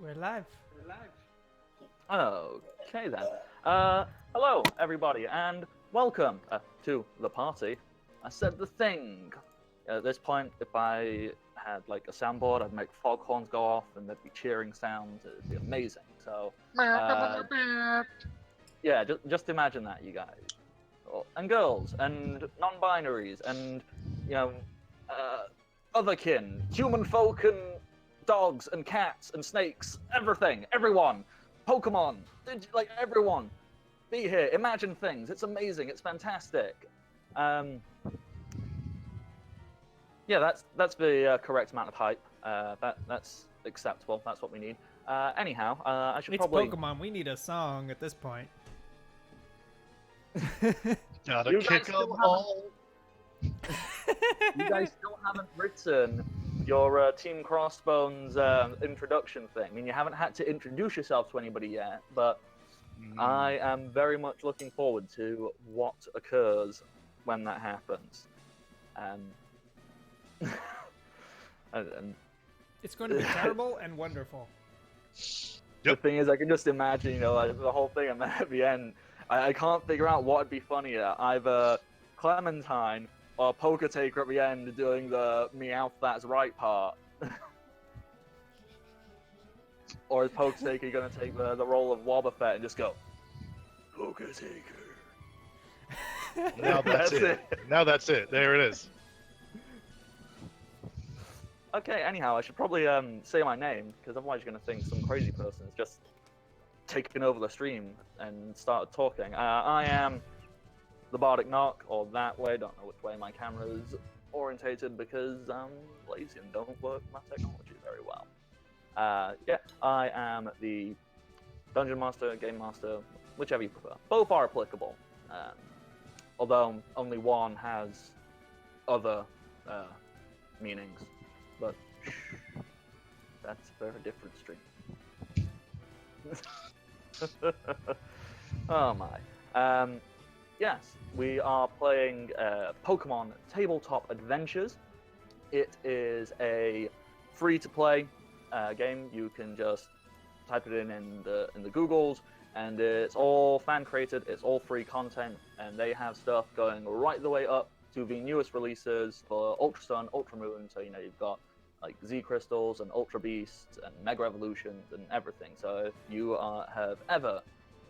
We're live. Okay then. Hello everybody, and welcome to the party. I said the thing. At this point, if I had like a soundboard, I'd make foghorns go off, and there'd be cheering sounds. It'd be amazing. So, yeah, just imagine that, you guys, and girls, and non-binaries, and you know, other kin, human folk, and dogs, and cats, and snakes, everything, everyone. Pokemon, like everyone, be here. Imagine things. It's amazing. It's fantastic. Yeah, that's the correct amount of hype. That's acceptable. That's what we need. Anyhow, I should It's probably. Pokemon. We need a song at this point. Gotta You kick guys them still all. You guys still haven't written your Team Crossbones introduction thing. I mean, you haven't had to introduce yourself to anybody yet, but I am very much looking forward to what occurs when that happens. And It's going to be terrible and wonderful. the thing is, I can just imagine, like, the whole thing, and then at the end, I can't figure out what would be funnier. Either Clementine or Poker Taker at the end doing the meow that's right part. Or is Poker Taker going to take the role of Wobbuffet and just go, Poker Taker? Now that's it. Now that's it. There it is. Okay, anyhow, I should probably say my name, because otherwise you're going to think some crazy person's just taken over the stream and started talking. I am the Bardic Knock, or that way. Don't know which way my camera is orientated because I'm lazy and don't work my technology very well. Yeah, I am the Dungeon Master, Game Master, whichever you prefer. Both are applicable, although only one has other meanings. But that's a very different stream. Oh my. Yes, we are playing Pokemon Tabletop Adventures. It is a free-to-play game. You can just type it in the Googles, and it's all fan-created. It's all free content, and they have stuff going right the way up to the newest releases for Ultra Sun, Ultra Moon. So you've got like Z Crystals and Ultra Beasts and Mega Evolutions and everything. So if you have ever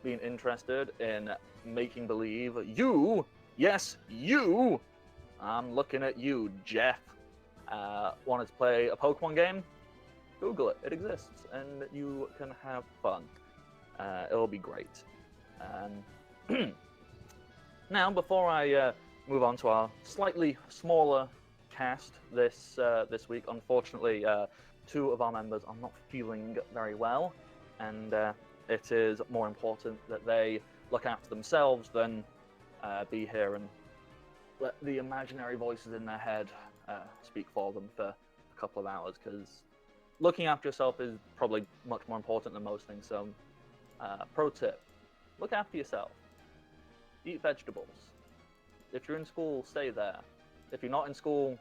been interested in making believe yes, you, I'm looking at you, Jeff, wanted to play a Pokemon game, Google it. It exists, and you can have fun. It'll be great. Now, before I move on to our slightly smaller cast this week, unfortunately, two of our members are not feeling very well, and it is more important that they look after themselves than be here and let the imaginary voices in their head speak for them for a couple of hours, because looking after yourself is probably much more important than most things. So, pro tip, look after yourself. Eat vegetables. If you're in school, stay there. If you're not in school,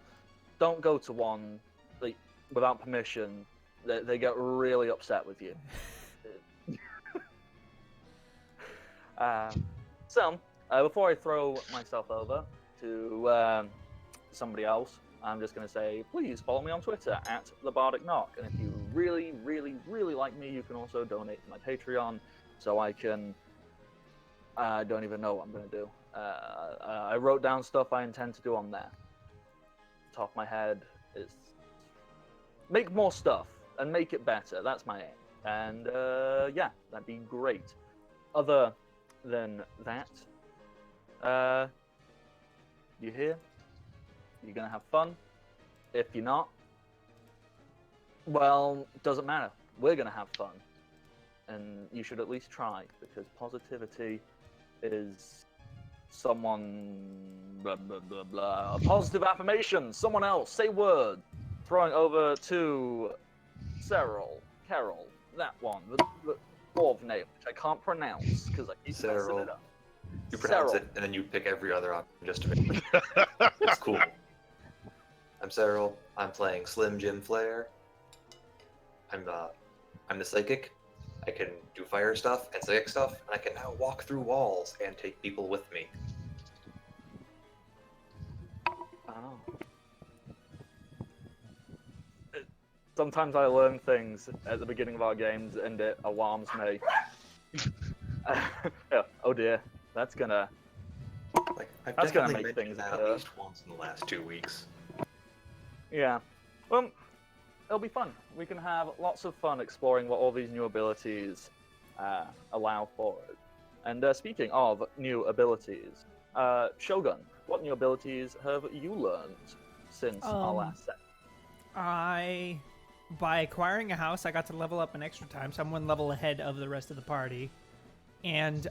don't go to one without permission. They get really upset with you. So, before I throw myself over to somebody else, I'm just going to say, please follow me on Twitter at @TheBardicKnock. And if you really, really, really like me, you can also donate to my Patreon, so I can... I don't even know what I'm going to do. I wrote down stuff I intend to do on there. Top of my head is make more stuff and make it better. That's my aim. And yeah, that'd be great. Other than that, you here? You're gonna have fun. If you're not, well, doesn't matter. We're gonna have fun, and you should at least try, because positivity is someone blah blah blah blah. Positive affirmation. Someone else say word. Throwing over to Carol, that one, the dwarf name, which I can't pronounce because I keep messing it up. You pronounce Cyril. it, and then you pick every other option just to make it's cool. I'm Cyril. I'm playing Slim Jim Flair. I'm I'm the psychic. I can do fire stuff and psychic stuff, and I can now walk through walls and take people with me. Oh. Sometimes I learn things at the beginning of our games, and it alarms me. Yeah, oh dear, that's gonna Like, I've That's gonna definitely make mentioned things that at occur. least once in the last 2 weeks. Yeah. Well, it'll be fun. We can have lots of fun exploring what all these new abilities allow for us. And speaking of new abilities, Shogun, what new abilities have you learned since our last set? By acquiring a house, I got to level up an extra time, so I'm 1 level ahead of the rest of the party. And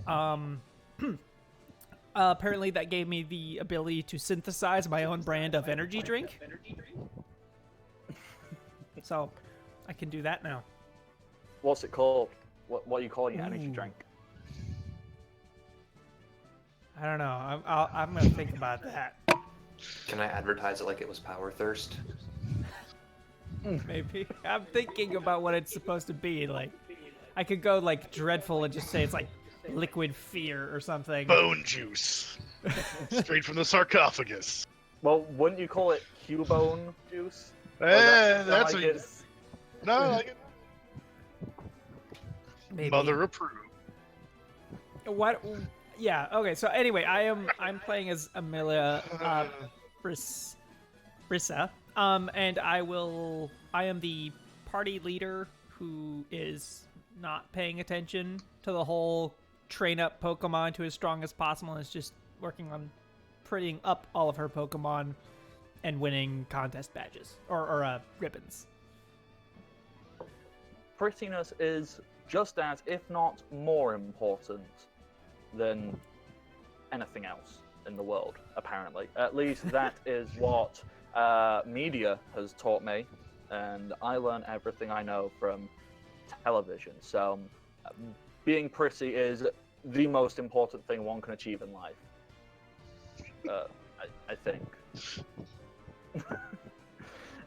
apparently that gave me the ability to synthesize my own brand of energy drink. So I can do that now. What's it called? What are you calling your energy drink? I don't know. I'm gonna think about that. Can I advertise it like it was Power Thirst? Maybe. I'm thinking about what it's supposed to be. Like, I could go like dreadful and just say it's like liquid fear or something. Bone juice. Straight from the sarcophagus. Well, wouldn't you call it Cubone juice? That's like a... it's... No, I like it. Maybe. Mother approved. What? Yeah. Okay. So anyway, I'm playing as Amelia Brissa. And I am the party leader who is not paying attention to the whole train up Pokemon to as strong as possible and is just working on prettying up all of her Pokemon and winning contest badges or ribbons. Prettiness is just as, if not more important than anything else in the world, apparently. At least that is what media has taught me, and I learn everything I know from television. So being pretty is the most important thing one can achieve in life. I think.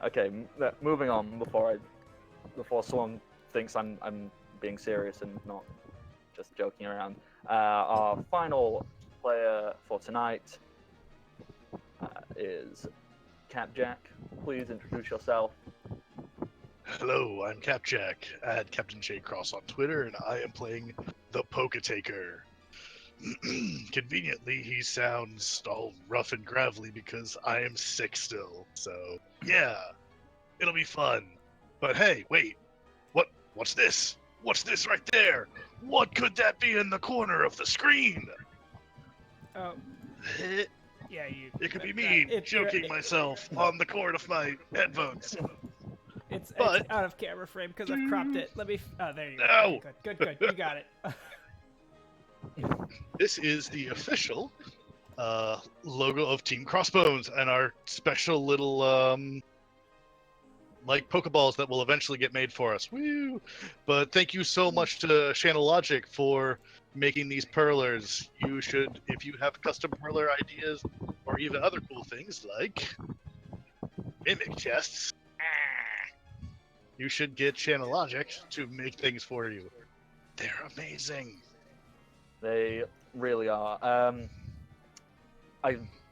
Okay, moving on before someone thinks I'm being serious and not just joking around. Our final player for tonight is Capjack. Please introduce yourself. Hello, I'm Capjack, at Captain J Cross on Twitter, and I am playing the Poketaker. Conveniently, he sounds all rough and gravelly because I am sick still. So, yeah, it'll be fun. But hey, wait, what's this? What's this right there? What could that be in the corner of the screen? Oh, yeah, you. It could be me joking myself on the cord of my headphones. It's But- out of camera frame because I've cropped it. Let me. Oh, there you go. No. Okay, good. You got it. This is the official logo of Team Crossbones and our special little like Pokeballs that will eventually get made for us. Woo! But thank you so much to Channel Logic for making these perlers. You should, if you have custom perler ideas or even other cool things like mimic chests, you should get Channel Logic to make things for you. They're amazing. They really are.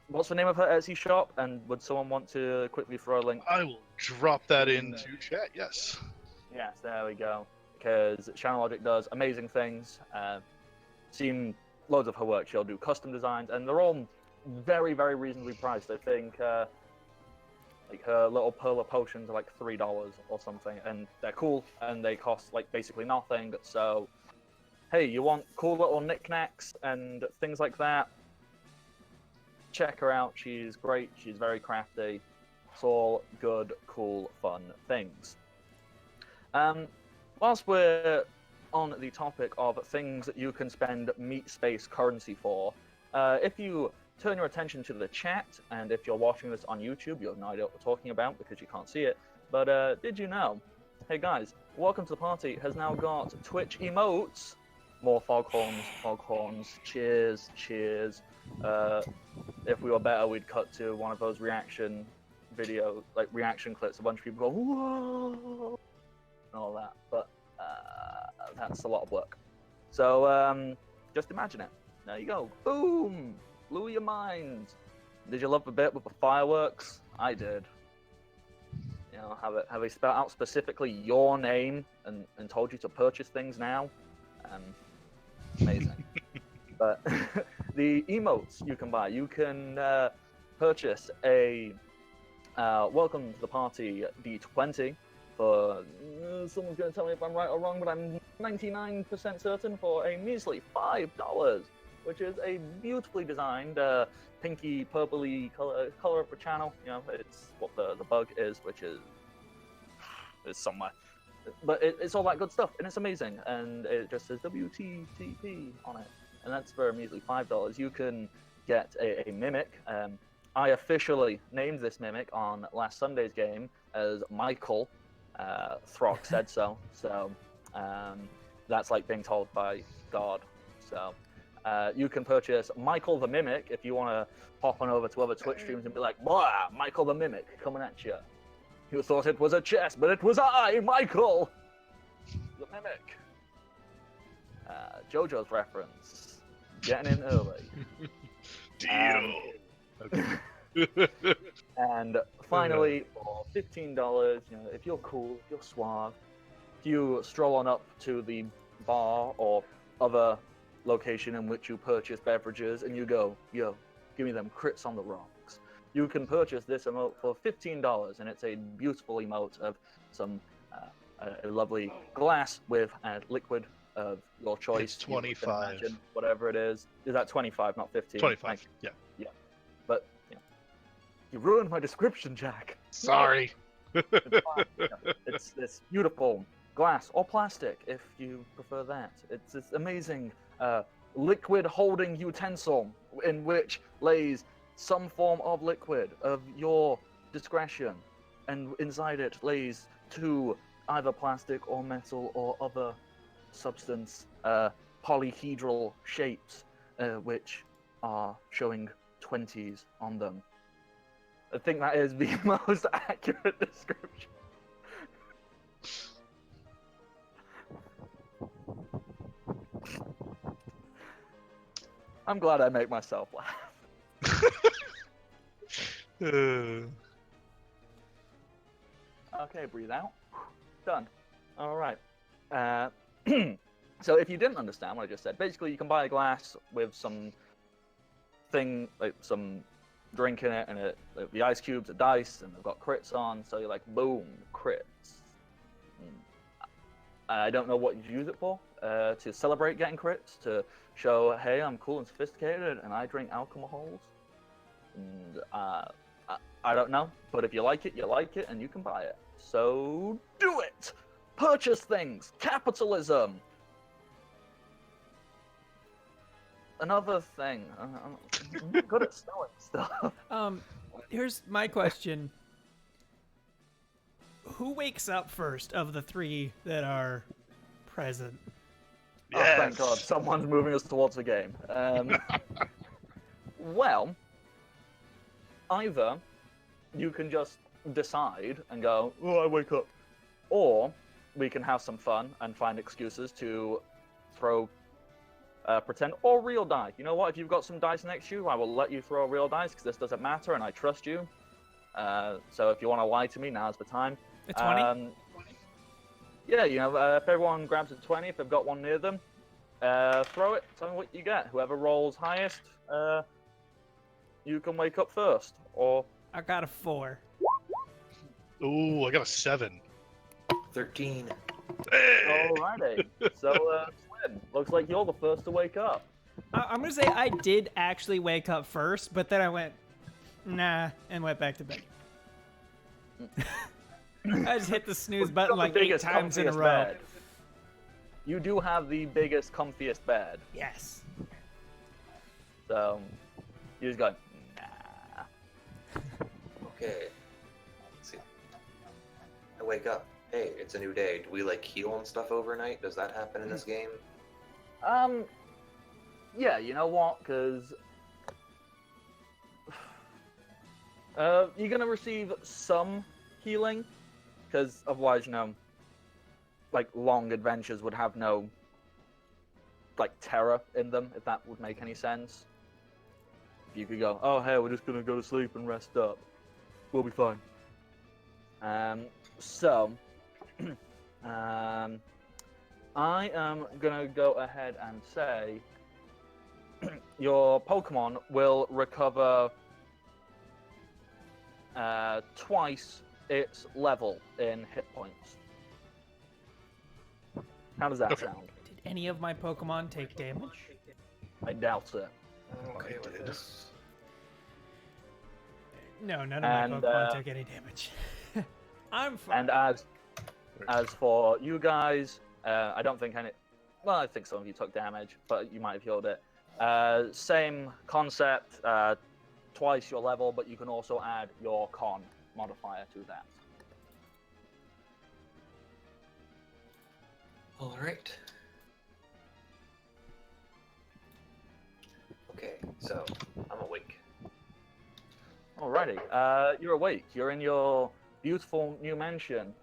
What's the name of her Etsy shop? And would someone want to quickly throw a link? I will drop that into chat, yes. Yes, there we go. Because Channel Logic does amazing things. Seen loads of her work. She'll do custom designs, and they're all very, very reasonably priced. I think like her little perler potions are like $3 or something, and they're cool, and they cost like basically nothing. So, hey, you want cool little knickknacks and things like that? Check her out. She's great. She's very crafty. It's all good, cool, fun things. Whilst we're on the topic of things that you can spend meat space currency for, if you turn your attention to the chat, and if you're watching this on YouTube, you have no idea what we're talking about because you can't see it, but did you know, hey guys, Welcome to the Party has now got Twitch emotes. More foghorns, cheers. If we were better, we'd cut to one of those reaction clips, a bunch of people go, whoa, and all that. But That's a lot of work. So just imagine it. There you go. Boom! Blew your mind. Did you love the bit with the fireworks? I did. You know, have they spelled out specifically your name and told you to purchase things now? Amazing. But the emotes you can buy, you can purchase a Welcome to the Party D20 for, someone's going to tell me if I'm right or wrong, but I'm 99% certain, for a measly $5, which is a beautifully designed pinky purpley color of the channel. You know, it's what the bug is, which is somewhere. But it's all that good stuff, and it's amazing, and it just says WTTP on it, and that's for a measly $5. You can get a mimic. I officially named this mimic on last Sunday's game as Michael. Throck said so. So that's like being told by God. So you can purchase Michael the Mimic if you want to hop on over to other Twitch streams and be like, "Blah, Michael the Mimic coming at you. You thought it was a chest, but it was I, Michael the Mimic." JoJo's reference. Getting in early. Deal. Okay. And finally, for $15, you know, if you're cool, if you're suave, if you stroll on up to the bar or other location in which you purchase beverages and you go, "Yo, give me them crits on the rocks," you can purchase this emote for $15, and it's a beautiful emote of some a lovely glass with a liquid of your choice. It's 25. Imagine, whatever it is. Is that 25, not 15? 25. Yeah. But you ruined my description, Jack. Sorry. It's fine. It's this beautiful glass or plastic, if you prefer that. It's this amazing liquid holding utensil in which lays some form of liquid of your discretion, and inside it lays two either plastic or metal or other substance polyhedral shapes which are showing 20s on them. I think that is the most accurate description. I'm glad I make myself laugh. Okay, breathe out. Done. All right. So if you didn't understand what I just said, basically you can buy a glass with some thing, like some drink in it, and the ice cubes are dice, and they've got crits on, so you're like, boom, crits. I don't know what you use it for, to celebrate getting crits, to show, hey, I'm cool and sophisticated, and I drink alcohols. And I don't know, but if you like it, and you can buy it. So do it! Purchase things! Capitalism! Another thing. I'm good at selling stuff. Here's my question. Who wakes up first of the three that are present? Yes. Oh, thank God. Someone's moving us towards the game. Well, either you can just decide and go, "Oh, I wake up," or we can have some fun and find excuses to throw pretend or real die. You know what? If you've got some dice next to you, I will let you throw real dice because this doesn't matter and I trust you. So if you want to lie to me, now's the time. A 20? Yeah, you know, if everyone grabs a 20, if they've got one near them, throw it. Tell me what you get. Whoever rolls highest, you can wake up first. Or I got a 4. Ooh, I got a 7. 13. Hey! alrighty. So, Swin, looks like you're the first to wake up. I'm gonna say I did actually wake up first, but then I went, nah, and went back to bed. I just hit the snooze button like 8 times in a comfiest row. bed. You do have the biggest, comfiest bed. Yes. So, you just go, nah. Okay. Let's see. I wake up. Hey, it's a new day. Do we like heal and stuff overnight? Does that happen in this game? Yeah, you know what? Because you're gonna receive some healing, because otherwise, you know, like long adventures would have no like terror in them, if that would make any sense. If you could go, oh hey, we're just gonna go to sleep and rest up, we'll be fine. So I am gonna go ahead and say your Pokemon will recover twice its level in hit points. How does that Okay. sound? Did any of my Pokemon take damage? I doubt it. I'm okay with this. No, none of And, my Pokemon took any damage. I'm fine. And as for you guys, I don't think any. Well, I think some of you took damage, but you might have healed it. Same concept, twice your level, but you can also add your con modifier to that. All right. Okay, so I'm awake. Alrighty, you're awake. You're in your beautiful new mansion.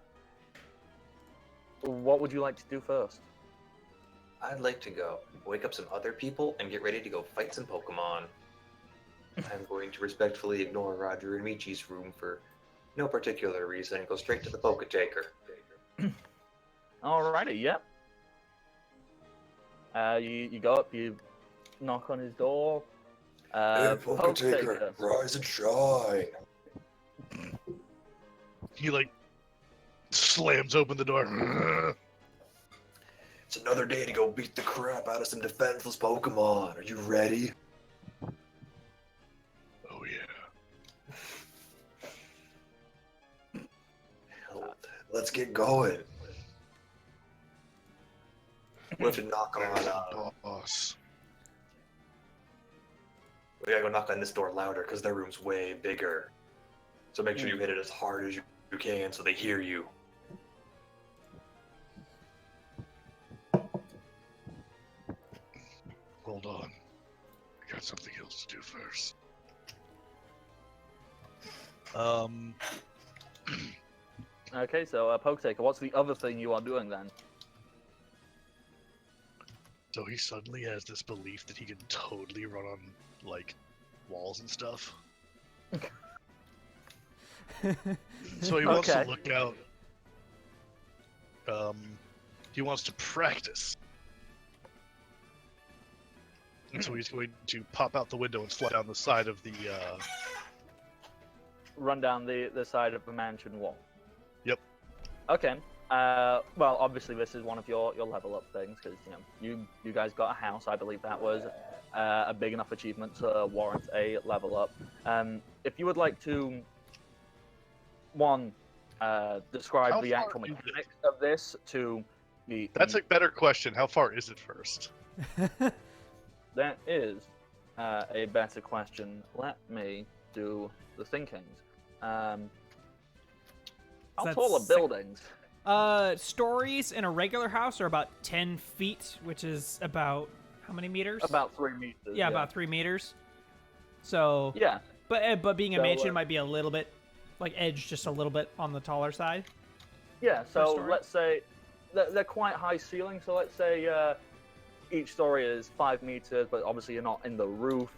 What would you like to do first? I'd like to go wake up some other people and get ready to go fight some Pokemon. I'm going to respectfully ignore Roger and Michi's room for no particular reason and go straight to the Poketaker. Alrighty, yep. You go up, you knock on his door. Hey, Poketaker. Poketaker, rise and shine. He like slams open the door. It's another day to go beat the crap out of some defenseless Pokemon. Are you ready? Oh yeah. Hell, let's get going. We have to knock on. Boss. We gotta go knock on this door louder because their room's way bigger. So make sure you hit it as hard as you can so they hear you. Hold on. I got something else to do first. Okay, so Poketaker, what's the other thing you are doing then? So he suddenly has this belief that he can totally run on, like, walls and stuff. So he wants Okay. to look out. He wants to practice. And so he's going to pop out the window and slide down the side of the, Run down the side of the mansion wall. Yep. Okay. Well, obviously this is one of your level up things because you guys got a house. I believe that was a big enough achievement to warrant a level up. If you would like to, describe How the far actual is it? mechanics of this to the. That's a better question. How far is it first? That is a better question. Let me do the thinkings. How That's tall are sick. buildings? Stories in a regular house are about 10 feet, which is about how many meters? About 3 meters. Yeah, about 3 meters. So, Yeah. but being a So, mansion might be a little bit, like edge just a little bit on the taller side. Yeah, so story? let's say they're quite high ceiling. So let's say each story is 5 meters, but obviously you're not in the roof.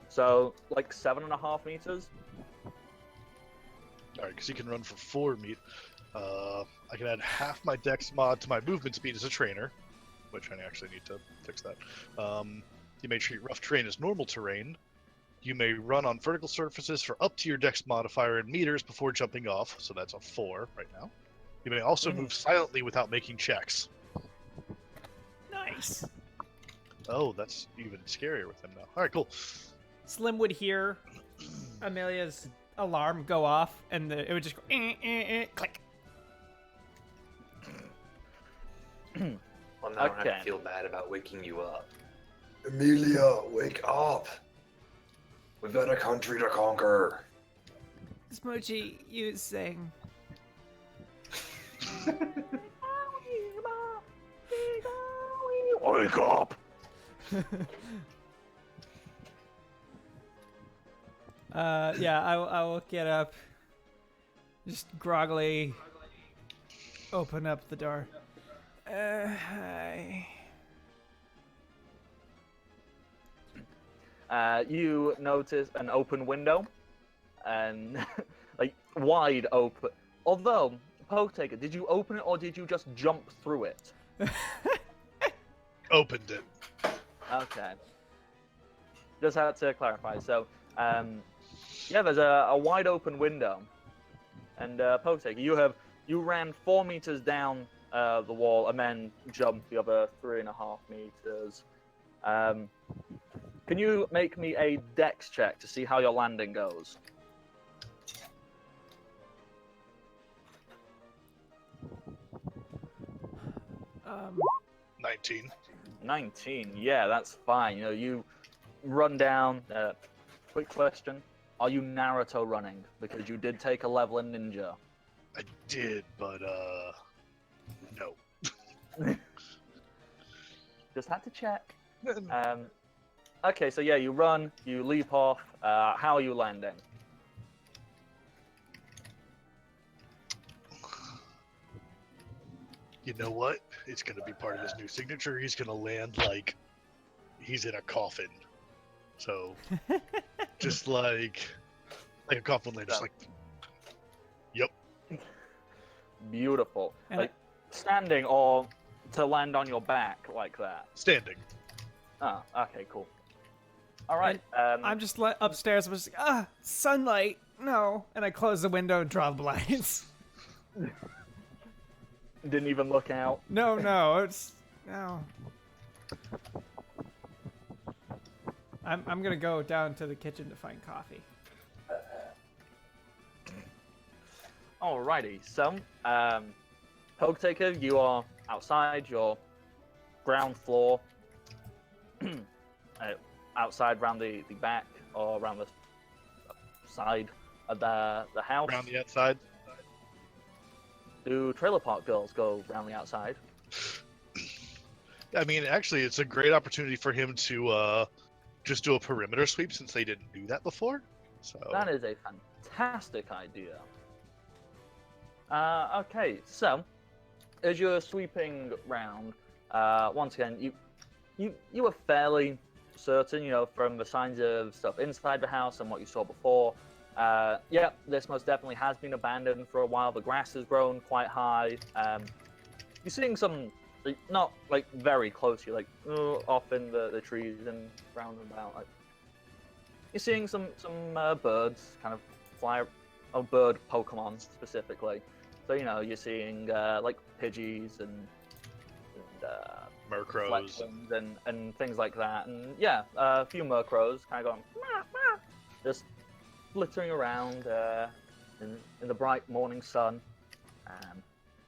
So like 7.5 meters. Alright, because he can run for 4 meat. I can add half my dex mod to my movement speed as a trainer, which I actually need to fix that. You may treat rough terrain as normal terrain. You may run on vertical surfaces for up to your dex modifier in meters before jumping off, so that's a 4 right now. You may also move silently without making checks. Nice. Oh, that's even scarier with him now. Alright, cool. Slim would hear Amelia's alarm go off, and it would just go click. Well, now I don't have Okay. to feel bad about waking you up. Amelia, wake up. We've got a country to conquer. Smoochie, you sing. Wake up. Yeah, I will get up. Just groggily open up the door. Hi. You notice an open window, and like wide open. Although, Poke Taker, did you open it or did you just jump through it? Opened it. Okay. Just had to clarify. So, yeah, there's a wide open window, and Poke Taker, you ran 4 meters down the wall and then jumped the other 3.5 meters. Can you make me a dex check to see how your landing goes? 19. 19. Yeah, that's fine. You run down. Quick question: are you Naruto running? Because you did take a level in Ninja. I did, but no. Just had to check. Okay, so yeah, you run, you leap off. How are you landing? You know what? It's gonna be part of his new signature. He's gonna land like he's in a coffin. So just like a coffin land, just like yep. Beautiful. And like standing or to land on your back like that. Standing. Ah, okay, cool. All right. I'm just upstairs. I'm just like, sunlight. No. And I close the window and draw the blinds. Didn't even look out. No. It's no. I'm gonna go down to the kitchen to find coffee. Alrighty, so, Poke Taker, you are outside your ground floor, outside around the back or around the side of the house. Around the outside. Do Trailer Park Girls go around the outside? I mean, actually, it's a great opportunity for him to just do a perimeter sweep since they didn't do that before. So That is a fantastic idea. Okay, so as you're sweeping round, once again, you were fairly certain, from the signs of stuff inside the house and what you saw before. Yeah, this most definitely has been abandoned for a while. The grass has grown quite high. You're seeing some, not like very close, you're like off in the trees and round and about. Like, you're seeing some birds kind of fly, bird Pokemon specifically. So you're seeing like Pidgeys and Murkrows Fletchlings and things like that, and yeah, a few Murkrows kind of going just flittering around in the bright morning sun.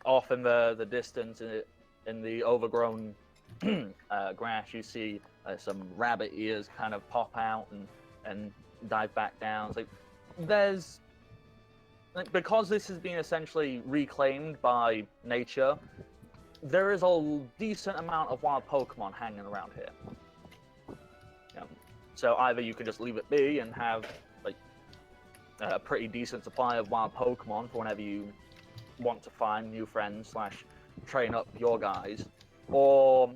Off in the distance, in the overgrown grass, you see some rabbit ears kind of pop out and dive back down. It's like there's because this has been essentially reclaimed by nature, there is a decent amount of wild Pokemon hanging around here. So either you can just leave it be and have like a pretty decent supply of wild Pokemon for whenever you want to find new friends / train up your guys, or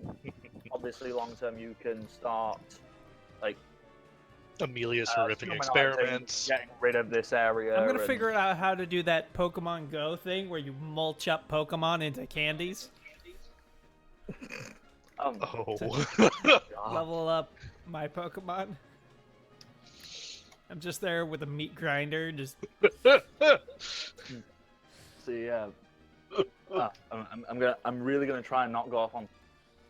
obviously long term you can start like Amelia's horrific humanizing, experiments. getting rid of this area. I'm gonna figure out how to do that Pokemon Go thing where you mulch up Pokemon into candies. Oh. Level up my Pokemon. I'm just there with a meat grinder, just See, I'm really gonna try and not go off on,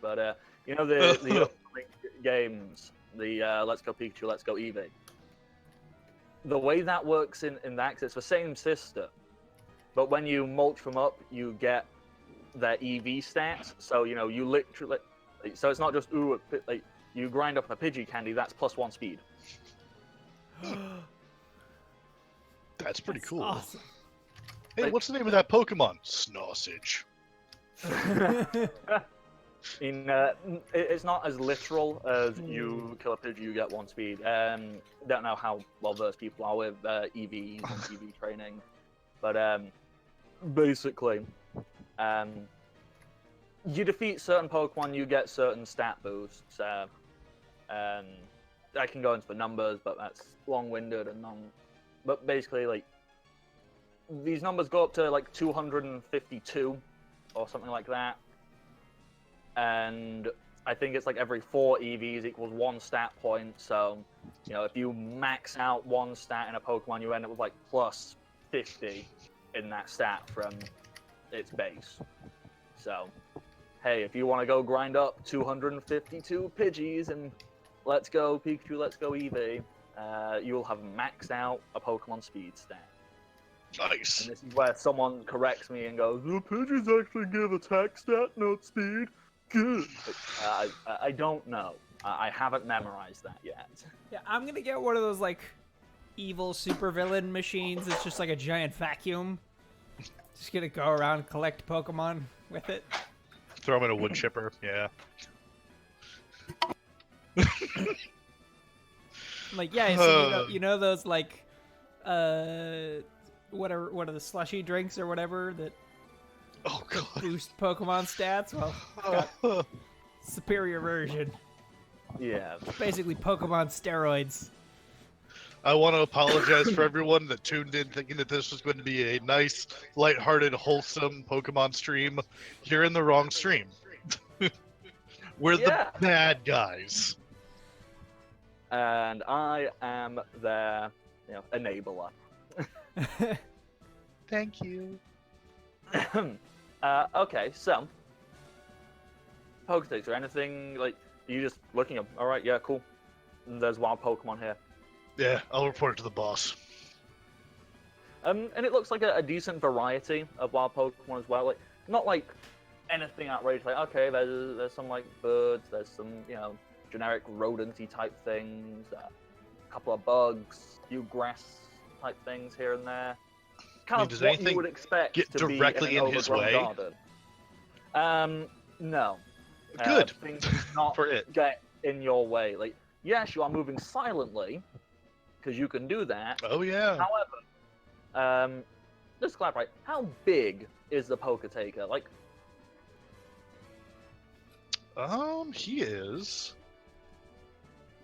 but the upcoming games, the Let's Go Pikachu, Let's Go Eevee. The way that works in that, 'cause it's the same system, but when you mulch them up, you get their EV stats. So you literally, so it's not just like you grind up a Pidgey candy, that's +1 speed. That's pretty cool. awesome. Hey, what's the name of that Pokemon? Snossage. It's not as literal as you kill a Pidgey, you get 1 speed. Don't know how well versed people are with EVs and EV training, but basically, you defeat certain Pokemon, you get certain stat boosts. And I can go into the numbers, but that's long-winded and non. But basically, like these numbers go up to like 252 or something like that, and I think it's like every 4 EVs equals 1 stat point. So, you know, if you max out 1 stat in a Pokemon, you end up with like plus 50 in that stat from its base. So, hey, if you want to go grind up 252 Pidgeys and let's go Pikachu, let's go Eevee, you'll have maxed out a Pokemon speed stat. Nice. And this is where someone corrects me and goes, the Pidgeys actually give attack stat, not speed. Good. I don't know. I haven't memorized that yet. Yeah, I'm gonna get one of those like evil supervillain machines. It's just like a giant vacuum. Just gonna go around and collect Pokemon with it. Throw him in a wood chipper. Yeah. Like, yeah, so you know those like what are the slushy drinks or whatever that Oh god. boost Pokemon stats? Well, got superior version. Yeah. Basically Pokemon steroids. I want to apologize for everyone that tuned in thinking that this was going to be a nice, lighthearted, wholesome Pokemon stream. You're in the wrong stream. We're Yeah. the bad guys. And I am their, enabler. Thank you. Okay, so Pokedex or anything like you just looking up. All right, yeah, cool. There's wild Pokemon here. Yeah, I'll report it to the boss. And it looks like a decent variety of wild Pokemon as well. Like not like anything outrageous. Like okay, there's some like birds. There's some generic rodenty type things. A couple of bugs, a few grass type things here and there. Kind does of what anything you would expect get to directly be in in his overgrown way? garden. No. Good. Things do not For it. get in your way. Like yes, you are moving silently because you can do that. Oh yeah. However, let's clarify. How big is the Poketaker? Like, He is.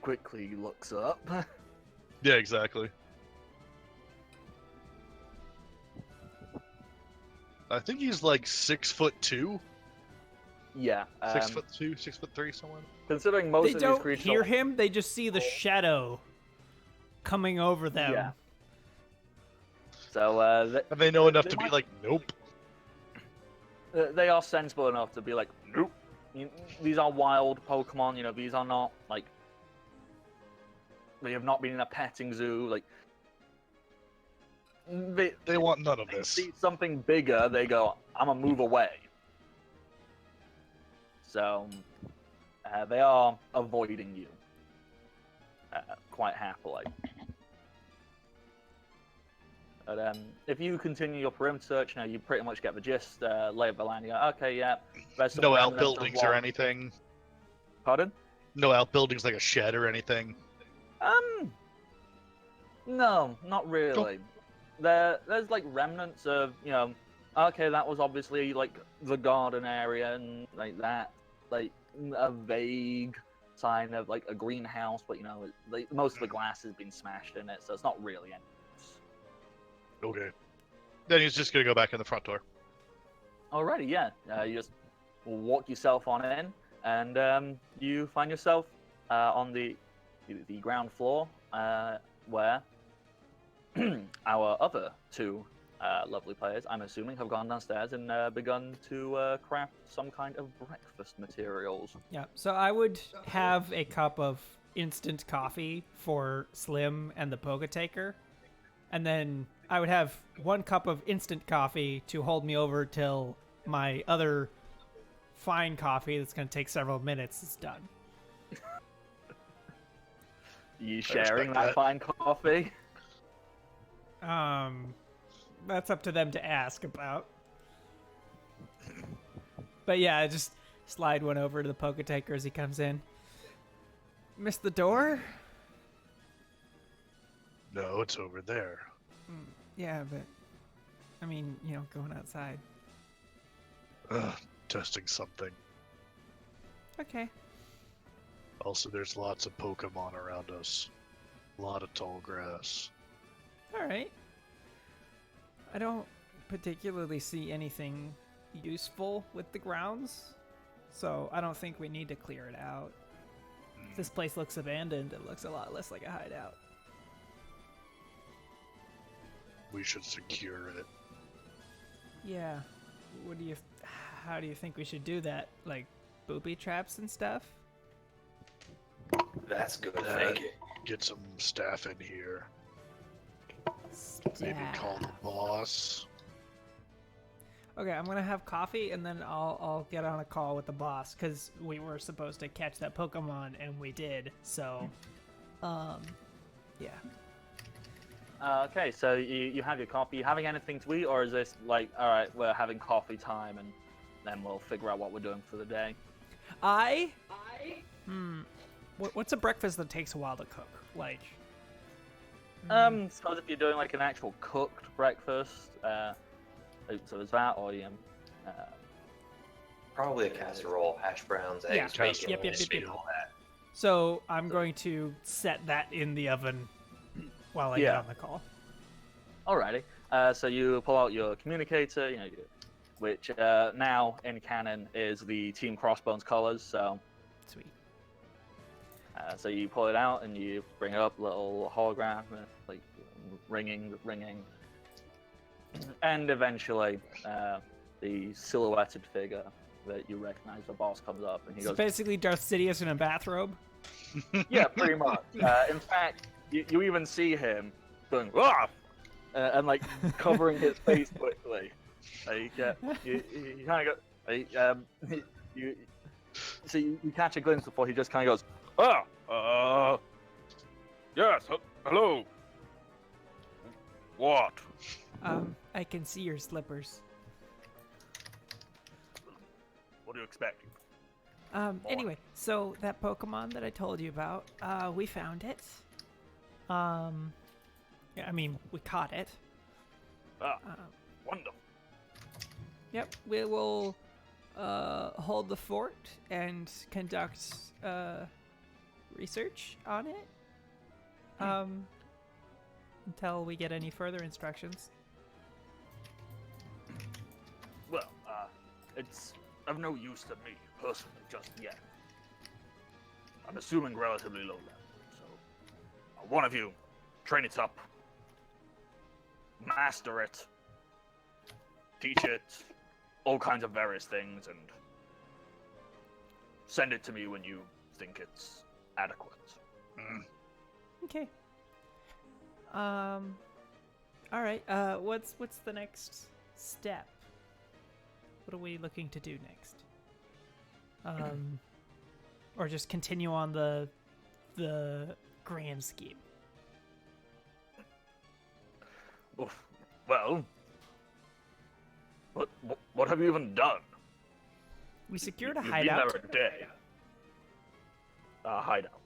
quickly looks up. Yeah, exactly. I think he's like 6'2". Yeah. 6'2", 6'3", someone. Considering most They of these don't creatures hear are, him, they just see the shadow coming over them. Yeah. So And they know enough they to be might- like, nope. they are sensible enough to be like, nope. These are wild Pokemon. These are not like they have not been in a petting zoo. Like They want none of they this. see something bigger, they go, I'm gonna move away. So they are avoiding you quite happily. But if you continue your perimeter search, you pretty much get the gist, lay of the land. You go, okay, yeah. There's some No remnants of outbuildings or what- anything. Pardon? No outbuildings like a shed or anything. No, not really. There's like remnants of, okay, that was obviously like the garden area and like that, like a vague sign of like a greenhouse, but like most of the glass has been smashed in it, so it's not really any use. Okay. Then he's just gonna go back in the front door. Alrighty, yeah. You just walk yourself on in, and you find yourself on the ground floor, where our other two lovely players, I'm assuming, have gone downstairs and begun to craft some kind of breakfast materials. Yeah, so I would have a cup of instant coffee for Slim and the Poketaker, and then I would have 1 cup of instant coffee to hold me over till my other fine coffee that's going to take several minutes is done. You sharing that that. fine coffee? That's up to them to ask about. But yeah, I just slide one over to the Poketaker as he comes in. Missed the door? No, it's over there. Yeah, but I mean, going outside. Ugh. testing something. Okay. Also, there's lots of Pokemon around us. A lot of tall grass. All right. I don't particularly see anything useful with the grounds, so I don't think we need to clear it out. If this place looks abandoned, it looks a lot less like a hideout. We should secure it. Yeah. How do you think we should do that? Like booby traps and stuff? That's good Uh, thinking. Get some staff in here. Maybe call the boss. Okay, I'm gonna have coffee and then I'll get on a call with the boss because we were supposed to catch that Pokemon and we did. So, yeah. Okay, so you have your coffee. You having anything to eat, or is this like, all right, we're having coffee time, and then we'll figure out what we're doing for the day? What's a breakfast that takes a while to cook? Like, Suppose if you're doing like an actual cooked breakfast, so is that, or Probably a casserole, hash browns, Yeah, eggs, bacon, yep. and all that. so I'm going to set that in the oven while I get Yeah. on the call. Alrighty. So you pull out your communicator, which now in canon is the Team Crossbones colors. So Sweet. so you pull it out and you bring it up, little hologram, like ringing, and eventually the silhouetted figure that you recognize, the boss, comes up and he So goes, basically Darth Sidious in a bathrobe. "Yeah, pretty much." In fact, you even see him going, "Ah!" And like covering his face quickly. Like, you kind of go, so you catch a glimpse before he just kind of goes, yes, hello. What? I can see your slippers. What do you expect? Anyway, so that Pokemon that I told you about, we found it. Yeah, I mean, we caught it. Wonderful. Yep, we will hold the fort and conduct research on it until we get any further instructions. Well, it's of no use to me personally just yet. I'm assuming relatively low level, so one of you train it up, master it, teach it all kinds of various things, and send it to me when you think it's adequate. Okay. All right. What's the next step? What are we looking to do next? Or just continue on the grand scheme? Well, what have you even done? We secured a You've hideout. been there a day. Hideout.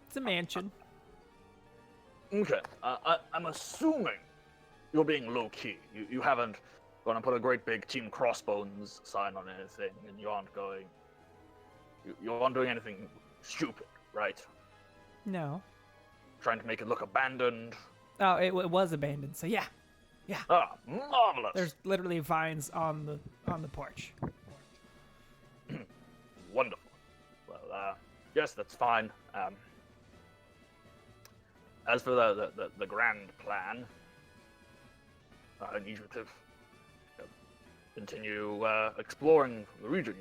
It's a mansion. Okay, I'm assuming you're being low-key. You haven't gone and put a great big Team Crossbones sign on anything, and you aren't doing anything stupid, right? No. Trying to make it look abandoned. Oh, it was abandoned. So yeah, Marvelous. there's literally vines on the porch. Wonderful. Well, yes, that's fine. As for the grand plan, I need you to continue exploring the region.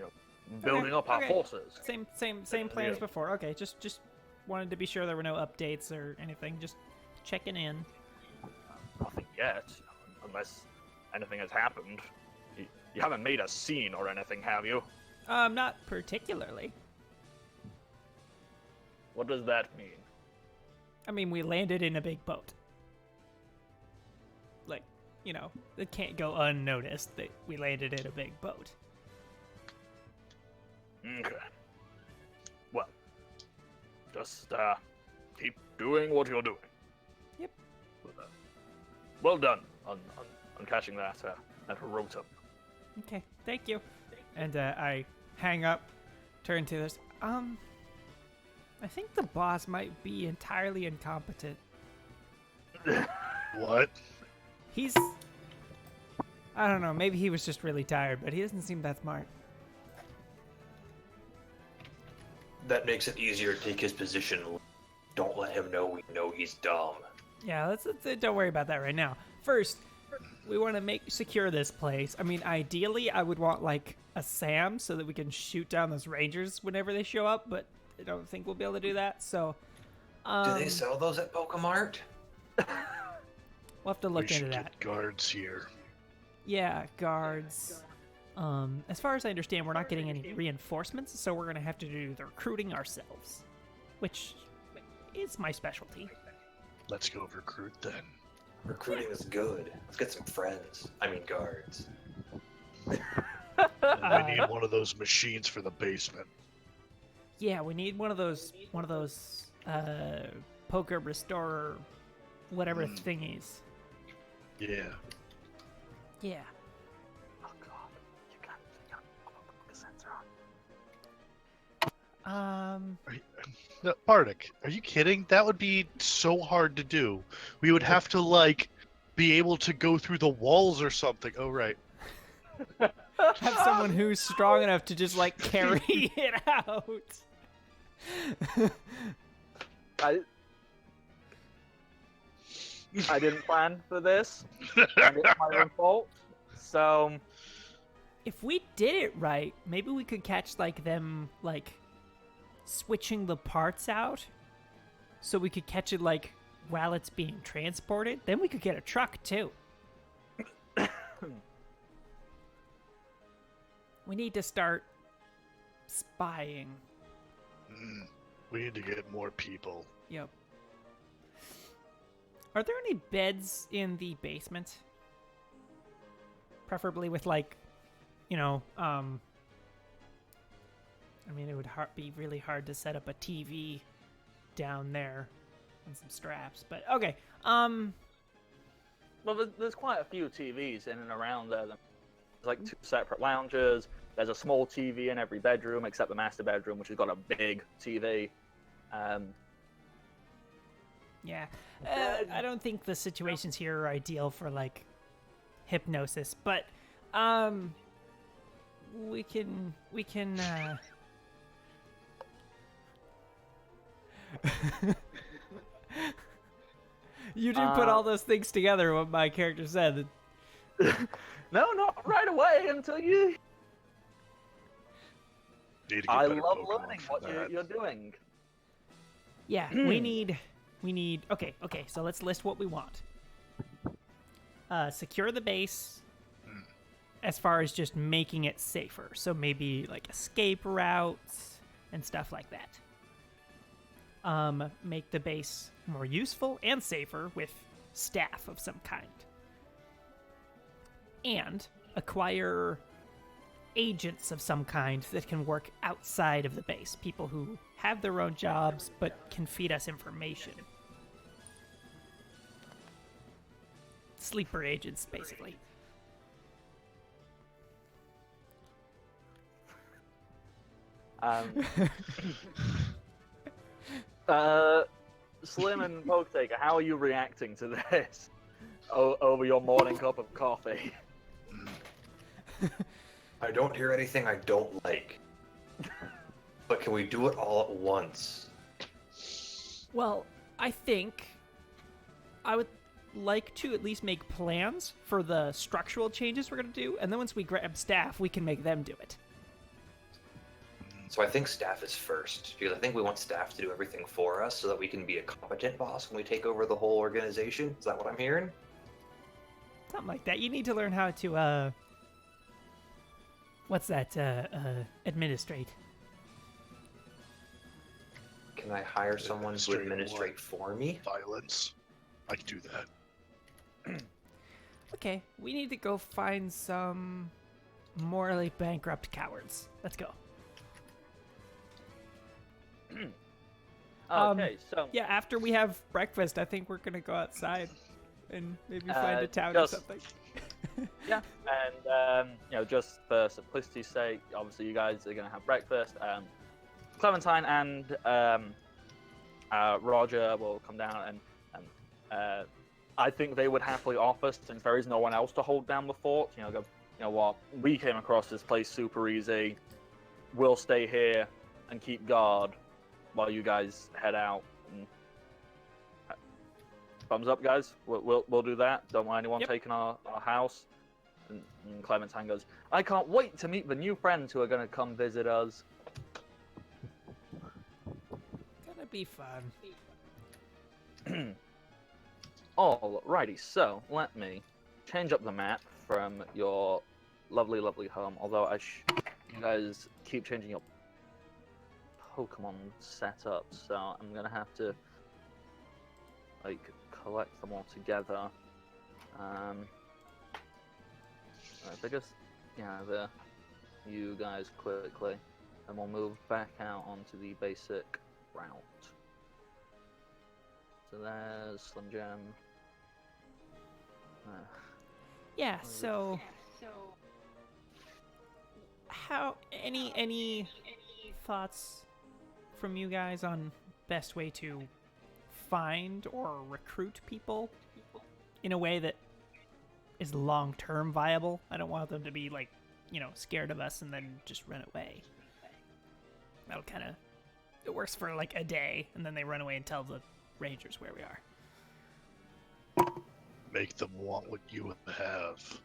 Building up our forces. Same plan as before. Okay, just wanted to be sure there were no updates or anything. Just checking in. Nothing yet, unless anything has happened. You haven't made a scene or anything, have you? Not particularly. What does that mean? I mean, we landed in a big boat. Like, it can't go unnoticed that we landed in a big boat. Okay. Well, just keep doing what you're doing. Yep. Well done on on catching that rotom. Okay, thank you. And I hang up, turn to this. I think the boss might be entirely incompetent. What? He's... I don't know, maybe he was just really tired, but he doesn't seem that smart. That makes it easier to take his position. Don't let him know we know he's dumb. Yeah, let's don't worry about that right now. First, we want to secure this place. I mean, ideally, I would want like a SAM so that we can shoot down those rangers whenever they show up, but I don't think we'll be able to do that. So, Do they sell those at Pokemart? we'll have to look we into should that. get guards here. Yeah, guards. As far as I understand, we're not getting any reinforcements, so we're gonna have to do the recruiting ourselves, which is my specialty. Let's go recruit then. Recruiting is good. Let's get some friends. I mean, guards. And we need one of those machines for the basement. Yeah, we need one of those poker restorer, whatever thingies. Yeah. Yeah. Oh god, you got the sensor on. No, Bardic, are you kidding? That would be so hard to do. We would have to, like, be able to go through the walls or something. Oh, right. Have someone who's strong enough to just like carry it out. I didn't plan for this, and it's my own fault. So If we did it right, maybe we could catch like them like switching the parts out, so we could catch it like while it's being transported. Then we could get a truck too. We need to start spying. We need to get more people. Yep. Are there any beds in the basement? Preferably with like, you know, I mean, it would be really hard to set up a TV down there and some straps, but okay. well, there's quite a few TVs in and around there. There's like 2 separate lounges. There's a small TV in every bedroom except the master bedroom, which has got a big TV. Yeah. I don't think the situations here are ideal for like hypnosis, but we can You do put all those things together, what my character said. No, not right away until you. Need to get I better love Pokemon learning for what that. you're doing. Yeah, we need okay, so let's list what we want. Secure the base as far as just making it safer. So maybe like escape routes and stuff like that. Make the base more useful and safer with staff of some kind. And acquire agents of some kind that can work outside of the base. People who have their own jobs but can feed us information. Sleeper agents, basically. Slim and Poketaker, how are you reacting to this? Over your morning cup of coffee. I don't hear anything I don't like. But can we do it all at once? Well, I think I would like to at least make plans for the structural changes we're going to do, and then once we grab staff, we can make them do it. So I think staff is first, because I think we want staff to do everything for us so that we can be a competent boss when we take over the whole organization. Is that what I'm hearing? Something like that. You need to learn how to, what's that, administrate. Can I hire someone to administrate for me? Violence. I can do that. Okay, we need to go find some morally bankrupt cowards. Let's go. Okay, so Yeah, after we have breakfast, I think we're gonna go outside and maybe find a town just- or something. Yeah, and just for simplicity's sake, obviously you guys are gonna have breakfast. Clementine and Roger will come down, and I think they would happily offer, since there is no one else to hold down the fort. Go, you know what? We came across this place super easy. We'll stay here and keep guard while you guys head out. And, thumbs up, guys. We'll do that. Don't want anyone Yep. taking our house. And Clementine goes, I can't wait to meet the new friends who are going to come visit us. Gonna be fun. Alrighty, so let me change up the map from your lovely, lovely home. Although you guys keep changing your Pokemon setup, so I'm gonna have to collect them all together. If I just gather you guys quickly, and we'll move back out onto the basic route. So there's Slim Jim. Yeah. So, how any thoughts from you guys on best way to find or recruit people in a way that is long-term viable? I don't want them to be scared of us and then just run away. That'll it works for a day, and then they run away and tell the Rangers where we are. Make them want what you have.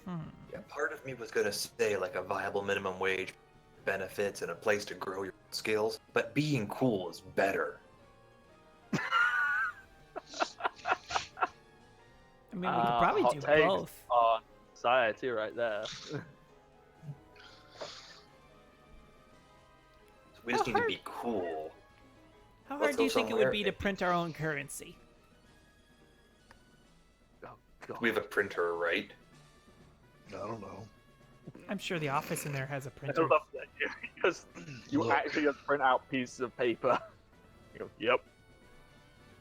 Yeah, part of me was gonna say a viable minimum wage, benefits, and a place to grow your skills, but being cool is better. I mean, we could probably hot do takes both. on society right there. We just How need to hard- be cool. How Let's hard do you go think it would somewhere. be to print our own currency? We have a printer, right? I don't know. I'm sure the office in there has a I printer. love that you Look. actually just print out pieces of paper. You go, yep.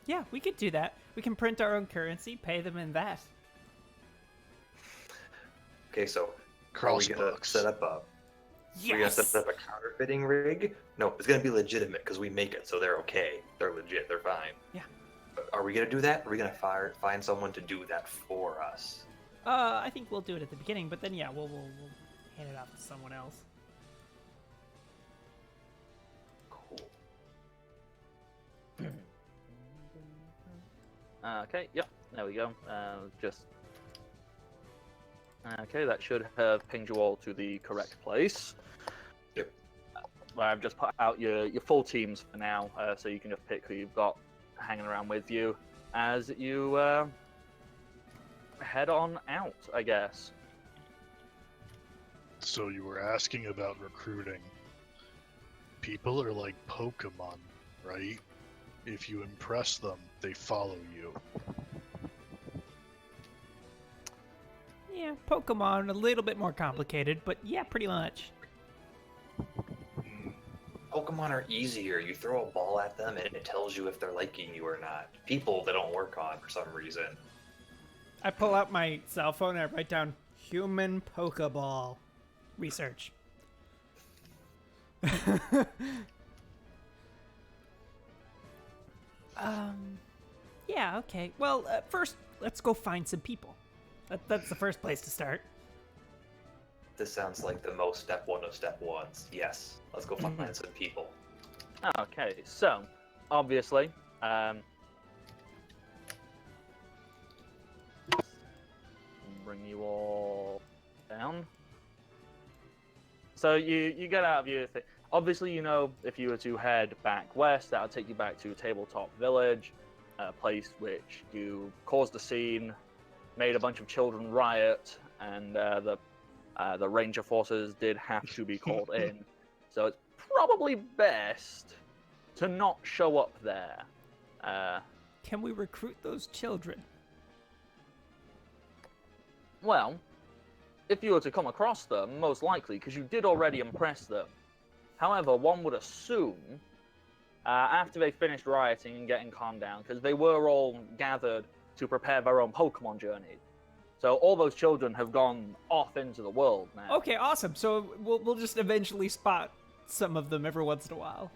Yeah, we could do that. We can print our own currency, pay them in that. Okay, so are we gonna Crossbones. set up a? We're gonna Yes. set up a counterfeiting rig? No, it's gonna be legitimate because we make it, so they're okay. They're legit. They're fine. Yeah. But are we gonna do that? Or are we gonna find someone to do that for us? I think we'll do it at the beginning, but then we'll hand it off to someone else. Cool. Okay, yep, there we go. Okay, that should have pinged you all to the correct place. Yep. I've just put out your full teams for now, so you can just pick who you've got hanging around with you as you head on out, I guess. So you were asking about recruiting. People are like Pokemon, right? If you impress them, they follow you. Yeah, Pokemon, a little bit more complicated, but yeah, pretty much. Pokemon are easier. You throw a ball at them and it tells you if they're liking you or not. People they don't work on for some reason. I pull out my cell phone and I write down human Pokeball research. Yeah, okay. Well, first, let's go find some people. That's the first place to start. This sounds like the most step one of step ones. Yes, let's go find some people. Okay, so obviously, bring you all down. So you get out of your thing. Obviously, if you were to head back west, that would take you back to Tabletop Village, a place which you caused a scene, made a bunch of children riot, and the ranger forces did have to be called in. So it's probably best to not show up there. Can we recruit those children? Well, if you were to come across them, most likely, because you did already impress them. However, one would assume, after they finished rioting and getting calmed down, because they were all gathered to prepare their own Pokemon journey. So all those children have gone off into the world now. Okay, awesome. So we'll just eventually spot some of them every once in a while.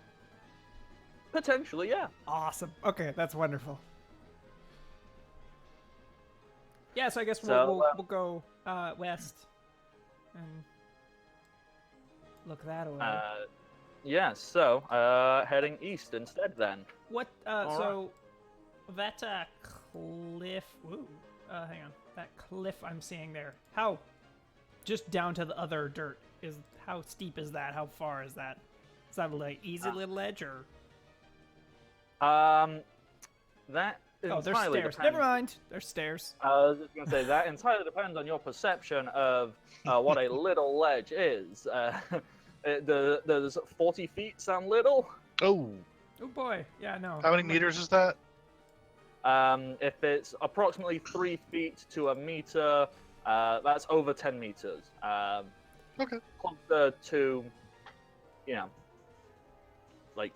Potentially, yeah. Awesome. Okay, that's wonderful. Yeah, so I guess So, we'll go west and look that way. Yeah, so heading east instead then. What? all So that cliff. Ooh, hang on. That cliff I'm seeing there. How? Just down to the other dirt. How steep is that? How far is that? Is that like easy little ledge or? That Oh, there's entirely stairs. depends. Never mind. There's stairs. I was just going to say, that entirely depends on your perception of what a little ledge is. Does 40 feet sound little? Oh, Oh boy. Yeah, no. how many meters is that? If it's approximately 3 feet to a meter, that's over 10 meters. Okay. Closer to, like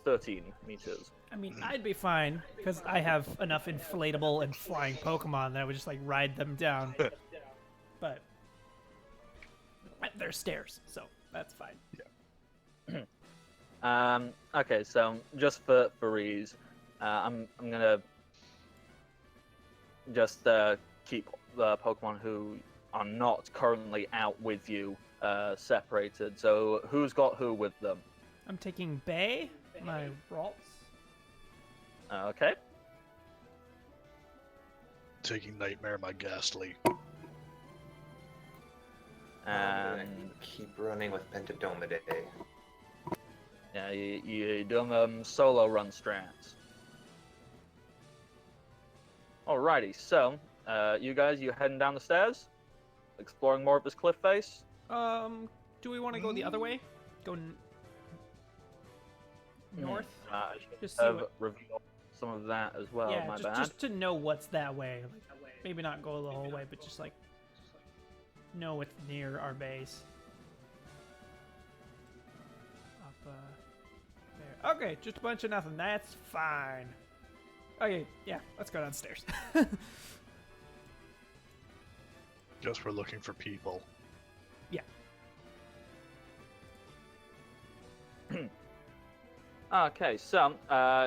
13 meters. I mean, I'd be fine because I have enough inflatable and flying Pokemon that I would just like ride them down. But there's stairs, so that's fine. Okay, so just for ease, I'm gonna just keep the Pokemon who are not currently out with you separated. So who's got who with them? I'm taking Bay, my Ralts. Okay. Taking Nightmare, my Ghastly. I'm gonna And keep running with Pentadomide. yeah, you doing them solo run strats. Alrighty, so you guys, you heading down the stairs, exploring more of this cliff face. Do we want to go the other way? Go north? I should Just see have what- revealed some of that as well. yeah, my just, bad. just to know what's that way. Like, maybe not go the whole way, but just like know what's near our base. Up there. Okay, just a bunch of nothing. That's fine. Okay, yeah, let's go downstairs. Just we're looking for people. Yeah. Okay, so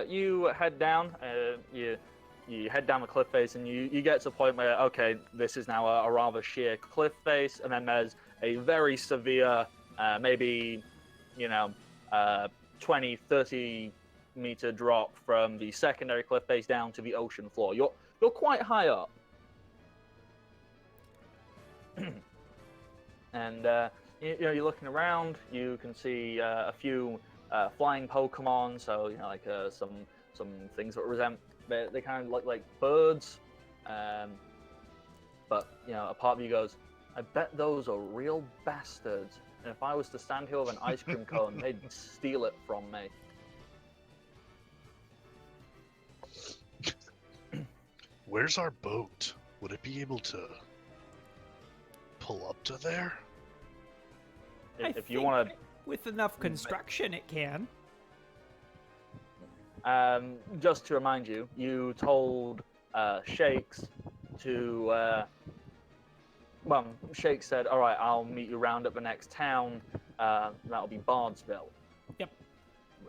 you head down. You head down the cliff face, and you get to a point where, okay, this is now a rather sheer cliff face, and then there's a very severe, maybe 20, 30 meter drop from the secondary cliff face down to the ocean floor. You're quite high up. And you're looking around. You can see a few flying Pokemon. So like some things that they kind of look like birds. But a part of you goes, I bet those are real bastards. And if I was to stand here with an ice cream cone, they'd steal it from me. Where's our boat? Would it be able to pull up to there? If you want to. with enough construction, it can. Just to remind you, you told Shakes to. Shakes said, "All right, I'll meet you round at the next town. That'll be Bardsville." Yep.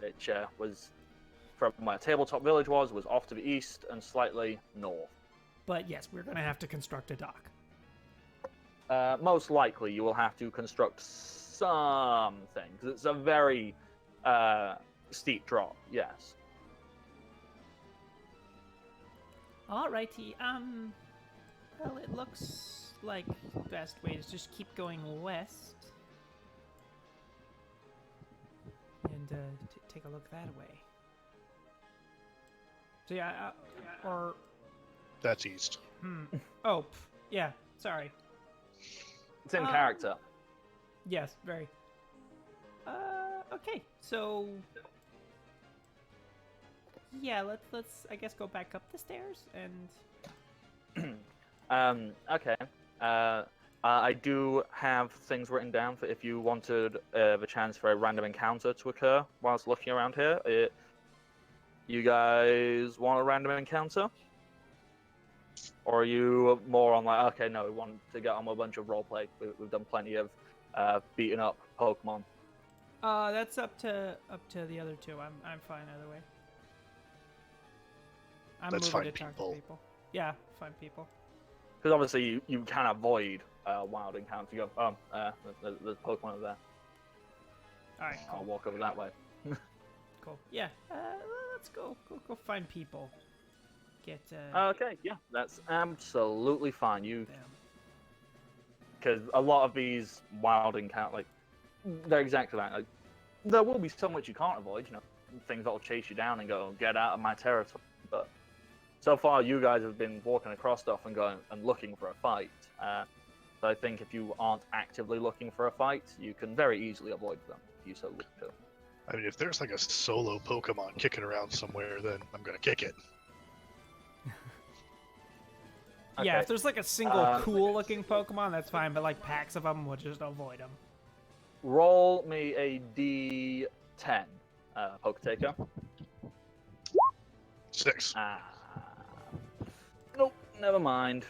Which was from where Tabletop Village was off to the east and slightly north. But yes, we're gonna have to construct a dock. Most likely, you will have to construct something because it's a very steep drop. Yes. Alrighty. Well, it looks like the best way is just keep going west and take a look that way. So yeah, or That's east. oh, yeah. Sorry. It's in character. Yes, very. Okay, so yeah, let's I guess go back up the stairs and. Okay. I do have things written down for if you wanted the chance for a random encounter to occur whilst looking around here. You guys want a random encounter? Or are you more on like, okay, no, we want to get on with a bunch of roleplay. We've done plenty of beating up Pokemon. That's up to the other two. I'm fine either way. I'm Let's moving find to talk people. to people. Yeah, find people. Because obviously you can avoid wild encounters. You go, there's Pokemon over there. All right, I'll cool. walk over that way. Cool. Yeah. Let's go find people. Get. Okay, yeah, that's absolutely fine. Them. Because a lot of these wild encounters, like, they're exactly that. Like, there will be so much you can't avoid, things that'll chase you down and go, get out of my territory. But so far, you guys have been walking across stuff and going and looking for a fight. So I think if you aren't actively looking for a fight, you can very easily avoid them if you so wish to. I mean, if there's like a solo Pokemon kicking around somewhere, then I'm gonna kick it. Yeah, Okay. if there's like a single cool-looking Pokemon, that's fine. But like packs of them, we'll just avoid them. Roll me a D10, Poketaker. 6. Nope, never mind.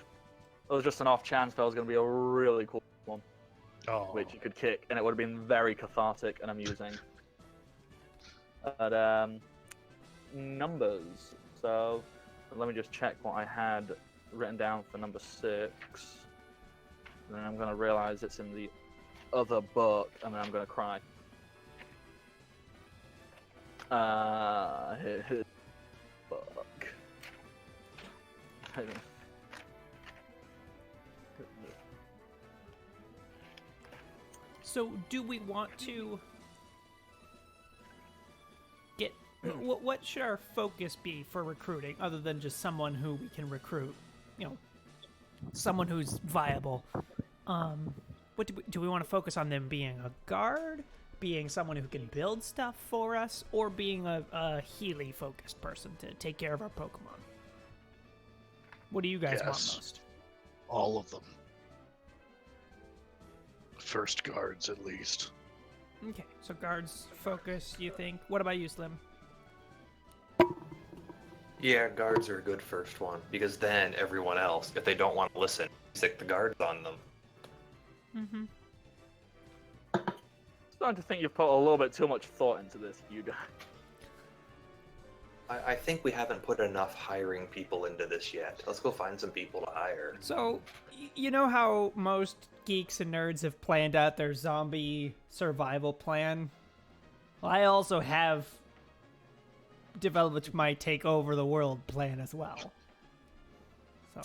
It was just an off chance that was going to be a really cool one, Oh. which you could kick, and it would have been very cathartic and amusing. But, numbers. So, let me just check what I had written down for number 6. And then I'm going to realize it's in the other book, and then I'm going to cry. His book. So, do we want to get what should our focus be for recruiting, other than just someone who we can recruit? Someone who's viable. What do we want to focus on them being a guard, being someone who can build stuff for us, or being a Healy-focused person to take care of our Pokemon? What do you guys want Yes. most? All of them. First guards, at least. Okay, so guards focus, you think? What about you, Slim? Yeah, guards are a good first one, because then everyone else, if they don't want to listen, stick the guards on them. Mm-hmm. Starting to think you've put a little bit too much thought into this, you guys. I think we haven't put enough hiring people into this yet. Let's go find some people to hire. So, you know how most geeks and nerds have planned out their zombie survival plan? Well, I also have developed my take over the world plan as well. So,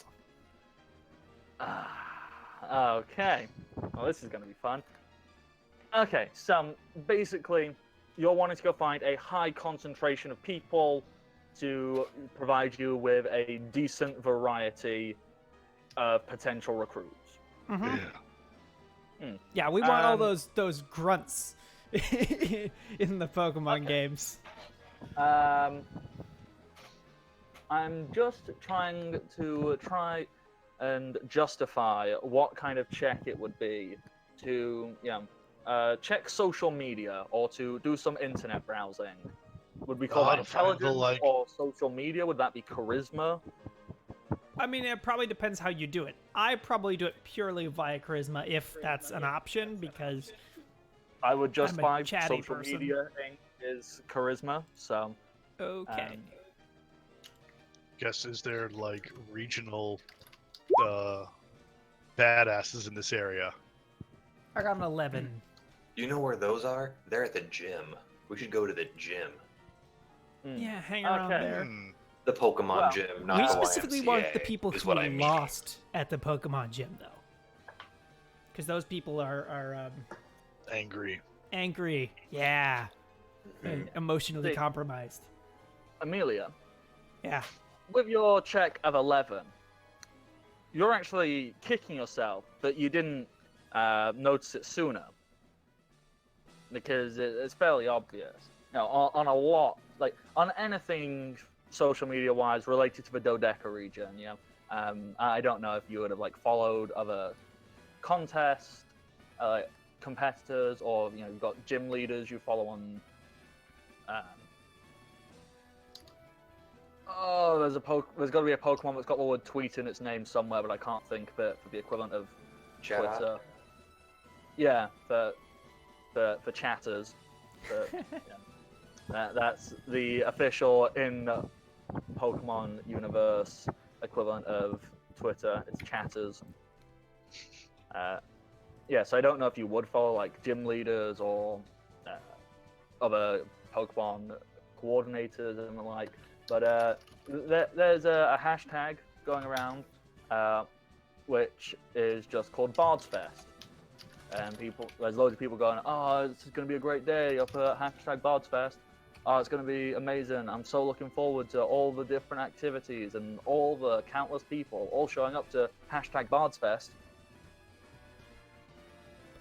Okay. Well, this is going to be fun. Okay, so basically, you're wanting to go find a high concentration of people to provide you with a decent variety of potential recruits. mhm. Yeah. Yeah, we want all Um, those grunts in the Pokemon games. I'm just trying to and justify what kind of check it would be to, check social media or to do some internet browsing. Would we call that To find the, intelligence or social media? Would that be charisma? I mean, it probably depends how you do it. I probably do it purely via charisma if that's an option, because I would I'm a justify chatty social person. media is charisma. So, okay. Guess, is there like regional badasses in this area? I got an 11. You know where those are? They're at the gym. We should go to the gym. Yeah, hang around Okay. there. The Pokemon Well, gym, not We the specifically YMCA, want the people is who what I mean. lost at the Pokemon gym, though. Because those people are Angry. angry, yeah, and emotionally See. compromised. Amelia, Yeah. with your check of 11, you're actually kicking yourself that you didn't notice it sooner. Because it's fairly obvious. On a lot, like on anything social media wise related to the Dodeca region, I don't know if you would have like followed other contests, competitors, or you've got gym leaders you follow on Oh, there's got to be a Pokemon that's got the word tweet in its name somewhere, but I can't think of it for the equivalent of Chat out. Twitter. Yeah, for chatters. That's the official in Pokemon universe equivalent of Twitter. It's chatters. So I don't know if you would follow like gym leaders or other Pokemon coordinators and the like, but there's a hashtag going around which is just called Bards Fest. And there's loads of people going, oh, this is going to be a great day up at hashtag Bards Fest. Oh, it's going to be amazing. I'm so looking forward to all the different activities and all the countless people all showing up to hashtag Bards Fest.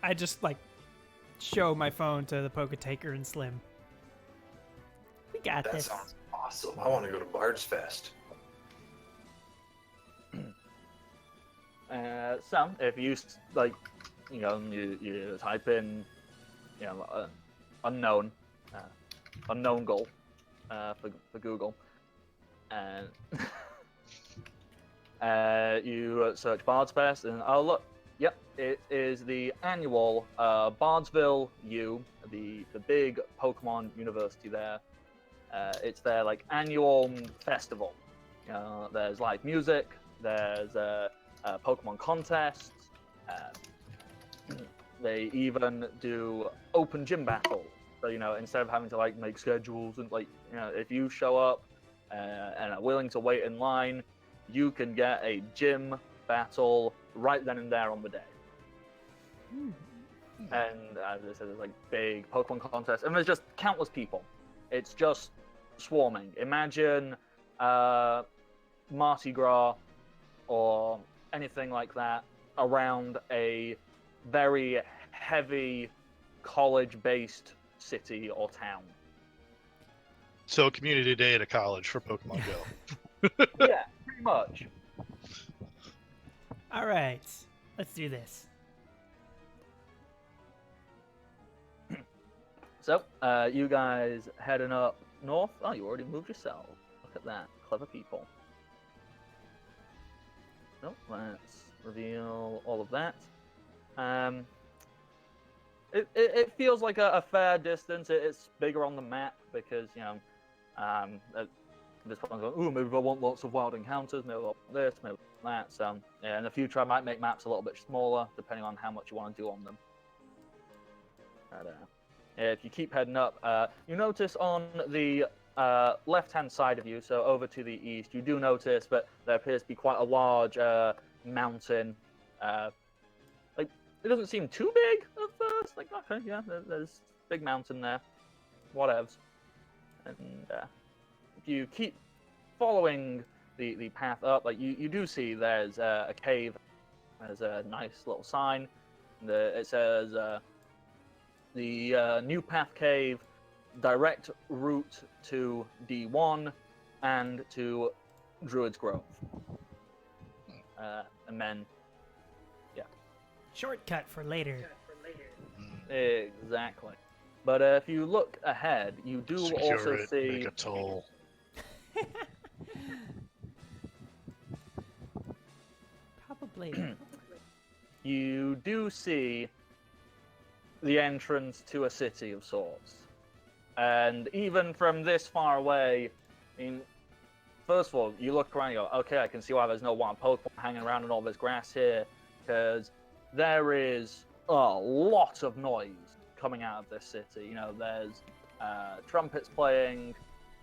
I just like show my phone to the Poketaker and Slim. We got That this. sounds awesome. I want to go to Bard's Fest. So if you you type in unknown goal for Google, and you search Bards Fest, and oh look, yep, it is the annual Bardsville U, the big Pokemon university there. It's their like annual festival. There's live music, there's Pokemon contests. They even do open gym battles. So instead of having to like make schedules and if you show up and are willing to wait in line, you can get a gym battle right then and there on the day. And as I said, there's like big Pokemon contests, and there's just countless people. It's just swarming. Imagine Mardi Gras or anything like that around a very heavy college-based city or town. So community day at a college for Pokemon Go. Yeah, pretty much. All right, let's do this. So, you guys heading up north. Oh, you already moved yourself. Look at that. Clever people. So, let's reveal all of that. It feels like a fair distance. It's bigger on the map because, this one's going, ooh, maybe I want lots of wild encounters, maybe this, maybe that. So, yeah, in the future, I might make maps a little bit smaller, depending on how much you want to do on them. But, if you keep heading up, you notice on the left-hand side of you, so over to the east, you do notice that there appears to be quite a large mountain. It doesn't seem too big at first. Like, okay, yeah, there's a big mountain there. Whatevs. And if you keep following the path up, like you do see there's a cave. There's a nice little sign. It says the New Path Cave, direct route to D1 and to Druid's Grove. And then, Shortcut for later. exactly. But if you look ahead, you do Secure also it, see. make a toll. Probably. You do see the entrance to a city of sorts. And even from this far away, I mean, first of all, you look around and you go, okay, I can see why there's no wild Pokemon hanging around and all this grass here, because there is a lot of noise coming out of this city. There's trumpets playing,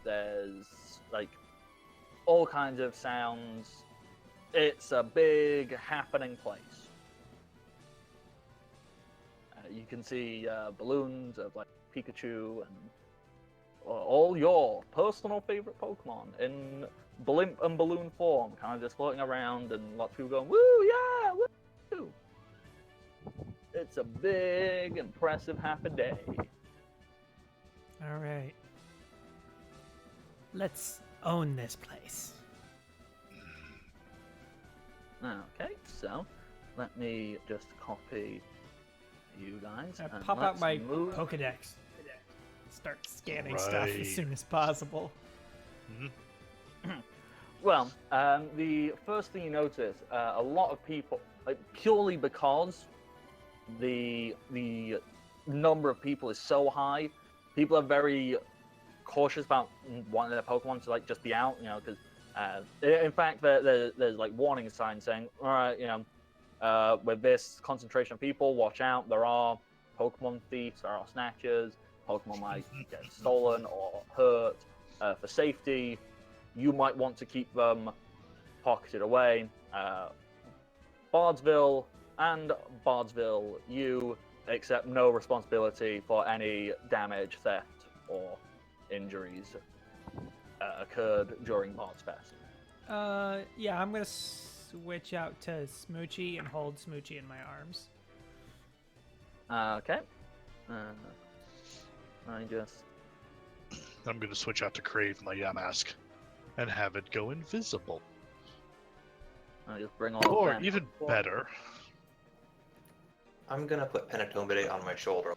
there's like all kinds of sounds. It's a big happening place. You can see balloons of like Pikachu and all your personal favorite Pokemon in blimp and balloon form, kind of just floating around, and lots of people going, woo, yeah, woo! It's a big, impressive happy day. All right. Let's own this place. Okay, so let me just copy you guys. I and pop out let's my move. Pokedex. Start scanning stuff as Right. soon as possible. Well, the first thing you notice, a lot of people, like purely because the number of people is so high, people are very cautious about wanting their Pokemon to like just be out, because in fact there's like warning signs saying, all right, with this concentration of people, watch out, there are Pokemon thieves, there are snatchers, Pokemon might get stolen or hurt. For safety, you might want to keep them pocketed away. Bardsville and Bardsville U accept no responsibility for any damage, theft, or injuries occurred during Bards Fest. Yeah, I'm gonna switch out to Smoochie and hold Smoochie in my arms. Okay. I just... I'm going to switch out to Crave my Yamask and have it go invisible. I just bring all Or of them. even better, I'm gonna put Penetomide on my shoulder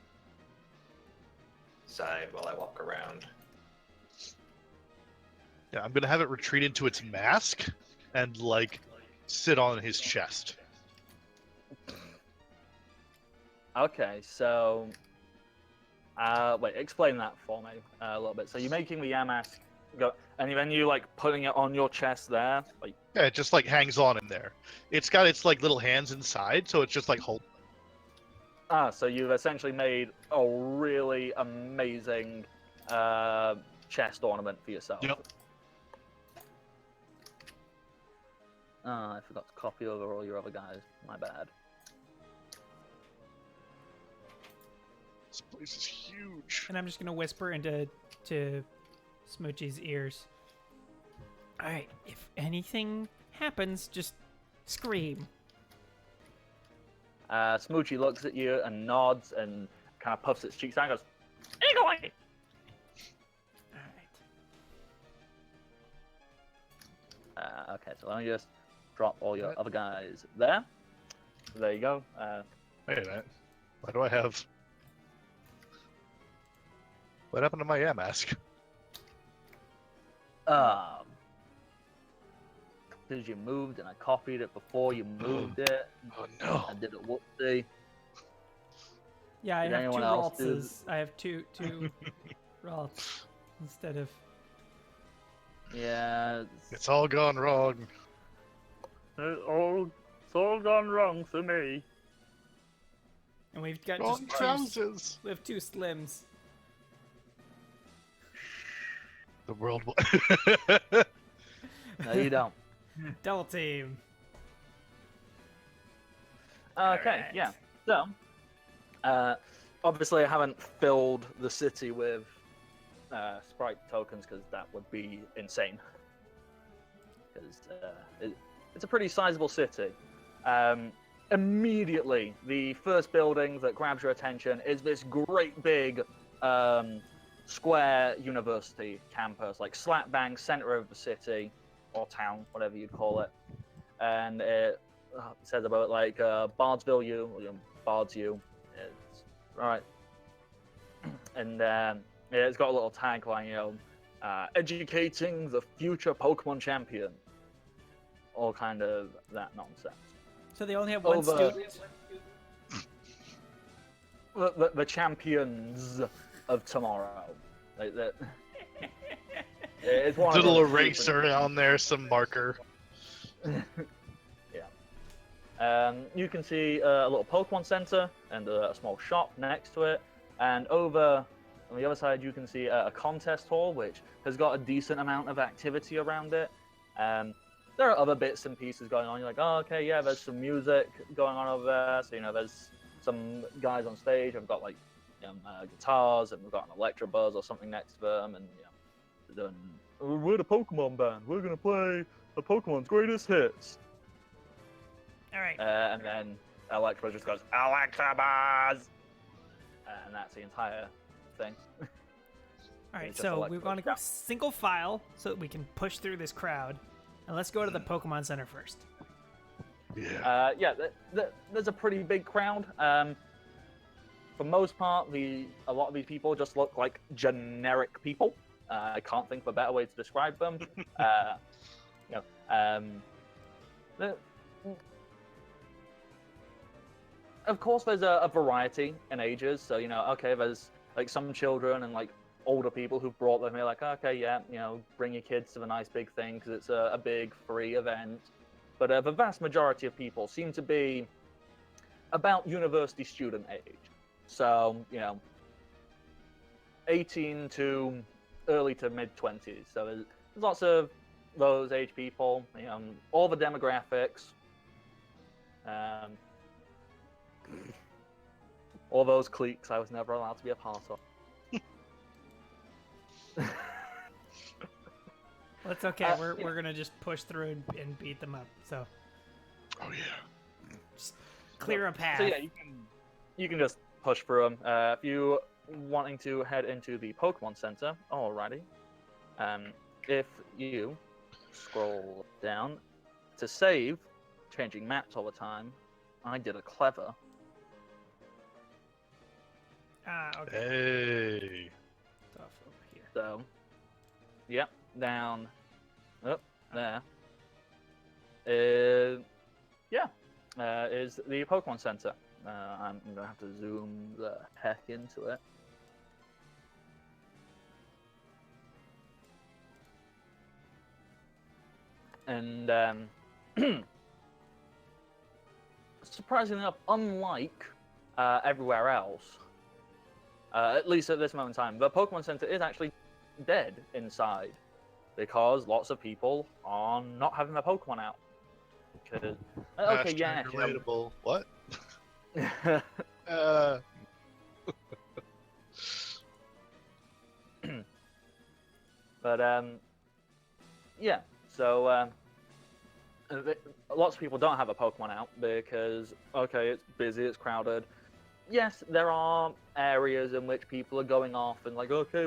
side while I walk around. yeah, I'm going to have it retreat into its mask and like sit on his chest. Okay, so... wait, explain that for me a little bit. So you're making the Yamask go, and then you like putting it on your chest there? Like... Yeah, it just like hangs on in there. It's got its like little hands inside, so it's just like hold. So you've essentially made a really amazing chest ornament for yourself. Yep. I forgot to copy over all your other guys. My bad. This place is huge. And I'm just gonna whisper into Smoochie's ears. All right, if anything happens, just scream. Smoochie looks at you and nods and kind of puffs its cheeks out and goes, "Eagle eye!" All right. Okay, so let me just drop all your other guys there. There you go. Wait a minute. Why do I have... What happened to my Yamask? Because you moved and I copied it before you moved it. Oh no. I did a whoopsie. Yeah, I Did have two anyone else do- Raltzes. I have two Ralts instead of. Yeah. It's all gone wrong. It's all gone wrong for me. And we've got Wrong just trousers. we have two Slims. The world will... No, you don't. Double team. Okay, Alright. yeah. So, obviously I haven't filled the city with sprite tokens because that would be insane. Because it's a pretty sizable city. Immediately, the first building that grabs your attention is this great big square university campus, like slap bang center of the city or town, whatever you'd call it. And it says about like Bardsville U, or Bards U. It's right, and it's got a little tagline, educating the future Pokemon champion. All kind of that nonsense. So they only have one student. The champions of tomorrow. Like that. It's one Little of those eraser on there, some marker. You can see a little Pokemon Center and a small shop next to it. And over on the other side, you can see a contest hall, which has got a decent amount of activity around it. There are other bits and pieces going on. You're like, oh, okay, yeah, there's some music going on over there. So, there's some guys on stage. I've got, like, guitars, and we've got an Electrobuzz or something next to them. And, they're doing, we're the Pokemon band. We're going to play the Pokemon's greatest hits. All right. And then Electrobuzz just goes, Electrobuzz! And that's the entire thing. All right. just So we Electrode. want to go single file so that we can push through this crowd, and let's go to the Pokemon Center first. Yeah. There's a pretty big crowd. For most part, a lot of these people just look like generic people. I can't think of a better way to describe them. You know, the- of course, there's a variety in ages. So, okay, there's like some children and like older people who've brought them here, like, okay, yeah, bring your kids to the nice big thing because it's a big free event. But the vast majority of people seem to be about university student age. So, 18 to early to mid 20s. So there's lots of those age people, all the demographics. All those cliques I was never allowed to be a part of. Well, it's okay. We're gonna just push through and beat them up. So Oh yeah. just clear a path. So yeah, you can just push through them. If you wanting to head into the Pokemon Center, alrighty. If you scroll down to save, changing maps all the time, I did a clever. Okay. Hey. Stuff over here. So, yep, down, up there. Is the Pokemon Center. I'm gonna have to zoom the heck into it. And surprisingly enough, unlike everywhere else, at least at this moment in time, the Pokemon Center is actually dead inside because lots of people are not having their Pokemon out. Because okay, yeah, Relatable. What? But yeah. So lots of people don't have a Pokemon out because okay, it's busy, it's crowded. Yes, there are areas in which people are going off and like, okay,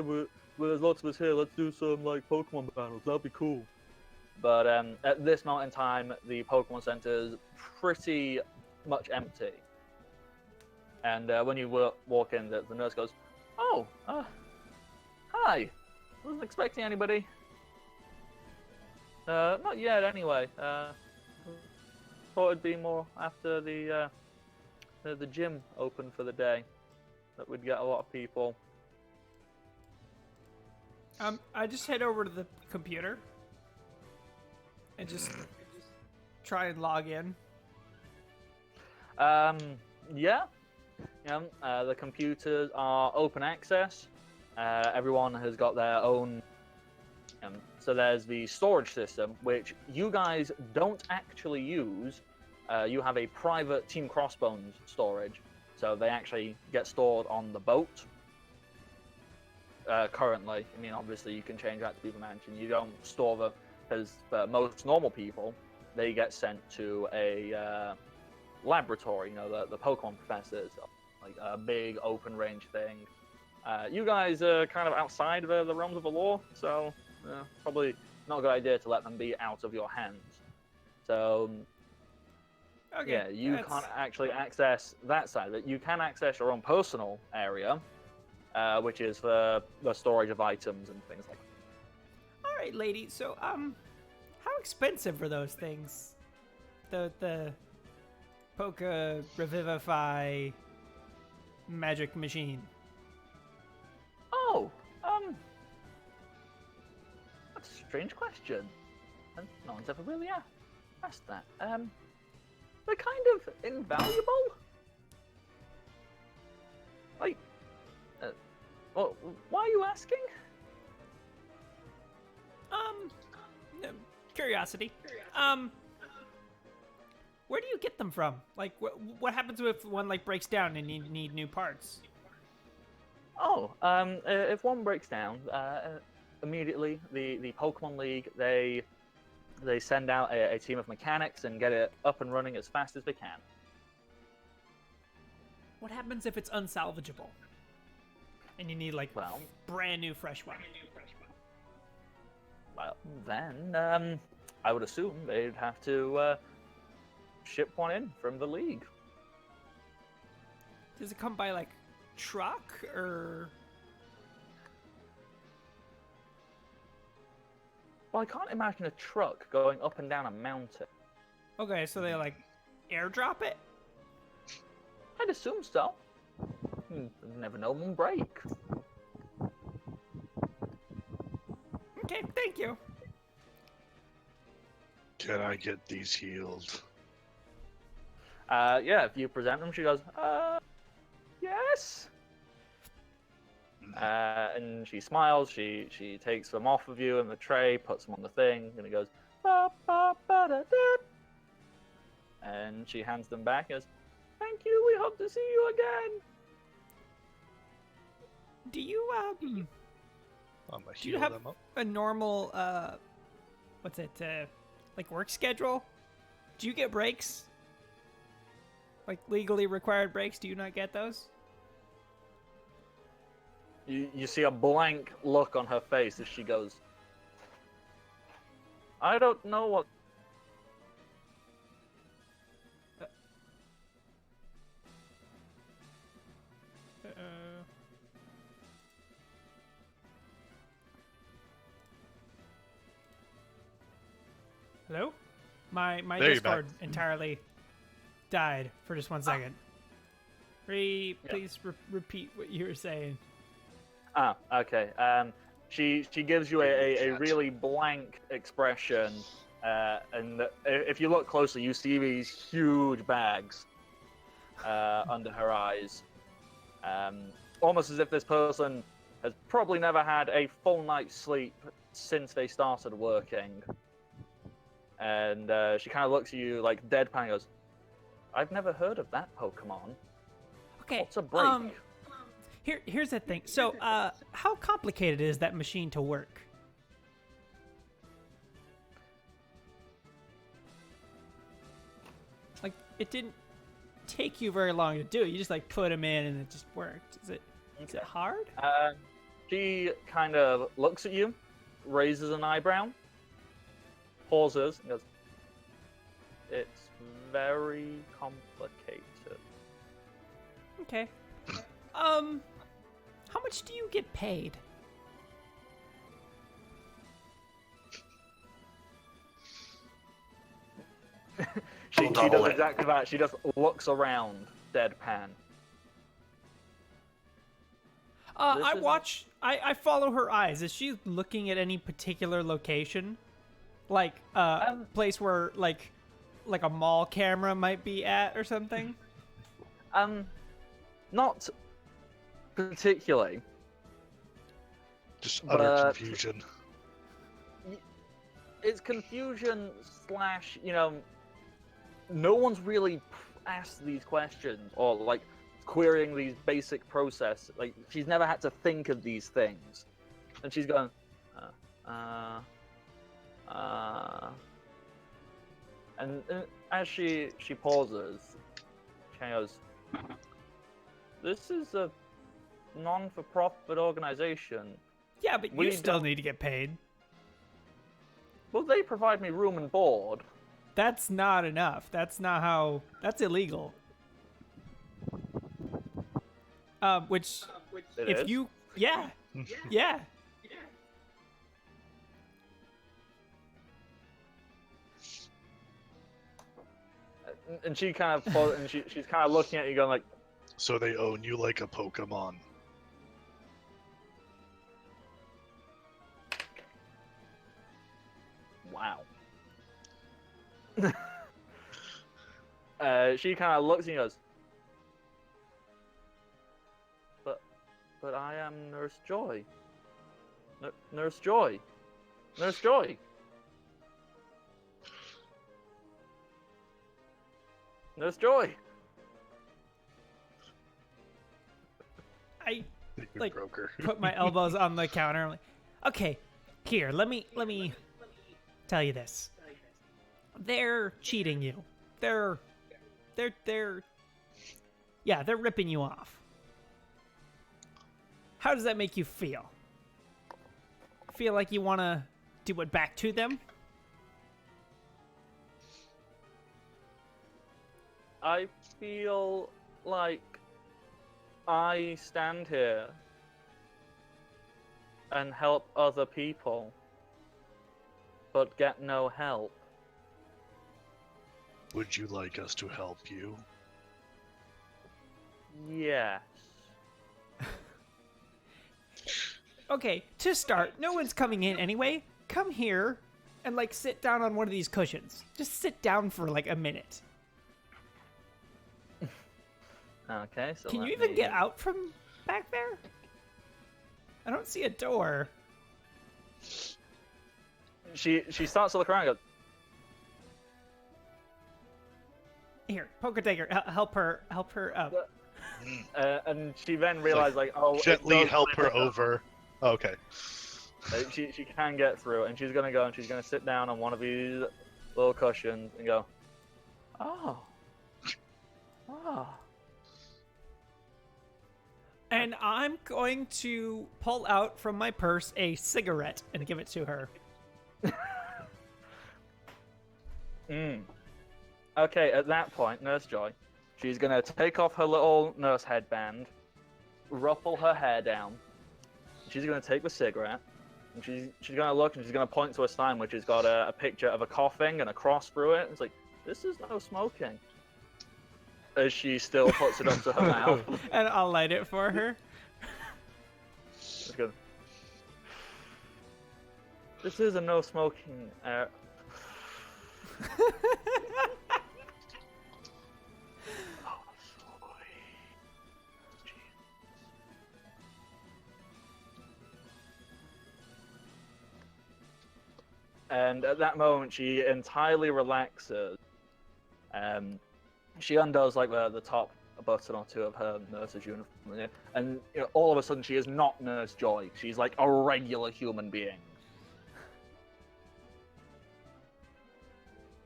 there's lots of us here. Let's do some like Pokemon battles. That'll be cool. But at this moment in time, the Pokemon Center is pretty much empty. And when you walk in, the nurse goes, "Oh, hi. Wasn't expecting anybody. Not yet, anyway. Thought it'd be more after the gym opened for the day. That we'd get a lot of people." I just head over to the computer and just try and log in. Yeah. The computers are open access. Everyone has got their own. So there's the storage system, which you guys don't actually use. You have a private Team Crossbones storage, so they actually get stored on the boat. Currently, I mean, obviously you can change that to be the mansion. You don't store them because for most normal people, they get sent to a laboratory. The Pokemon professors, like a big open range thing. You guys are kind of outside the realms of the law, so probably not a good idea to let them be out of your hands. So Okay. yeah, you can't actually access that side of it. You can access your own personal area, which is for the storage of items and things like that. All right, lady. So, how expensive are those things? The Poke Revivify magic machine. Oh, that's a strange question. And no one's ever really asked that. They're kind of invaluable. Like, well, why are you asking? Curiosity. Where do you get them from? Like, what happens if one like breaks down and you need new parts? Oh, if one breaks down, immediately the Pokemon League they send out a team of mechanics and get it up and running as fast as they can. What happens if it's unsalvageable? And you need like brand new fresh one. Well, then I would assume they'd have to ship one in from the league. Does it come by like truck or? Well, I can't imagine a truck going up and down a mountain. Okay, so they like airdrop it? I'd assume so. Never know one break. Okay, thank you. Can I get these healed? Yeah, if you present them, she goes, yes. And she smiles. She takes them off of you in the tray, puts them on the thing, and it goes, ba, ba, ba, da, da. And she hands them back and goes, thank you, we hope to see you again. Do you I'm gonna do you heal have them up. a normal what's it like work schedule? Do you get breaks? Like legally required breaks? Do you not get those? You see a blank look on her face as she goes, I don't know what. Hello? My There you're Discord back. entirely died for just 1 second. Please repeat what you were saying. Okay. She gives you a really blank expression, and if you look closely, you see these huge bags under her eyes, almost as if this person has probably never had a full night's sleep since they started working. And she kind of looks at you like deadpan and goes, I've never heard of that Pokemon. Okay. What's a break? Here's the thing. So, how complicated is that machine to work? Like, it didn't take you very long to do it. You just like put them in and it just worked. Is it hard? She kind of looks at you, raises an eyebrow, pauses, and goes, it's very complicated. Okay. How much do you get paid? She double does it. exactly that. She just looks around, deadpan. I follow her eyes. Is she looking at any particular location? Like, place where, like a mall camera might be at or something? Not particularly. Just utter But- confusion. It's confusion slash, no one's really asked these questions or like querying these basic process. Like she's never had to think of these things, and she's going, and as she pauses, she goes, "This is a non-for-profit organization. Yeah, but you We still don't- need to get paid. Well, they provide me room and board." That's not enough. That's not how. That's illegal. Which, It if is. you, yeah, yeah. And she kind of and she's kind of looking at you, going like, So they own you like a Pokemon. "Wow." She kind of looks at you and goes, but I am Nurse Joy. Nurse Joy. Nurse Joy. Nurse Joy. I You're Like, broker. put my elbows on the counter. I'm like, okay, here, let me tell you this. They're cheating you. They're ripping you off. How does that make you feel? Feel like you want to do it back to them? I feel like I stand here and help other people. but get no help. Would you like us to help you? Yes. Okay, to start, no one's coming in anyway. Come here and, like, sit down on one of these cushions. Just sit down for, like, a minute. Okay, so Can let you even me- get out from back there? I don't see a door. She starts to look around and goes, Here, Poker Taker, help her up. and she then realizes, like, oh, it Gently does help her limit over. Okay. She can get through, and she's gonna go and she's gonna sit down on one of these little cushions and go, oh, oh. And I'm going to pull out from my purse a cigarette and give it to her. Okay, at that point, Nurse Joy, she's gonna take off her little nurse headband, ruffle her hair down. She's gonna take the cigarette, and she's gonna look and she's gonna point to a sign which has got a picture of a coughing and a cross through it. It's like, this is no smoking. As she still puts it up to her mouth. And I'll light it for her. It's good. This is a no smoking. And at that moment, she entirely relaxes. She undoes like the top button or two of her nurse's uniform, and all of a sudden, she is not Nurse Joy. She's like a regular human being.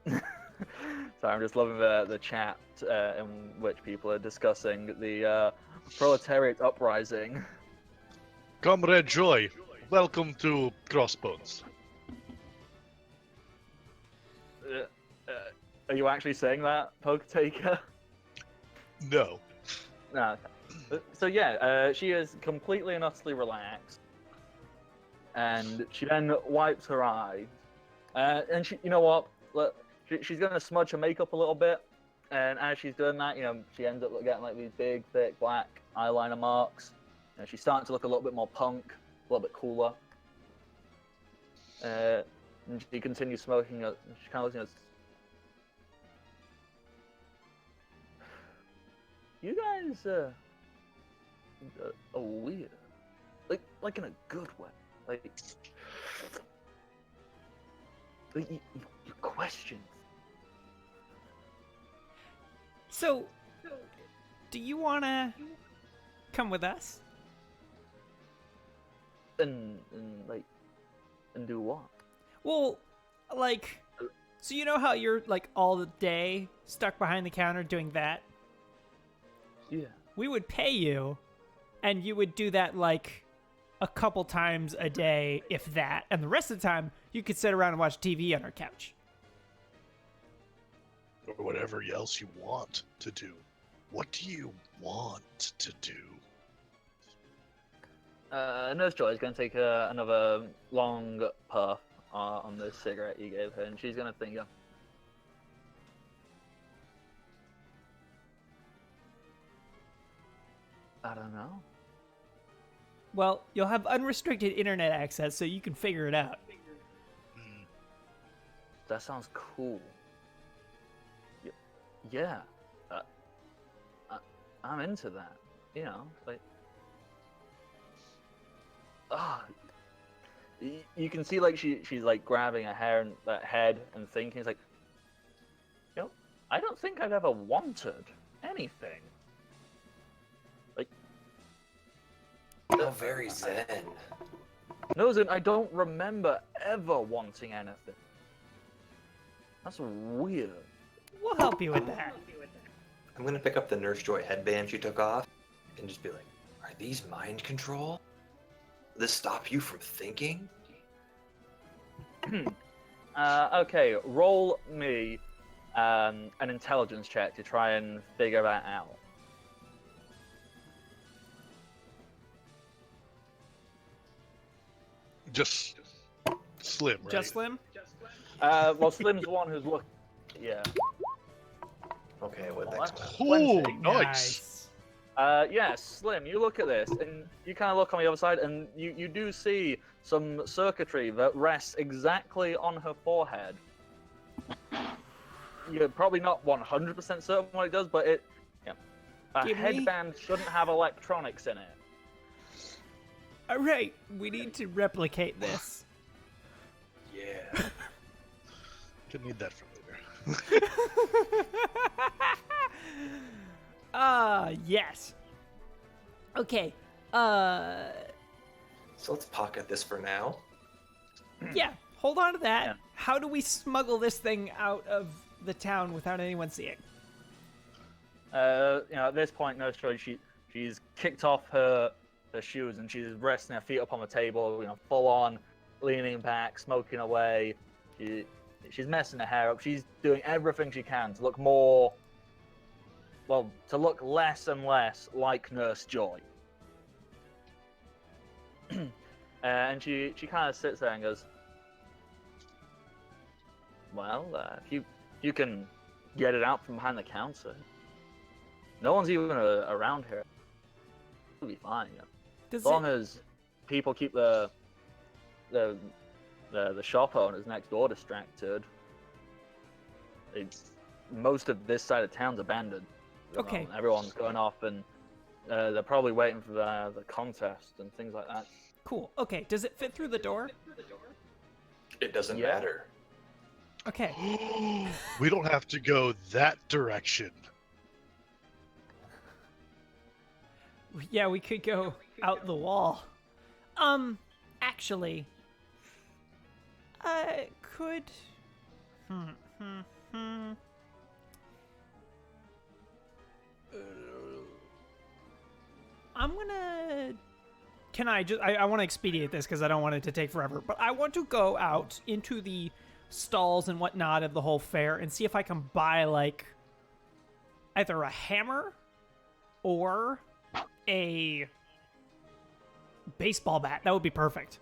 So I'm just loving the chat in which people are discussing the proletariat uprising. Comrade Joy, welcome to Crossbones. Are you actually saying that, Poke Taker? No. No. So yeah, she is completely and utterly relaxed, and she then wipes her eye, and she, you know what? Look, she's gonna smudge her makeup a little bit, and as she's doing that, she ends up getting like these big, thick, black eyeliner marks, and she's starting to look a little bit more punk, a little bit cooler. And she continues smoking. She kind of looks at us. You guys are weird, like in a good way. Like you question. So, do you want to come with us? And do what? Well, like, so you know how you're, like, all the day stuck behind the counter doing that? Yeah. We would pay you, and you would do that, like, a couple times a day, if that. And the rest of the time, you could sit around and watch TV on our couch. Or whatever else you want to do. What do you want to do? Nurse Joy is going to take another long puff on the cigarette you gave her, and she's going to think, I don't know. Well, you'll have unrestricted internet access, so you can figure it out. That sounds cool. Yeah. I'm into that. Like... you can see, like, she's, like, grabbing her hair and head and thinking, it's like, I don't think I've ever wanted anything. Like... Oh, very zen. No, Zen, I don't remember ever wanting anything. That's weird. We'll help you with that. I'm gonna pick up the Nurse Joy headband she took off and just be like, are these mind control? Does this stop you from thinking? Okay, roll me an intelligence check to try and figure that out. Just Slim, right? Just Slim? Well, Slim's the one who's looking. Yeah. Okay, what Well, next? that's Oh, 20. nice. Yeah, Slim, you look at this, and you kind of look on the other side, and you do see some circuitry that rests exactly on her forehead. You're probably not 100% certain what it does, but a Give me- headband shouldn't have electronics in it. All right, we need to replicate this. Yeah. Could need that for later. Yes. Okay. So let's pocket this for now. Yeah. Hold on to that. Yeah. How do we smuggle this thing out of the town without anyone seeing? At this point, Nurse Joy, she's kicked off her shoes and she's resting her feet up on the table, full on, leaning back, smoking away. She's messing her hair up. She's doing everything she can to look to look less and less like Nurse Joy. And she kind of sits there and goes, "Well, if you can get it out from behind the counter, no one's even around here. It'll be fine. As long as people keep the shop owners next door distracted. Most of this side of town's abandoned. Okay. Everyone's going off, and they're probably waiting for the contest and things like that." Cool. Okay. Does it fit through the door? It doesn't Yeah. matter. Okay. We don't have to go that direction. Yeah, we could go out the wall. Actually, I could. I'm gonna. Can I just? I want to expedite this because I don't want it to take forever. But I want to go out into the stalls and whatnot of the whole fair and see if I can buy like either a hammer or a baseball bat. That would be perfect.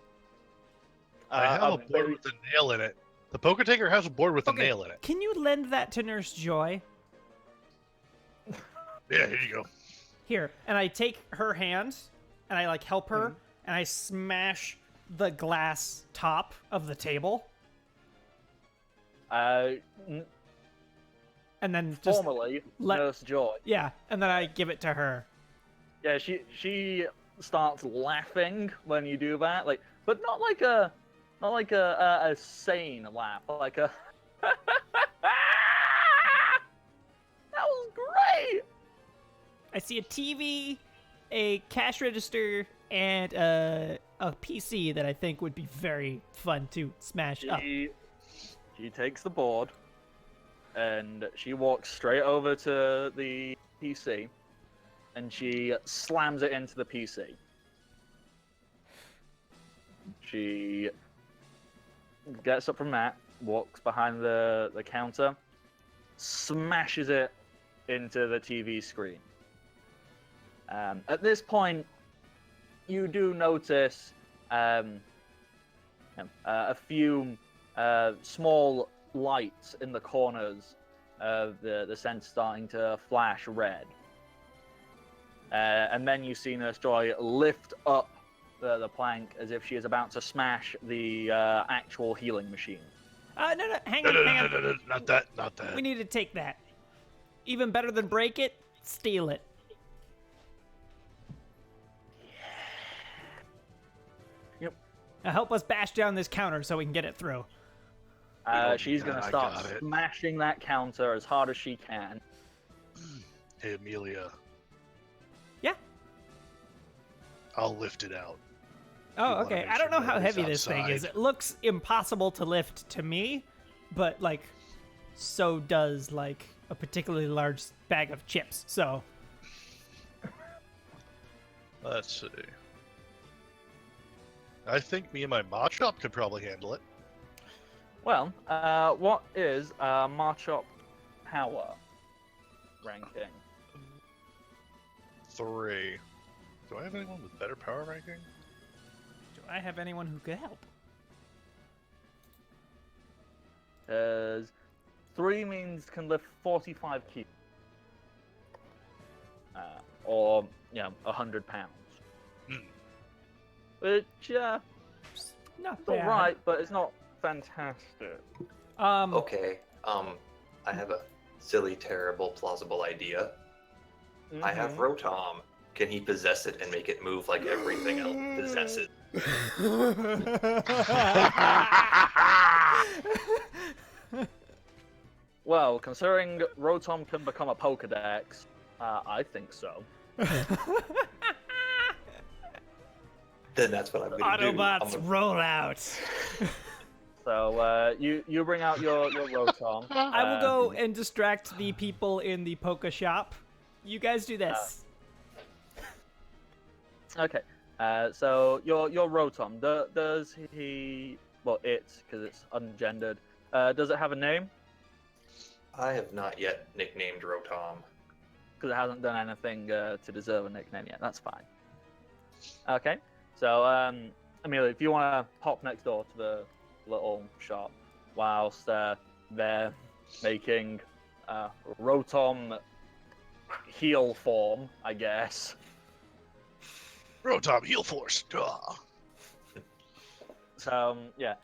I have a board with a nail in it. The poker taker has a board with a Okay, nail in it. Can you lend that to Nurse Joy? Yeah, here you go. Here, and I take her hand and I like help her Mm-hmm. and I smash the glass top of the table and then just Formally, let- Nurse Joy. yeah, and then I give it to her. Yeah, she starts laughing when you do that, but not like a sane laugh, like a that was great. I see a TV, a cash register, and a PC that I think would be very fun to smash up. She takes the board and she walks straight over to the PC and she slams it into the PC. She gets up from that, walks behind the counter, smashes it into the TV screen. At this point, you do notice a few small lights in the corners of the sense starting to flash red. And then you see Nurse Joy lift up the plank as if she is about to smash the actual healing machine. No, hang No, on, no, hang no, on. no, no, not that, not that. We need to take that. Even better than break it, steal it. Yep. Now help us bash down this counter so we can get it through. She's going to I start got it. smashing that counter as hard as she can. Hey, Amelia, Yeah. I'll lift it out. Oh, wanna okay. make I don't sure know how nobody's heavy this thing is. outside. It looks impossible to lift to me, but like, so does like a particularly large bag of chips. So Let's see. I think me and my Machop could probably handle it. Well, what is Marchop power ranking? 3. Do I have anyone with better power ranking? do I have anyone who could help? because 3 means can lift 45 kilos. Or, 100 pounds. Which, Not it's bad. alright, but it's not fantastic. Okay. I have a silly, terrible, plausible idea. I have Rotom. Can he possess it and make it move like everything else possesses? Well, considering Rotom can become a Pokedex, I think so. Then that's what I'm gonna do. Autobots roll out. So you bring out your Rotom. I will go and distract the people in the Poke shop. You guys do this. Okay. So your Rotom, does he? Well, because it's ungendered. Does it have a name? I have not yet nicknamed Rotom. Because it hasn't done anything to deserve a nickname yet. That's fine. Okay. So Amelia, if you want to pop next door to the little shop whilst they're making Rotom heal form, I guess. Rotom heal force. Duh. So yeah.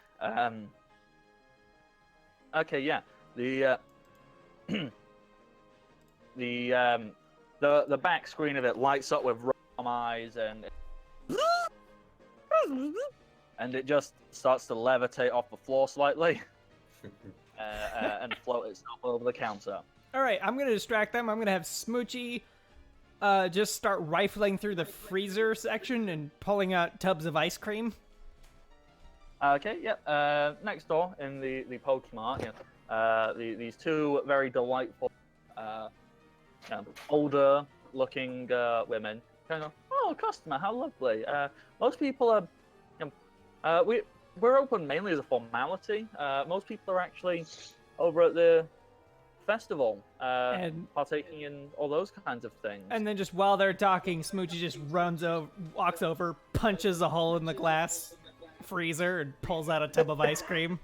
Okay, yeah. The the back screen of it lights up with Rotom eyes and it just starts to levitate off the floor slightly and float itself over the counter. All right, I'm going to distract them. I'm going to have Smoochie just start rifling through the freezer section and pulling out tubs of ice cream. Okay, yeah. Next door in the Pokemart, these two very delightful, older-looking women kind of, oh, customer, how lovely. Most people are, we're open mainly as a formality. Most people are actually over at the festival, And- partaking in all those kinds of things. And then just while they're talking, Smoochie just walks over, punches a hole in the glass freezer, and pulls out a tub of ice cream.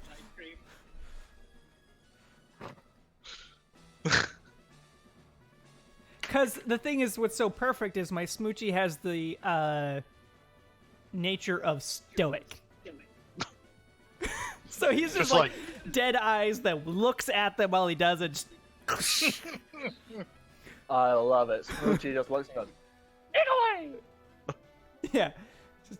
Because the thing is, what's so perfect is my Smoochie has the nature of stoic. So he's just like dead eyes that looks at them while he does it. Just... I love it. Smoochie just looks and goes, "Get away!" Yeah. Just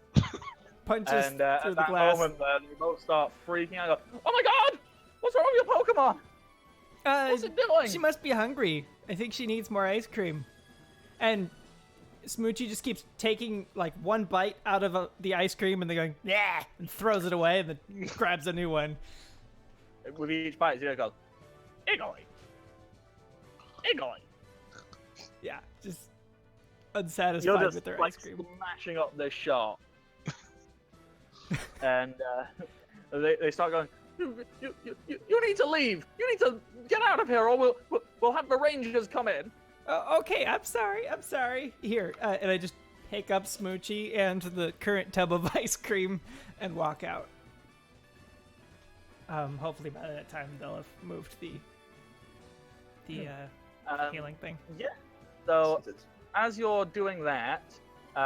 punches And through at the that glass. moment, they both start freaking out. And go, oh my god! What's wrong with your Pokemon? What's it doing? She must be hungry. I think she needs more ice cream. And Smoochie just keeps taking like one bite out of the ice cream and then going, yeah, and throws it away and then grabs a new one. With each bite, he goes, Iggly! Iggly! Yeah, just unsatisfied You're just with their like ice cream. smashing up this shop. And they start going, you need to leave! You need to get out of here or we'll have the Rangers come in. Okay, I'm sorry. Here, and I just pick up Smoochie and the current tub of ice cream and walk out. Hopefully by that time they'll have moved the healing thing. Yeah. So as you're doing that,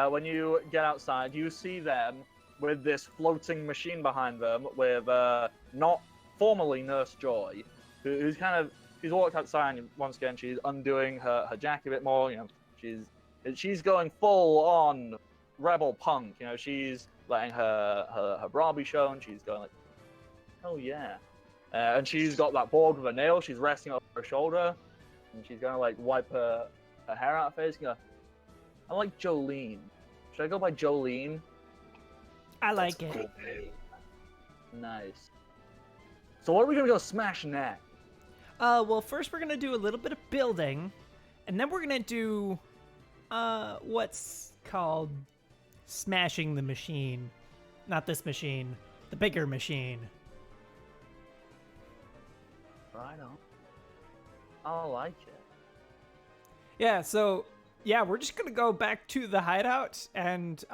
when you get outside, you see them with this floating machine behind them with not formally Nurse Joy, who's walked outside and once again she's undoing her jacket a bit more. She's going full on rebel punk. She's letting her bra be shown. She's going like, oh yeah, and she's got that board with a nail. She's resting over her shoulder, and she's gonna like wipe her hair out of her face. And go, I like Jolene. Should I go by Jolene? I like it. Cool. Nice. So what are we gonna go smash next? Well, first we're gonna do a little bit of building, and then we're gonna do, what's called smashing the machine. Not this machine, the bigger machine. Right on. I like it. Yeah, so, yeah, we're just gonna go back to the hideout and,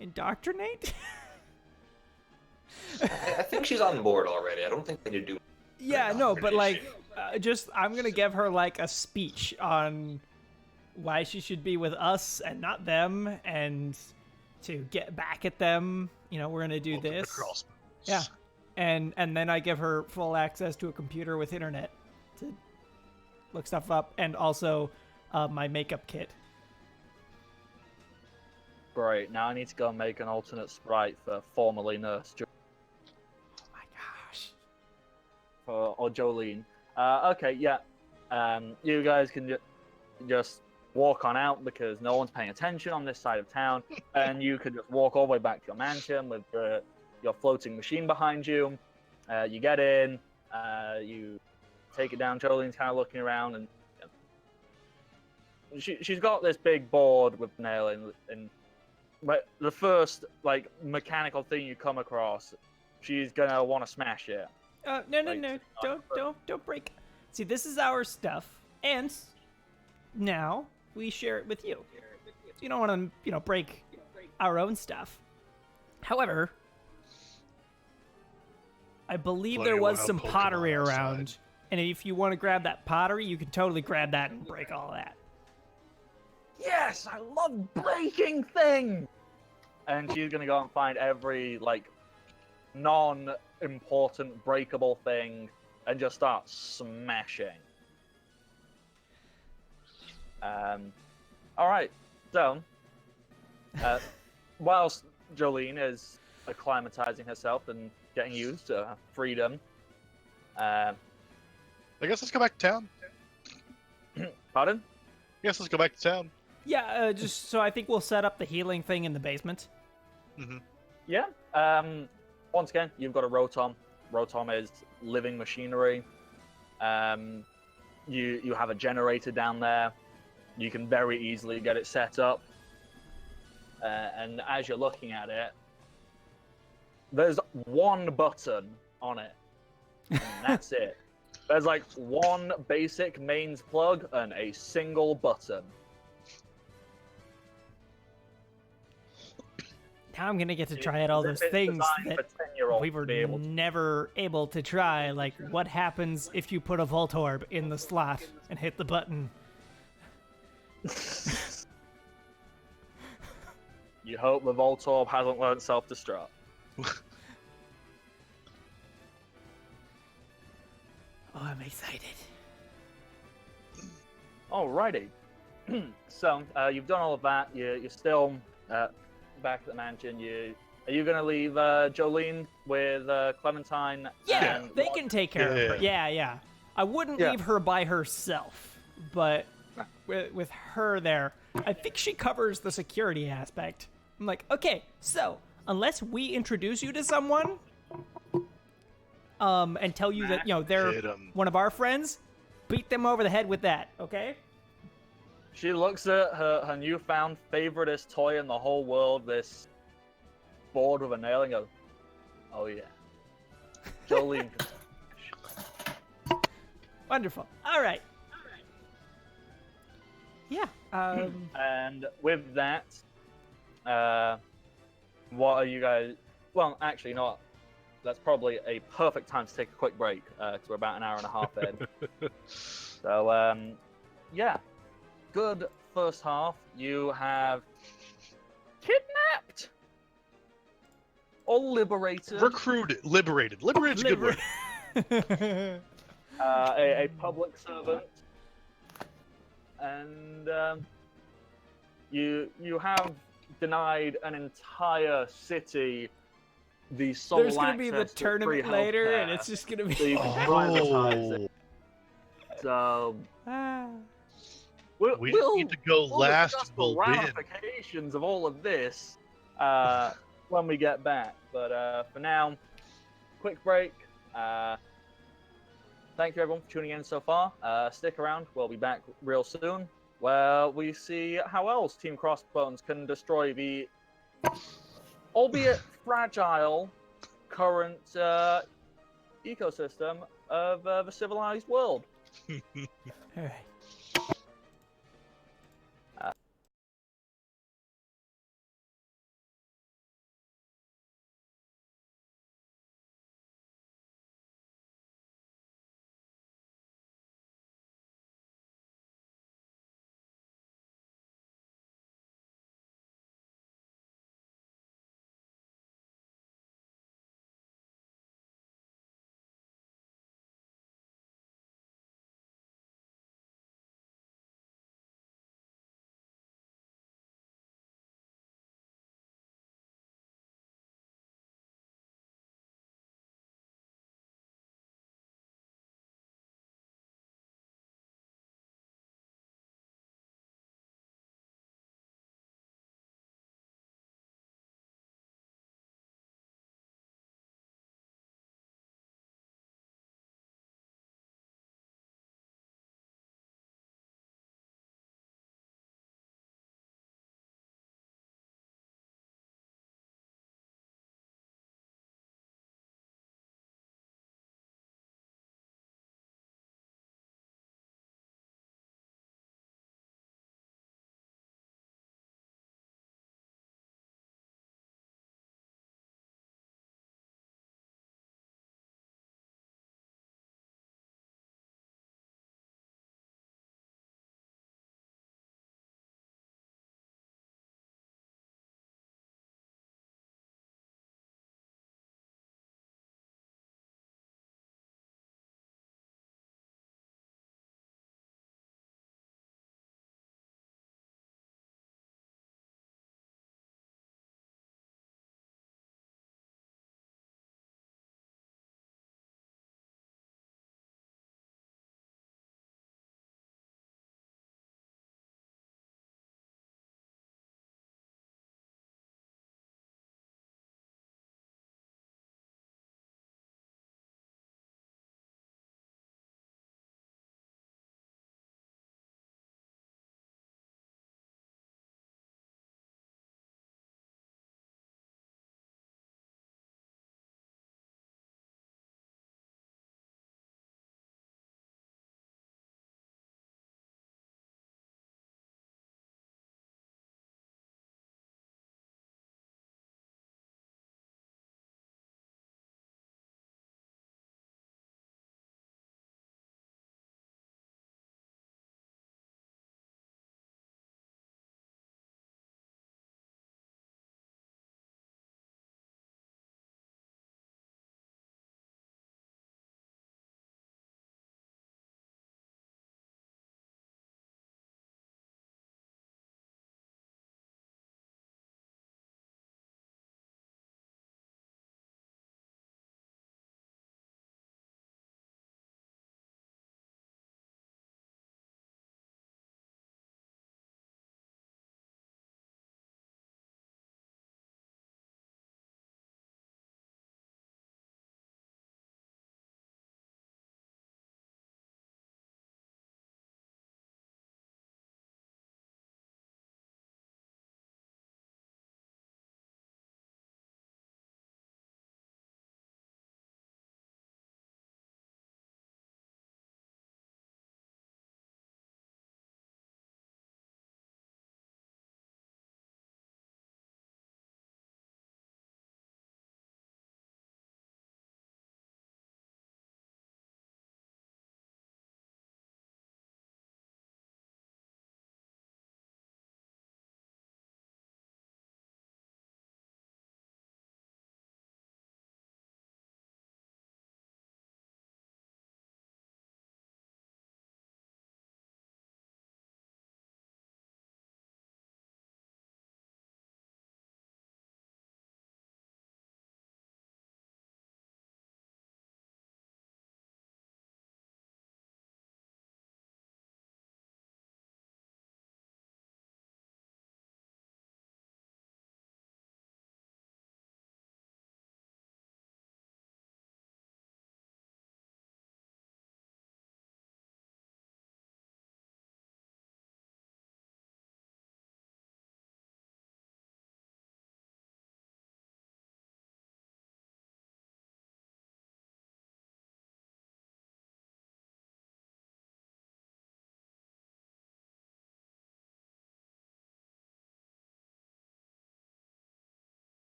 indoctrinate? I think she's on board already. I don't think they need to do. Yeah, no, but like, indoctrination. I'm gonna give her like a speech on why she should be with us and not them, and to get back at them. You know, we're gonna do Welcome to this. Crossbones. Yeah, and then I give her full access to a computer with internet to look stuff up, and also my makeup kit. Great. Now I need to go and make an alternate sprite for formerly Nurse Oh my gosh. or Jolene. Okay, yeah. You guys can just walk on out because no one's paying attention on this side of town, and you could just walk all the way back to your mansion with your floating machine behind you. You get in, you take it down. Jolene's kind of looking around, and she's got this big board with nail in. But the first like mechanical thing you come across, she's gonna want to smash it. No, Like, don't break. See, this is our stuff, and now we share it with you. So you don't want to, break our own stuff. However, I believe Plenty there of was wild some Pokemon pottery outside. around, and if you want to grab that pottery, you can totally grab that and break all that. Yes, I love breaking things. And she's gonna go and find every like non-important breakable thing and just start smashing. All right. So, whilst Jolene is acclimatizing herself and getting used to her freedom, I guess let's go back to town. pardon? Yes, let's go back to town. Yeah, just so I think we'll set up the healing thing in the basement. Mm-hmm. Yeah. Once again, you've got a Rotom. Rotom is living machinery. You have a generator down there. You can very easily get it set up. And as you're looking at it, there's one button on it, and that's it. There's like one basic mains plug and a single button. Now I'm gonna get to try out all those It's things designed that for 10-year-olds we to were be able to. never able to try. Like, what happens if you put a Voltorb in the slot and hit the button? You hope the Voltorb hasn't learned self-destruct. Oh, I'm excited. Alrighty. So you've done all of that. You're still back at the mansion. Are you gonna leave Jolene with Clementine? Yeah, and they can take care of her. Yeah. Yeah. I wouldn't Yeah. leave her by herself, but with her there, I think she covers the security aspect. I'm like, okay, so unless we introduce you to someone, and tell you that they're Hit 'em. one of our friends, beat them over the head with that, okay? She looks at her newfound favoriteest toy in the whole world, this board with a nail, and goes, "Oh yeah, Jolene." Wonderful. All right. Yeah. And with that, what are you guys? Well, actually, not. That's probably a perfect time to take a quick break because we're about an hour and a half in. So, yeah, good first half. You have kidnapped or liberated Recruited, liberated. Liberated's a good word. a public servant, and you have denied an entire city the sole There's gonna be the access to free tournament later, and healthcare, it's just gonna so you be. can privatize it. Oh, So we just need to go we'll last. discuss We'll the win. ramifications of all of this when we get back. But for now, quick break. Thank you everyone for tuning in so far. Stick around. We'll be back real soon, where we see how else Team Crossbones can destroy the, albeit fragile, current ecosystem of the civilized world. All right.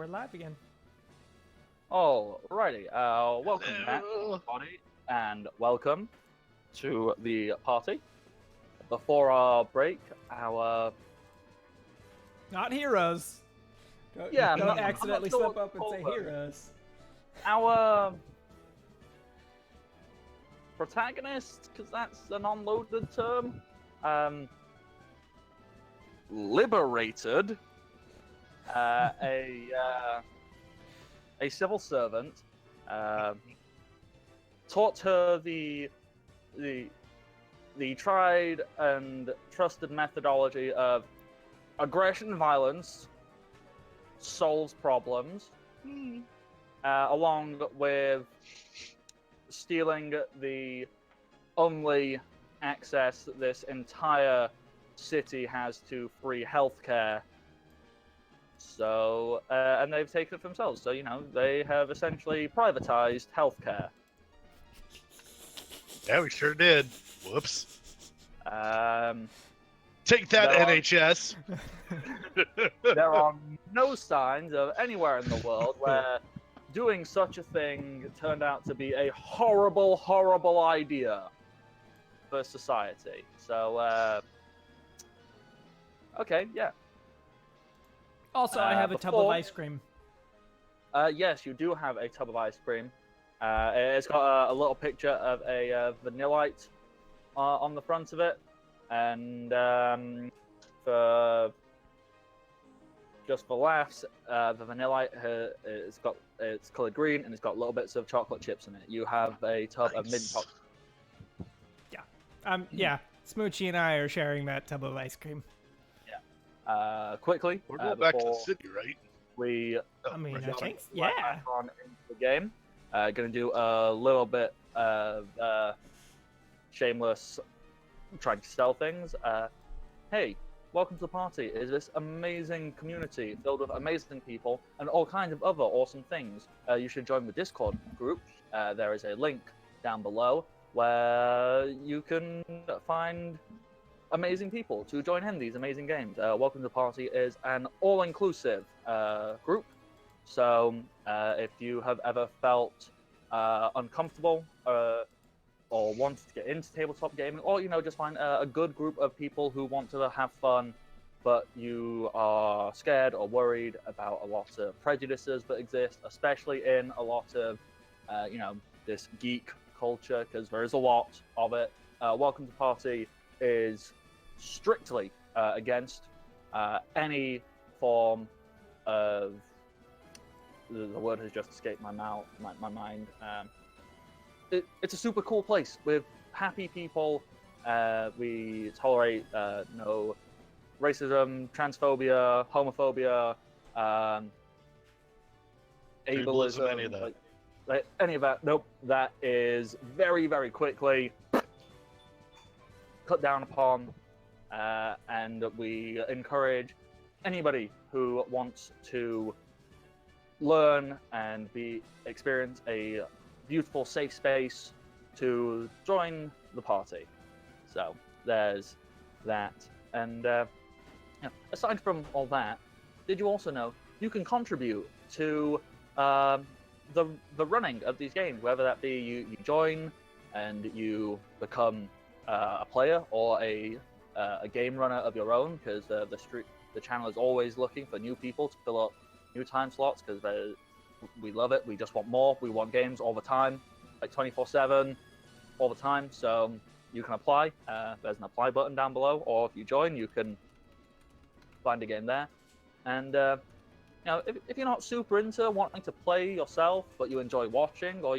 we're live again. Alrighty, welcome back, Hello. everybody, and welcome to the party. Before our break, our Not heroes. Yeah, Don't I'm not accidentally sure slip what up to and say call them. heroes. our protagonist, because that's an unloaded term, liberated a civil servant, taught her the tried and trusted methodology of aggression and violence solves problems, along with stealing the only access that this entire city has to free healthcare. So, and they've taken it for themselves. So, they have essentially privatized healthcare. Yeah, we sure did. Whoops. Take that, There are- NHS. There are no signs of anywhere in the world where doing such a thing turned out to be a horrible, horrible idea for society. So, okay, yeah. Also, I have a tub of before- ice cream. Yes, you do have a tub of ice cream. It's got a little picture of a Vanillite on the front of it, and for laughs, the Vanillite it's colored green and it's got little bits of chocolate chips in it. You have a tub of mint Nice. chocolate. Yeah, Smoochie and I are sharing that tub of ice cream. Quickly, We're going back to the before city, right? we Oh, I mean, right. I jump think, right yeah. back on into the game. Gonna do a little bit of shameless trying to sell things. Hey, welcome to the party. Is this amazing community filled with amazing people and all kinds of other awesome things? You should join the Discord group. There is a link down below where you can find amazing people to join in these amazing games. Welcome to the Party is an all-inclusive group. So if you have ever felt uncomfortable or wanted to get into tabletop gaming, or just find a good group of people who want to have fun, but you are scared or worried about a lot of prejudices that exist, especially in a lot of this geek culture, because there is a lot of it. Welcome to the Party is strictly against any form of the word has just escaped my mouth, my mind. It's a super cool place with happy people. We tolerate no racism, transphobia, homophobia, ableism, any of that. like any of that. Nope, that is very, very quickly cut down upon, and we encourage anybody who wants to learn and experience a beautiful, safe space to join the party. So there's that. And aside from all that, did you also know you can contribute to the running of these games, whether that be you join and you become a player or a game runner of your own, because the channel is always looking for new people to fill up new time slots, because we love it. We just want more. We want games all the time, like 24/7, all the time. So you can apply. There's an apply button down below, or if you join, you can find a game there. And if you're not super into wanting to play yourself, but you enjoy watching, or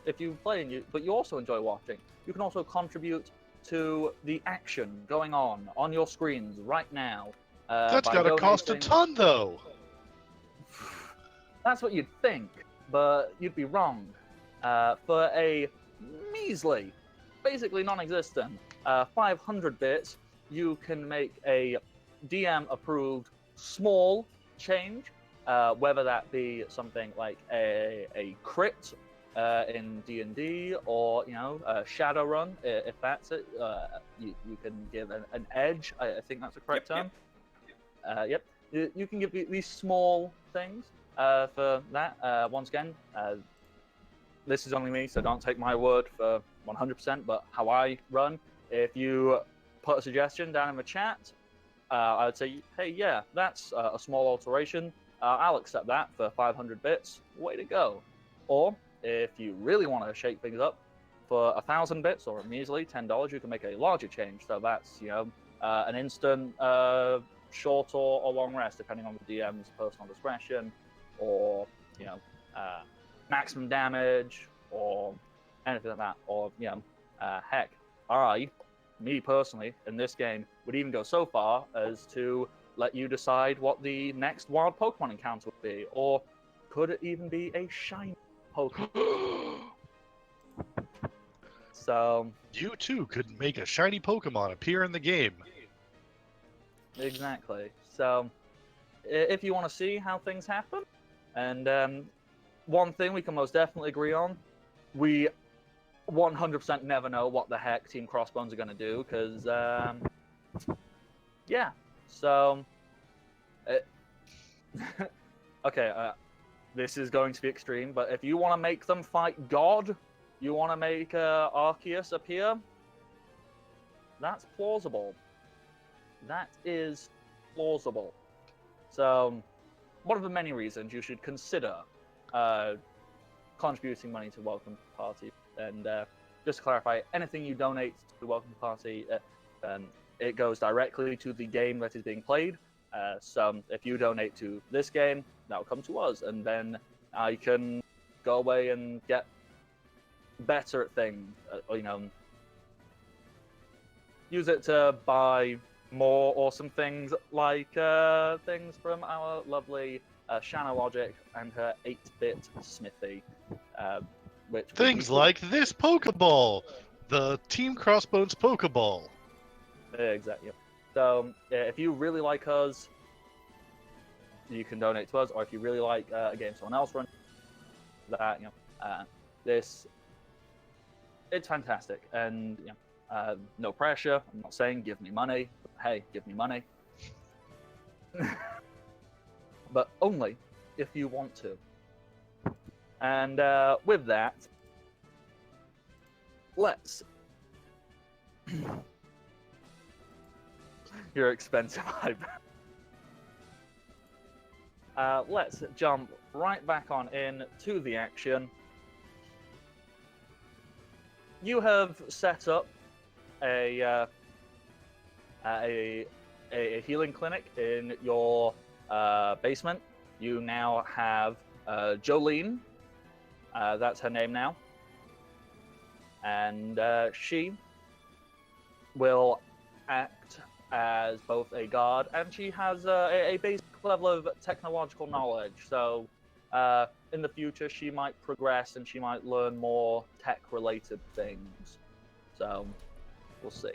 if you play but you also enjoy watching, you can also contribute to the action going on your screens right now. That's by got to cost a donating- ton, though. That's what you'd think, but you'd be wrong. For a measly, basically non-existent 500 bits, you can make a DM-approved small change, whether that be something like a crit in D&D, or a shadow run, if that's it. You can give an edge. I think that's the correct term. Yep. You can give these small things, for that. Once again, this is only me, so don't take my word for 100%, but how I run. If you put a suggestion down in the chat, I would say, hey, yeah, that's a small alteration. I'll accept that for 500 bits. Way to go. Or if you really want to shake things up, for 1,000 bits or a measly $10, you can make a larger change. So that's, an instant short or long rest, depending on the DM's personal discretion, or, maximum damage, or anything like that. Or, heck, me personally, in this game, would even go so far as to let you decide what the next wild Pokemon encounter would be, or could it even be a shiny Pokemon? So You too could make a shiny Pokemon appear in the game. exactly. So if you want to see how things happen, and one thing we can most definitely agree on, we 100% never know what the heck Team Crossbones are going to do, because yeah. So okay, this is going to be extreme, but if you want to make them fight God, you want to make Arceus appear, that's plausible. That is plausible. So, one of the many reasons you should consider contributing money to Welcome Party. And just to clarify, anything you donate to Welcome Party, it goes directly to the game that is being played. So if you donate to this game, that will come to us, and then I can go away and get better at things. Use it to buy more awesome things, like things from our lovely Shanna Logic and her 8-bit smithy. Which Things like this Pokeball, the Team Crossbones Pokeball. Exactly. So if you really like us, you can donate to us, or if you really like a game someone else runs, that this, it's fantastic, and no pressure. I'm not saying give me money. Hey, give me money, but only if you want to. And with that, let's. You're expensive, let's jump right back on in to the action. You have set up a healing clinic in your basement. You now have Jolene. That's her name now. And she will act as both a guard, and she has a basic level of technological knowledge. So in the future, she might progress and she might learn more tech-related things. So we'll see.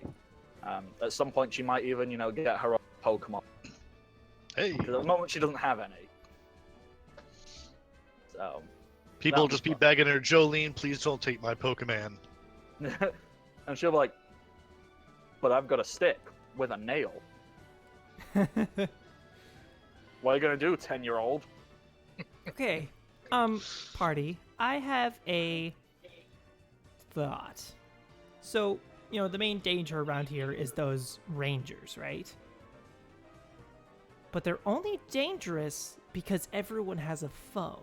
At some point, she might even, get her own Pokemon. Hey, Because at the moment, she doesn't have any. So people just be begging her, Jolene, please don't take my Pokemon. and she'll be like, but I've got a stick with a nail. What are you gonna do, 10-year-old? Okay, party, I have a thought. So, the main danger around here is those rangers, right? But they're only dangerous because everyone has a phone.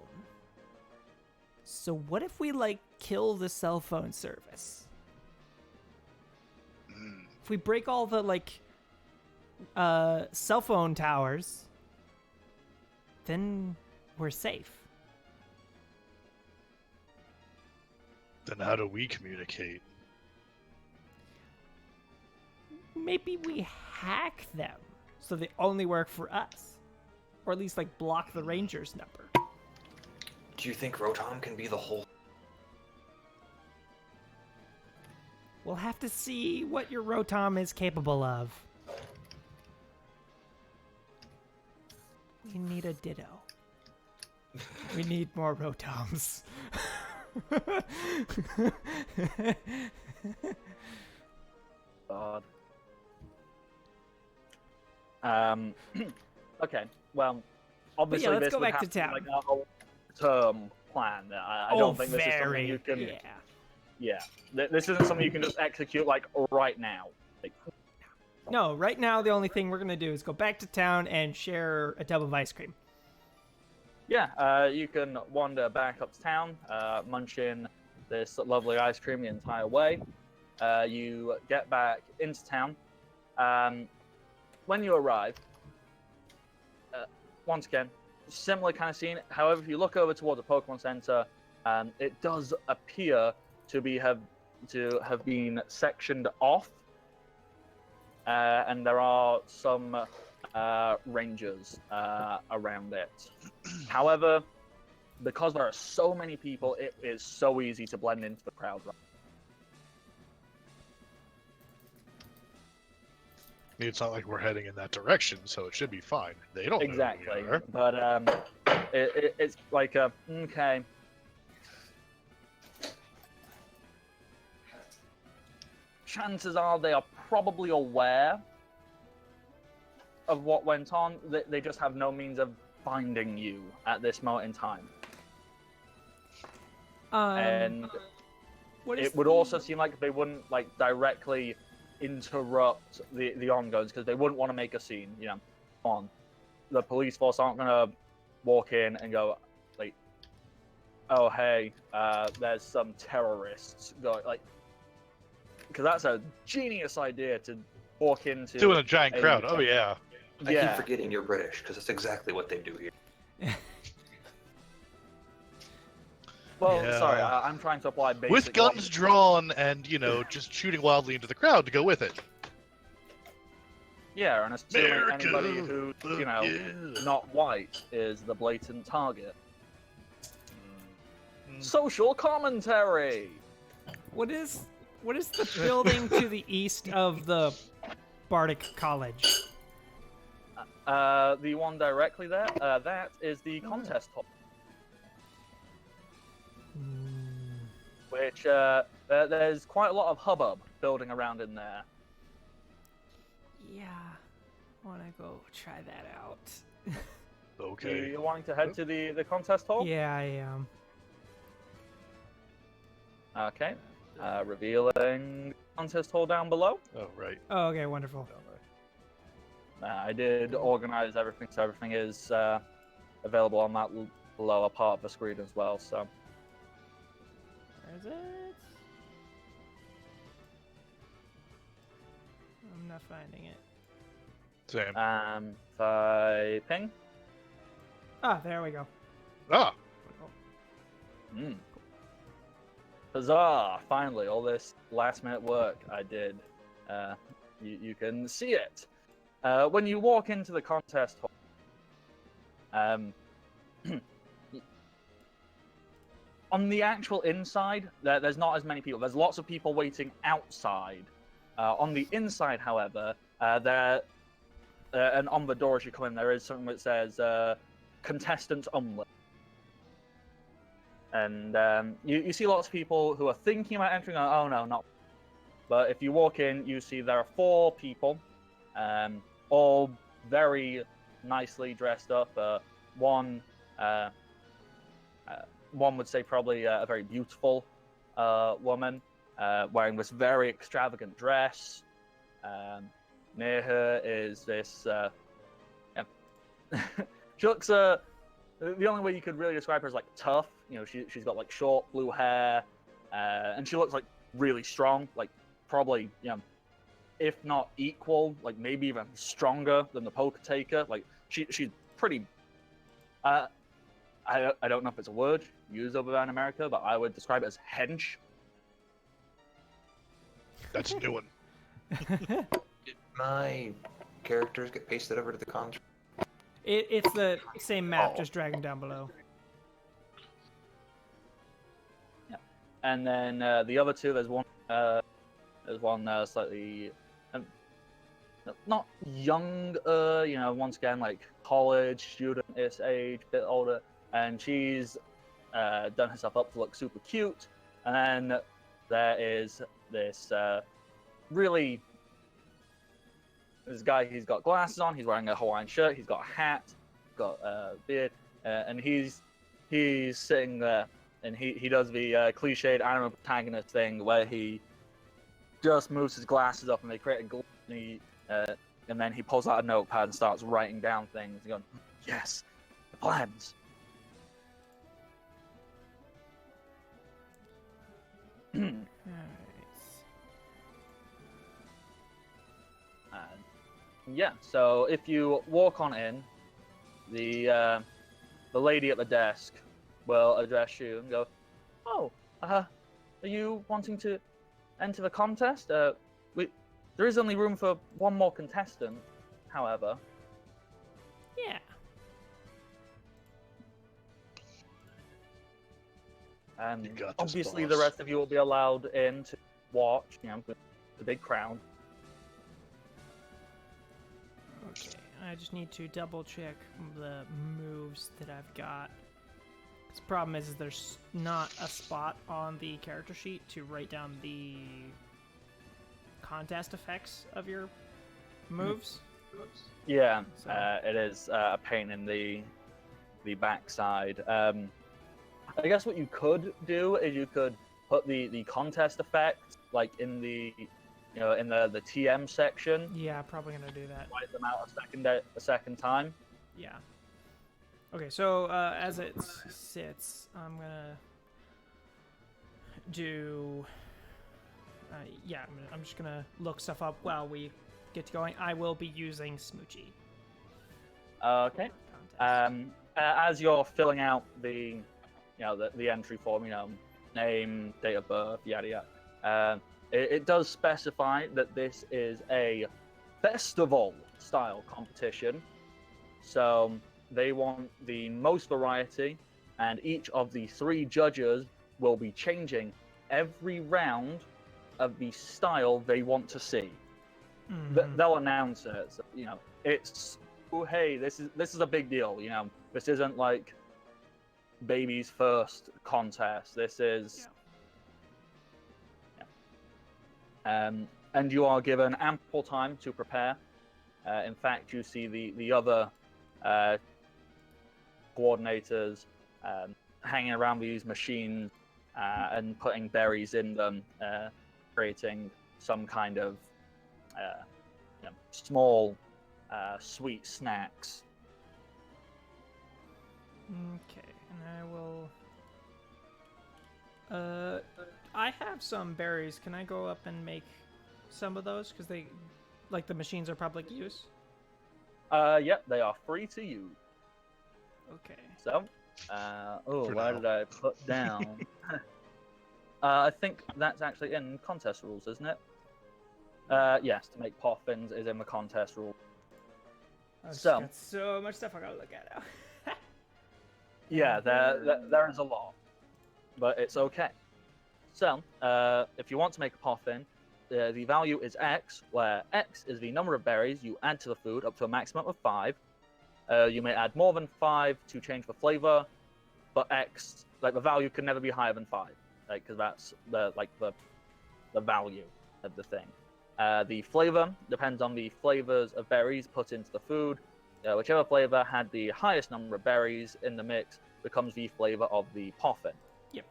So what if we, kill the cell phone service? If we break all the, cell phone towers, then we're safe. Then how do we communicate? Maybe we hack them so they only work for us. Or at least, block the Rangers number. Do you think Rotom can be the whole? We'll have to see what your Rotom is capable of. We need a Ditto. We need more Rotoms. God. Okay, well, obviously let's this go would back have to be town. like a long-term plan. I don't think this is something you can. Yeah. Yeah, this isn't something you can just execute like right now. Like, No, right now the only thing we're gonna do is go back to town and share a tub of ice cream. yeah, you can wander back up to town, munch in this lovely ice cream the entire way. You get back into town. When you arrive, once again, similar kind of scene. However, if you look over towards the Pokemon Center, it does appear to have been sectioned off, and there are some rangers around it. However, because there are so many people, it is so easy to blend into the crowd. It's not like we're heading in that direction, so it should be fine. They don't Exactly, know who we are. but it's like okay. Chances are they are probably aware of what went on. They just have no means of finding you at this moment in time. And it would also seem like they wouldn't like directly interrupt the ongoings because they wouldn't want to make a scene. You know, on the police force aren't gonna walk in and go like, "Oh hey, there's some terrorists going," like, because that's a genius idea to walk into. Doing a giant crowd. Oh yeah. I keep forgetting you're British because that's exactly what they do here. Well, Yeah. sorry, I'm trying to apply basic With guns logic. drawn and, just shooting wildly into the crowd to go with it. Yeah, and assuming America, anybody who's, yeah. not white is the blatant target. Mm. Social commentary! What is the building to the east of the Bardic College? The one directly there, that is the contest hall. Which, there's quite a lot of hubbub building around in there. Yeah, I want to go try that out. Okay. You're wanting to head to the contest hall? Yeah, I am. Okay. Revealing contest hall down below. Oh, right. Oh, okay, wonderful. I did organize everything, so everything is available on that lower part of the screen as well. So, Where is it? I'm not finding it. Same. if I ping. Ah, there we go. Ah. Huzzah! Finally, all this last-minute work I did. You can see it. When you walk into the contest hall, on the actual inside, there's not as many people. There's lots of people waiting outside. On the inside, however, and on the door as you come in, there is something that says contestants only. And you see lots of people who are thinking about entering. Oh no, not. But if you walk in, you see there are 4 people, all very nicely dressed up. One would say probably a very beautiful woman, wearing this very extravagant dress. Near her is this. She looks. The only way you could really describe her is like tough. You know, she's got like short blue hair, and she looks like really strong. Like probably, if not equal, like maybe even stronger than the poker taker. Like she's pretty. I don't know if it's a word used over there in America, but I would describe it as hench. That's a new one. Did my characters get pasted over to the contract? It's the same map, Oh. just drag them down below. Yeah. And then the other 2, there's one slightly not young, once again like college student-ish age, bit older, and she's done herself up to look super cute. And then there is this this guy. He's got glasses on. He's wearing a Hawaiian shirt. He's got a hat. got a beard, and he's sitting there, and he does the cliched anime protagonist thing where he just moves his glasses up and they create a glow, and then he pulls out a notepad and starts writing down things. He's going, yes, the plans. Yeah, so if you walk on in, the lady at the desk will address you and go, "Oh, are you wanting to enter the contest? There is only room for one more contestant, however." Yeah. And You got this, obviously, boss. the rest of you will be allowed in to watch. With the big crowd. Okay, I just need to double check the moves that I've got. The problem is there's not a spot on the character sheet to write down the contest effects of your moves. Yeah, So- it is a pain in the backside. I guess what you could do is you could put the contest effects like in the in the TM section. Yeah, probably gonna do that. Write them out a second time. Yeah. Okay, so as it sits, I'm gonna do. Yeah, I'm just gonna look stuff up while we get going. I will be using Smoochie. Okay. Contest. As you're filling out the the entry form, name, date of birth, yada yada. It does specify that this is a festival style competition, so they want the most variety, and each of the 3 judges will be changing every round of the style they want to see. Mhm. They'll announce it. So, it's hey, this is a big deal. This isn't like baby's first contest. This is. And you are given ample time to prepare. In fact, you see the other coordinators hanging around these machines and putting berries in them, creating some kind of small sweet snacks. Okay, and I will. I have some berries. Can I go up and make some of those? Because they, like, the machines are public use. Yep, they are free to use. Okay. So, For where now. did I put down? I think that's actually in contest rules, isn't it? Yes, to make poffins is in the contest rule. I've just So- got so much stuff I gotta look at now. Yeah, there is a lot, but it's okay. So, if you want to make a poffin, the value is X, where X is the number of berries you add to the food up to a maximum of 5. You may add more than 5 to change the flavor, but X, the value can never be higher than 5, because that's the value of the thing. The flavor depends on the flavors of berries put into the food. Whichever flavor had the highest number of berries in the mix becomes the flavor of the poffin. Yep.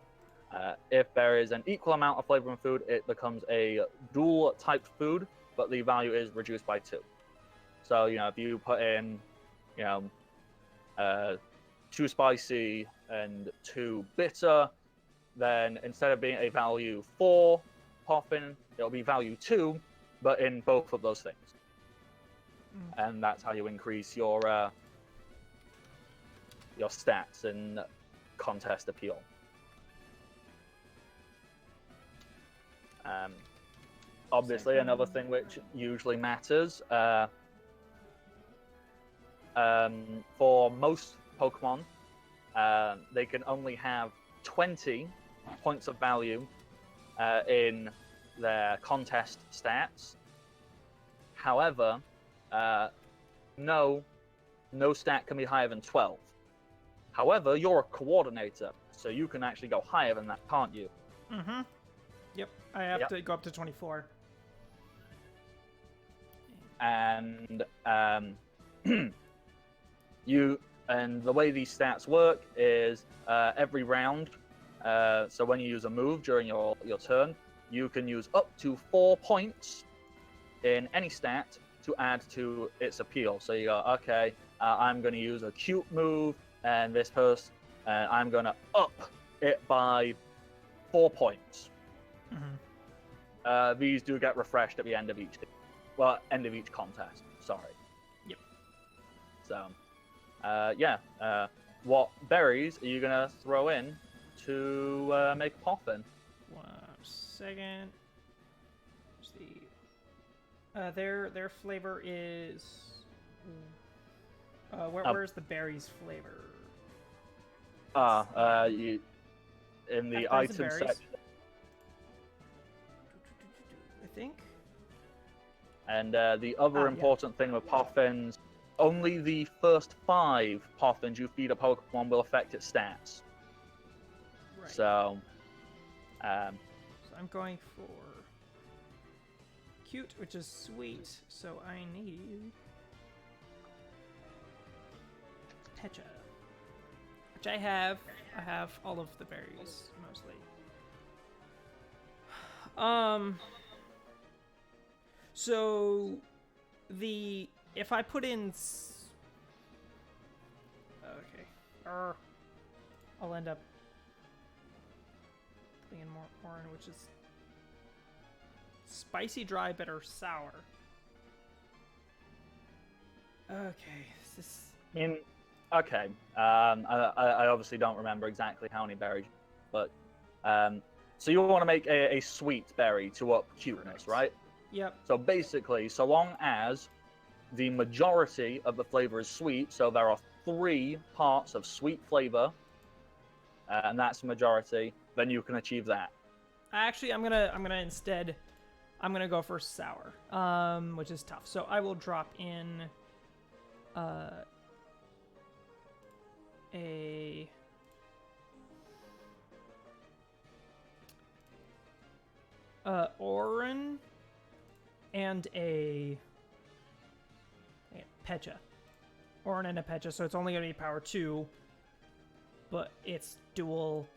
If there is an equal amount of flavor in food, it becomes a dual typed food, but the value is reduced by 2. So, if you put in, 2 spicy and 2 bitter, then instead of being a value 4 poffin, it'll be value 2, but in both of those things. And that's how you increase your stats and contest appeal. Obviously, another thing which usually matters for most Pokemon, they can only have 20 points of value in their contest stats. However, no stat can be higher than 12. However, you're a coordinator, so you can actually go higher than that, can't you? Mm-hmm. Yep. I have Yep. to go up to 24. And you And the way these stats work is every round. So when you use a move during your turn, you can use up to 4 points in any stat to add to its appeal. So you go, okay, I'm going to use a cute move, and this person, I'm going to up it by 4 points. Mm-hmm. These do get refreshed at the end of each contest. Sorry. Yep. So, what berries are you gonna throw in to make a poffin? 1 second. Their flavor is. Where's the berries flavor? You in the After item berries. section. I think. And the other important thing with poffins, only the first 5 poffins you feed a Pokemon will affect its stats. Right. So I'm going for cute, which is sweet. So I need Pecha, which I have. I have all of the berries mostly. So if I put in I'll end up putting in more orange, which is spicy, dry, bitter, sour. Okay, okay. I obviously don't remember exactly how many berries, but so you want to make a sweet berry to up cuteness, right? Yep. So basically, so long as the majority of the flavor is sweet, so there are 3 parts of sweet flavor, and that's the majority, then you can achieve that. Actually, I'm gonna go for sour, which is tough. So I will drop in a Orin and a Pecha. Orin and a Pecha, so it's only going to be power 2, but it's dual.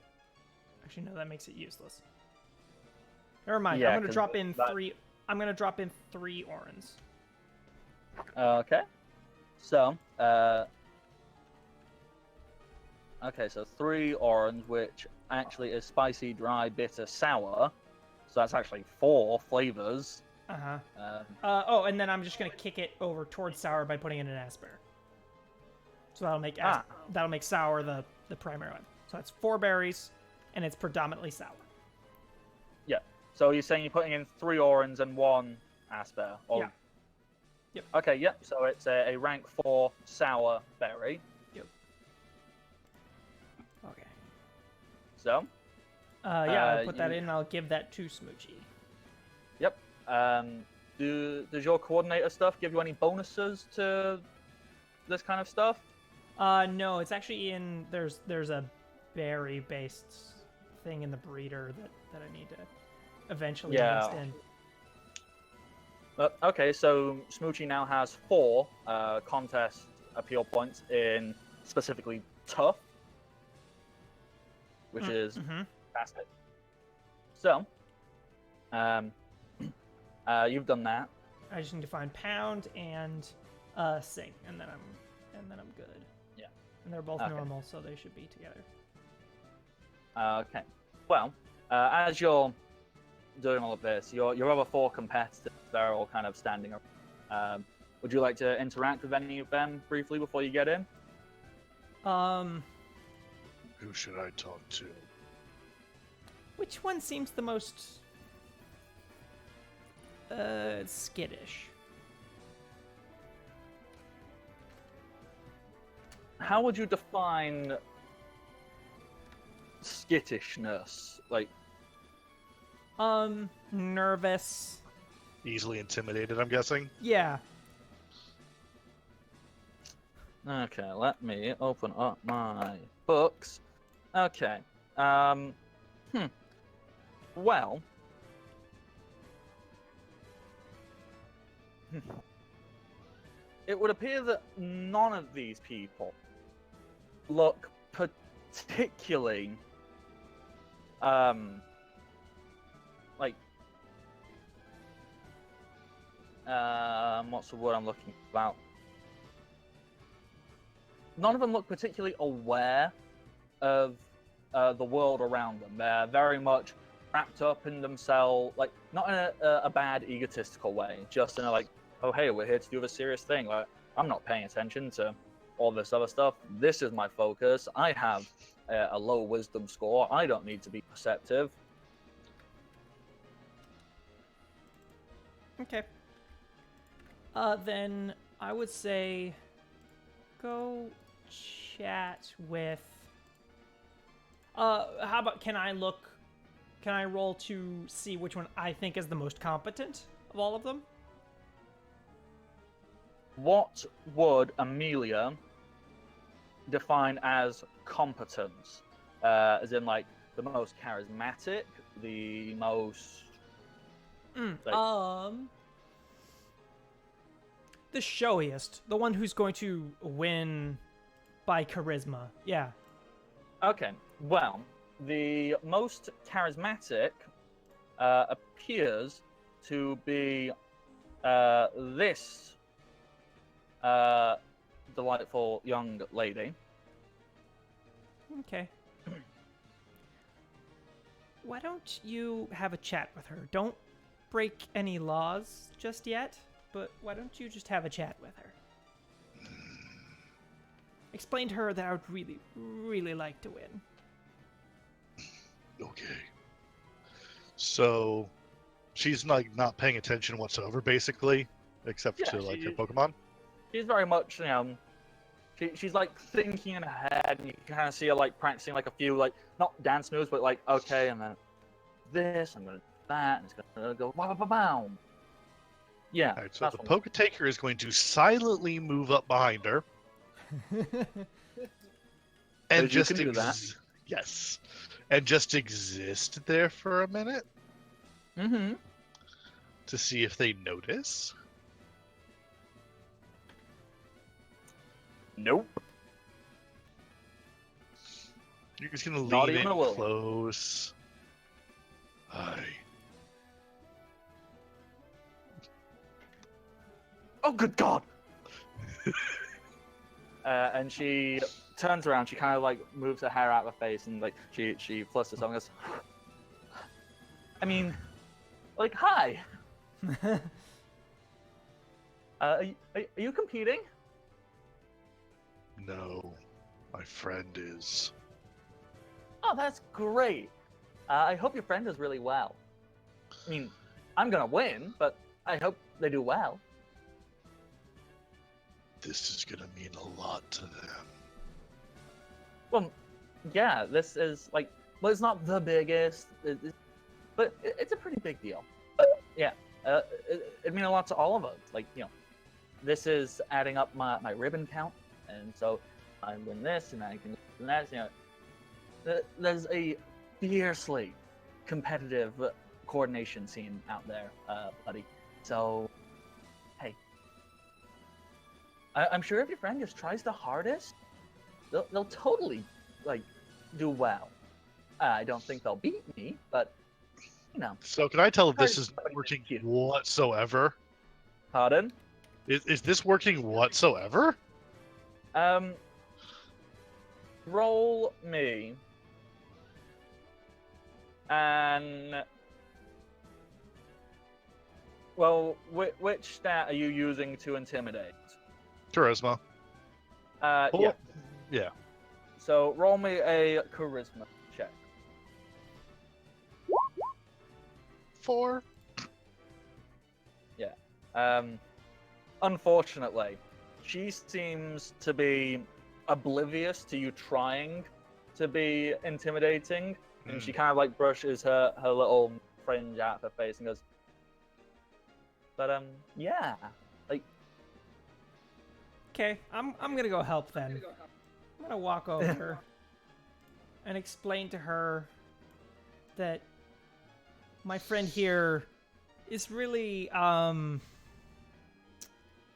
Actually, no, that makes it useless. Never mind. Yeah, I'm going to drop in that... 3. I'm going to drop in 3 Orins. Okay. So, so 3 orange, which actually is spicy, dry, bitter, sour. So that's actually 4 flavors. And then I'm just gonna kick it over towards sour by putting in an Asper. So that'll make sour the primary one. So it's 4 berries, and it's predominantly sour. Yeah. So you're saying you're putting in 3 orange and 1 Asper? Or... Yeah. Yep. Okay. Yep. So it's a rank 4 sour berry. Yep. Okay. So. I'll put that in, and I'll give that to Smoochie. Yep. Does your coordinator stuff give you any bonuses to this kind of stuff? No, it's actually in there's a berry based thing in the breeder that I need to eventually invest in. Okay, so Smoochie now has 4 contest appeal points in specifically tough, which is fantastic. So, you've done that. I just need to find Pound and Sing, and then I'm good. Yeah. And they're both normal, so they should be together. Okay. Well, as you're doing all of this, your other 4 competitors, they're all kind of standing around. Would you like to interact with any of them briefly before you get in? Who should I talk to? Which one seems the most skittish? How would you define skittishness? Like, nervous. Easily intimidated, I'm guessing? Yeah. Okay, let me open up my books. Okay. Well. It would appear that none of these people look particularly like what's the word I'm looking about? None of them look particularly aware of the world around them. They're very much wrapped up in themselves, like not in a bad egotistical way, just in a like, oh hey, we're here to do a serious thing. Like I'm not paying attention to all this other stuff. This is my focus. I have a low wisdom score. I don't need to be perceptive. Okay. Then I would say go chat with. How about can I roll to see which one I think is the most competent of all of them? What would Amelia define as competence? As in, like, the most charismatic, the most... The showiest. The one who's going to win by charisma. Yeah. Okay, well, the most charismatic appears to be this delightful young lady. Okay. Why don't you have a chat with her? Don't break any laws just yet, but why don't you just have a chat with her? Explain to her that I would really, really like to win. Okay. So, she's like not paying attention whatsoever, basically, except Yeah, to like her she- Pokemon. She's very much, she's like thinking in her head, and you can kind of see her like practicing like a few like not dance moves, but like okay, and then this, I'm gonna do that, and it's gonna go wow, wow, wow. Yeah. All right, so that's the what- Poketaker is going to silently move up behind her and Because you just can do that. yes, and just exist there for a minute Mm-hmm. to see if they notice. Nope. You're just gonna Not lean even in a little. close. Hi. Oh, good God! And she turns around. She kind of like moves her hair out of her face, and like she flusters something. Goes, I mean, like, hi. Are you competing? No, my friend is. Oh, that's great. I hope your friend does really well. I mean, I'm gonna win, but I hope they do well. This is gonna mean a lot to them. Well, yeah, this is like, well, it's not the biggest, but it's a pretty big deal. But yeah, it'd mean a lot to all of us. Like, this is adding up my ribbon count, and so I win this, and I can win that. There's a fiercely competitive coordination scene out there, buddy. So, hey, I'm sure if your friend just tries the hardest, they'll totally like do well. I don't think they'll beat me, but So can I tell if this Hard- is working whatsoever? Pardon? Is this working whatsoever? Roll me. And well, which stat are you using to intimidate? Charisma. Yeah. Oh, yeah. So roll me a charisma check. 4. Unfortunately, she seems to be oblivious to you trying to be intimidating, and she kind of like brushes her little fringe out of her face and goes, but yeah, like, Okay, I'm gonna go help then. I'm gonna walk over and explain to her that my friend here is really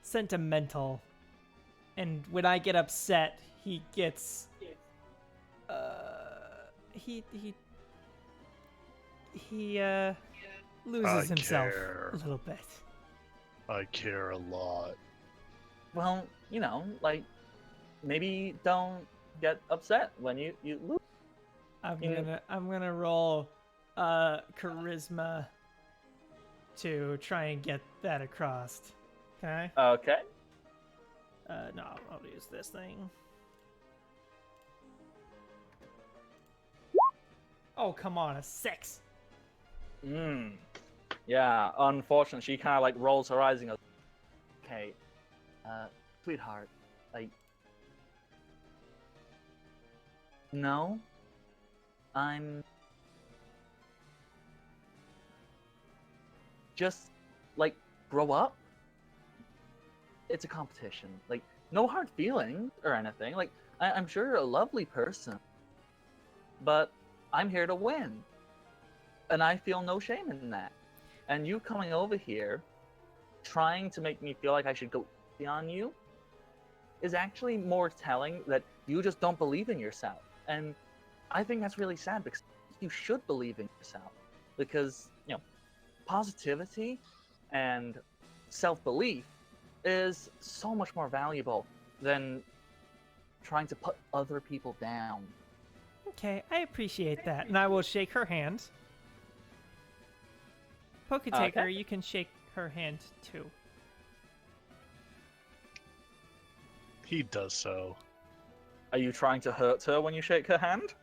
sentimental, and when I get upset, he gets he loses himself care. a little bit. I care a lot. Well, like maybe don't get upset when you lose. I'm gonna roll charisma to try and get that across. Okay. Okay. No, I'll use this thing. Oh, come on, a 6. Yeah, unfortunately, she kind of like rolls her eyes and goes, okay, sweetheart, like, no, I'm just, like, grow up. It's a competition. Like, no hard feelings or anything. Like, I'm sure you're a lovely person, but I'm here to win. And I feel no shame in that. And you coming over here, trying to make me feel like I should go easy on you, is actually more telling that you just don't believe in yourself. And I think that's really sad because you should believe in yourself. Because, positivity and self-belief is so much more valuable than trying to put other people down. Okay, I appreciate that, and I will shake her hand. Poketaker, Okay. you can shake her hand too. He does so. Are you trying to hurt her when you shake her hand?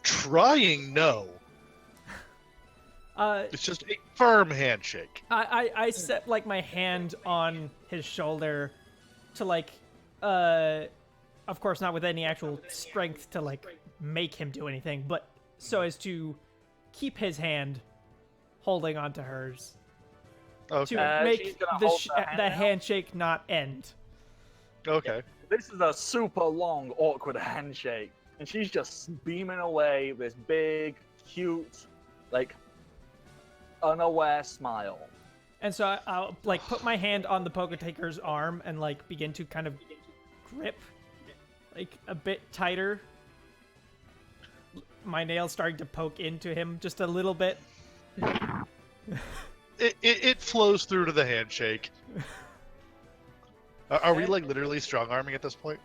Trying, no. It's just a firm handshake. I set like my hand on his shoulder to of course not with any actual strength to like make him do anything, but so as to keep his hand holding onto hers Okay. to She's make gonna hold the hand the out? handshake not end. Okay. This is a super long, awkward handshake. And she's just beaming away this big, cute, like, unaware smile. And so I'll like put my hand on the Poketaker's arm and like begin to kind of grip like a bit tighter. My nails starting to poke into him just a little bit. It flows through to the handshake. Are we like literally strong arming at this point?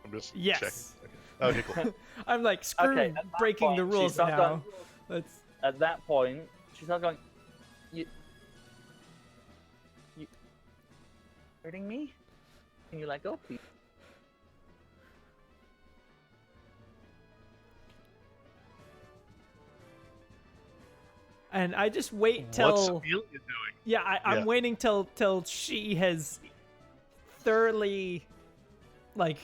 I'm just Yes. checking. Okay, cool. I'm like, screw Okay, at that breaking the point, she rules starts now. going- Let's. At that point, she starts going, You hurting me? Can you let go, please? And I just wait What's till. Amelia doing? Yeah, I'm Yeah. waiting till she has thoroughly, like,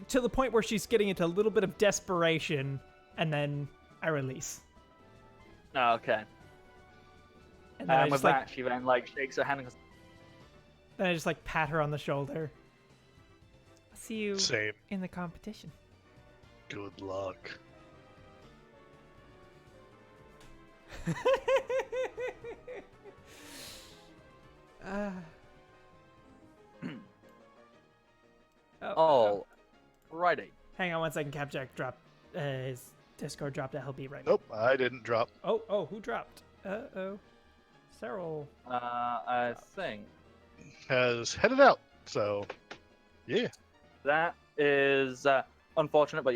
to the point where she's getting into a little bit of desperation, and then I release. Oh, okay. And then I And with just like, that, she then like shakes her hand and goes, then I just like pat her on the shoulder. I'll see you Same. in the competition. Good luck. Oh, righty. Hang on one second, Capjack dropped his Discord dropped out. He'll be right back. Nope, I didn't drop. Oh, who dropped? Uh-oh. Cyril. I think Has headed out. So, yeah. that is unfortunate, but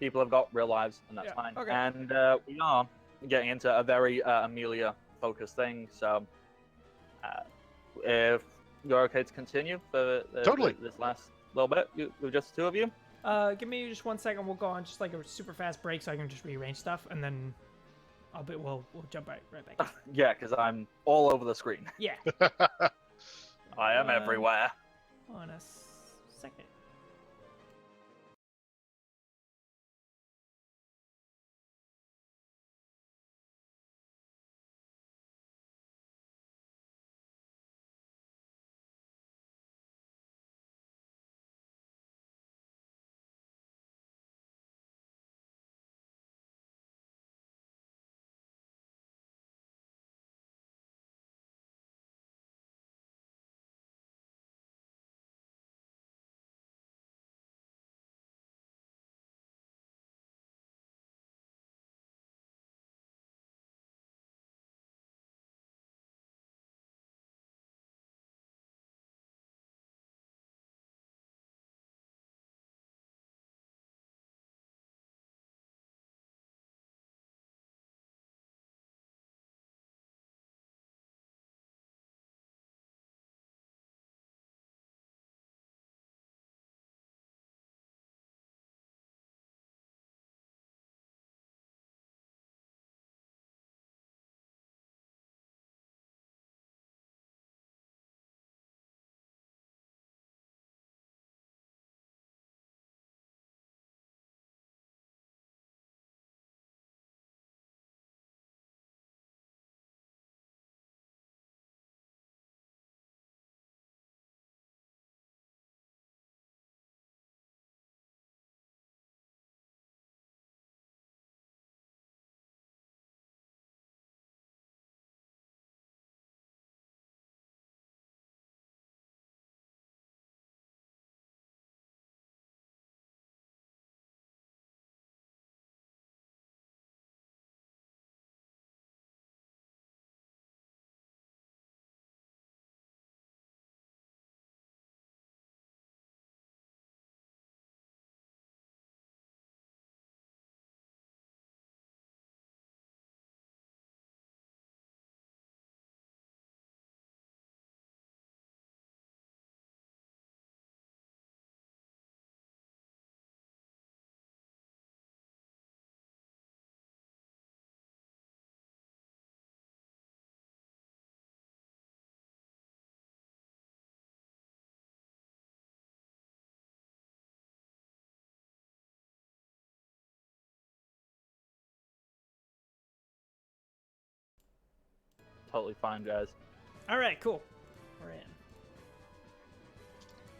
people have got real lives, and that's Yeah, fine. okay. And we are getting into a very Amelia-focused thing, so if you're okay to continue for Totally. this last little bit, with just the two of you. Give me just 1 second. We'll go on just like a super fast break so I can just rearrange stuff, and then we'll jump right back. Yeah, because I'm all over the screen. Yeah. I am Um, everywhere. On a second. totally fine, guys. All right, cool. We're in.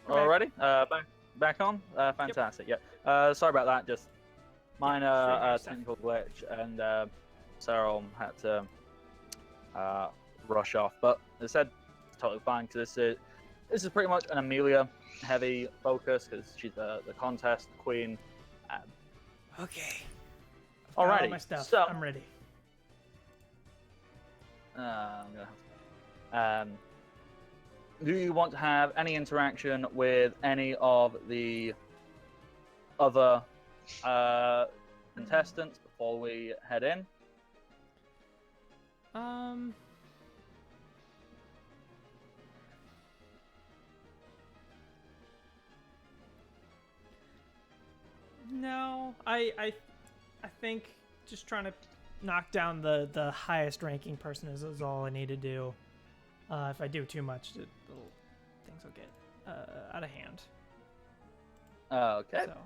We're back. Alrighty, back on. Fantastic. Yeah. Sorry about that. Just minor streaming stuff. technical glitch, and Sarah had to rush off. But as I said, it's totally fine because this is pretty much an Amelia heavy focus because she's the contest queen. Okay. Got all Alrighty. my stuff. So I'm ready. I'm gonna do you want to have any interaction with any of the other contestants before we head in? No, I think just trying to knock down the highest ranking person is all I need to do. If I do too much, things will get out of hand. Okay. So,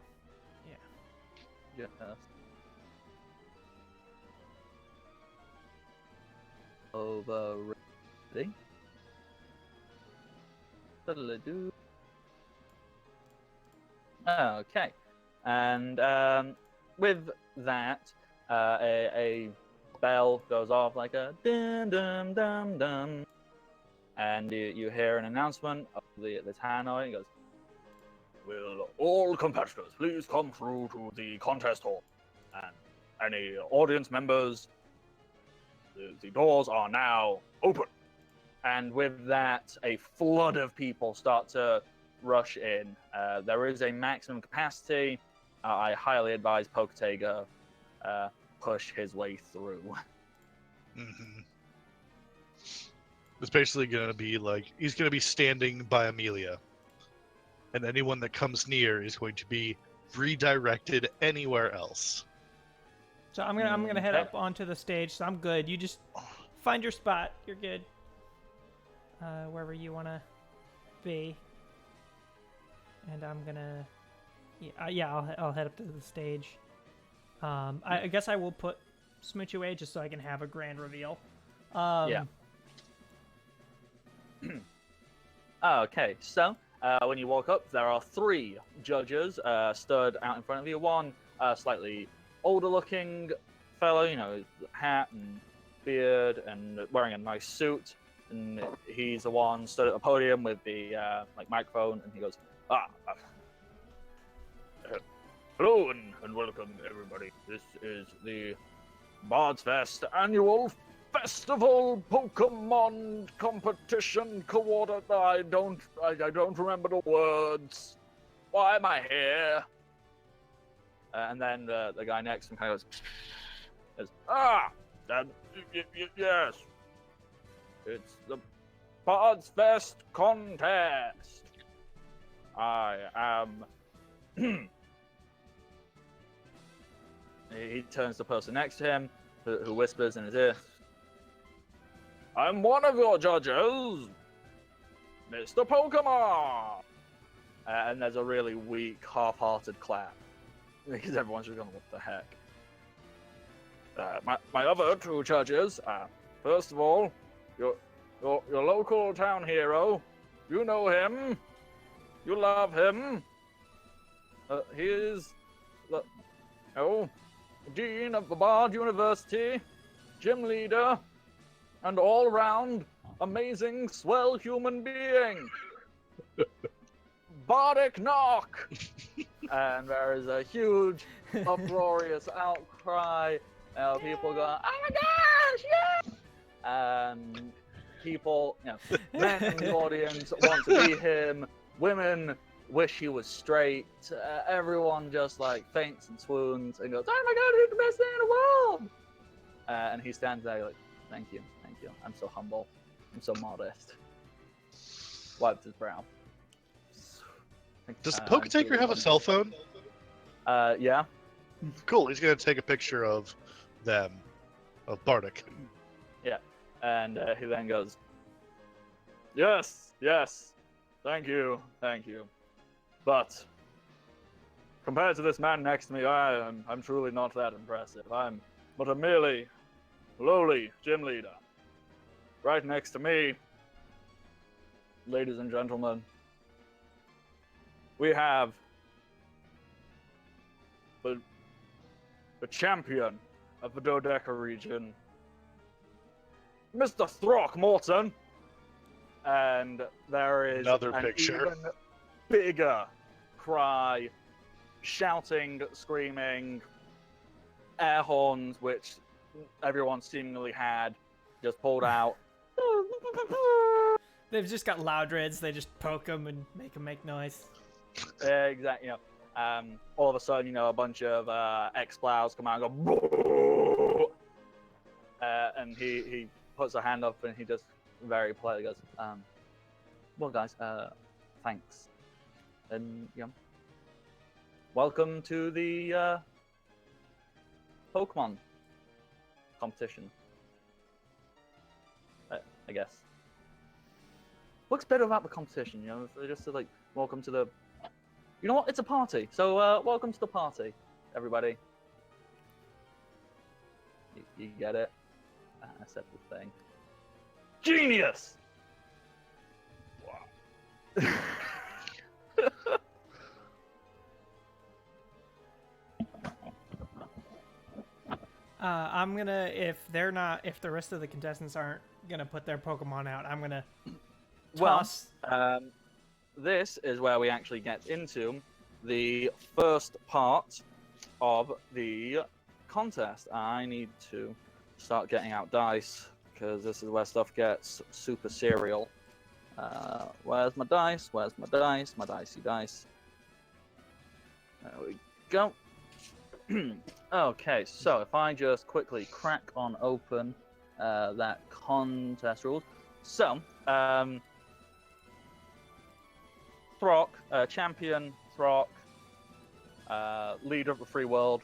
yeah. Over. Ready? Diddle-a-doo. Okay. And with that, a bell goes off like a dum dum dum dum, and you hear an announcement of the tannoy. It goes, "Will all competitors please come through to the contest hall, and any audience members, the doors are now open." And with that, a flood of people start to rush in. There is a maximum capacity. I highly advise Poketega push his way through. Mm-hmm. It's basically going to be like he's going to be standing by Amelia, and anyone that comes near is going to be redirected anywhere else. So I'm gonna head Okay. up onto the stage. So I'm good. You just find your spot. You're good. Wherever you wanna be. And I'm gonna, I'll head up to the stage. I guess I will put Smooch away just so I can have a grand reveal. Yeah. Okay, so when you walk up, there are 3 judges stood out in front of you. One slightly older-looking fellow, hat and beard, and wearing a nice suit. And he's the one stood at the podium with the microphone, and he goes, hello and welcome everybody. This is the Bards Fest annual festival Pokemon competition coordinate. I don't remember the words. Why am I here? And then the guy next to him kind of goes, yes. It's the Bards Fest contest. I am. He turns to the person next to him, who whispers in his ear, I'm one of your judges, Mr. Pokemon! And there's a really weak, half-hearted clap, because everyone's just going, what the heck? My other 2 judges, first of all, your local town hero, you know him, you love him, he is the Dean of the Bard University, gym leader, and all-round amazing, swell human being. Bardic Knock! And there is a huge, uproarious outcry. People going, oh my gosh, yeah! People, men in the audience want to be him. Women wish he was straight. Everyone just faints and swoons and goes, oh my god, he's the best thing in the world! And he stands there like, thank you. I'm so humble. I'm so modest. Wipes his brow. Does Poketaker have a cell phone? Yeah. Cool. He's going to take a picture of them, of Bardic. Yeah. And he then goes, yes, thank you. But compared to this man next to me, I'm truly not that impressive. I'm but a merely lowly gym leader. right next to me, ladies and gentlemen, we have the champion of the Dodeca region, Mr. Throckmorton. And there is Another an picture. even bigger cry, shouting, screaming, air horns, which everyone seemingly had, just pulled out. They've just got loud reds. They just poke them and make them make noise. Exactly. All of a sudden, a bunch of X-Plows come out and go, "Boo!" And he puts a hand up and he just very politely goes, well, guys, thanks. And, welcome to the Pokemon competition. I guess. What's better about the competition? They just say, like, welcome to the. You know what? It's a party. So, welcome to the party, everybody. You get it? I said the thing. Genius! Wow. I'm gonna, if the rest of the contestants aren't gonna put their Pokemon out, I'm gonna toss. This is where we actually get into the first part of the contest. I need to start getting out dice because this is where stuff gets super serial. Where's my dice? Where's my dice? My dicey dice. There we go. Okay, so if I just quickly crack on open that contest rules. So, Throck, champion Throck, leader of the free world,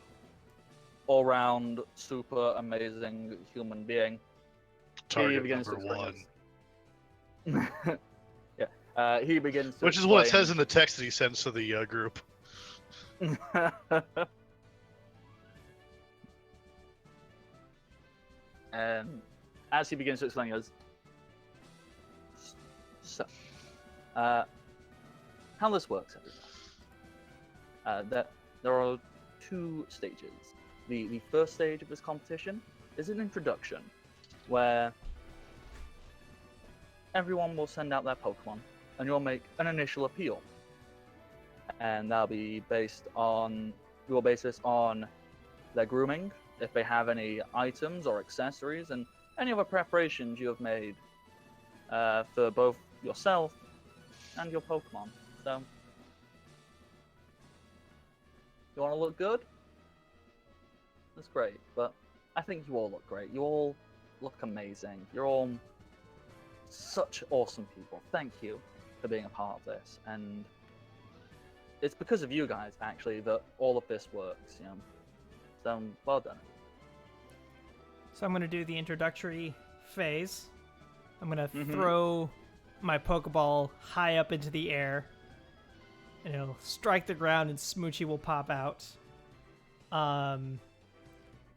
all-round super amazing human being. Target number one. Yeah, he begins to Which is what it says in the text that he sends to the group. And as he begins to explain, he goes, so, how this works, everyone. There are two stages. The first stage of this competition is an introduction, where everyone will send out their Pokemon, and you'll make an initial appeal. And that'll be we will base this on their grooming, if they have any items or accessories, and any other preparations you have made for both yourself and your Pokemon. So, you want to look good? That's great, but I think you all look great. You all look amazing. You're all such awesome people. Thank you for being a part of this, and it's because of you guys, actually, that all of this works, So, well done. So I'm gonna do the introductory phase. I'm gonna throw my Pokeball high up into the air, and it'll strike the ground, and Smoochie will pop out.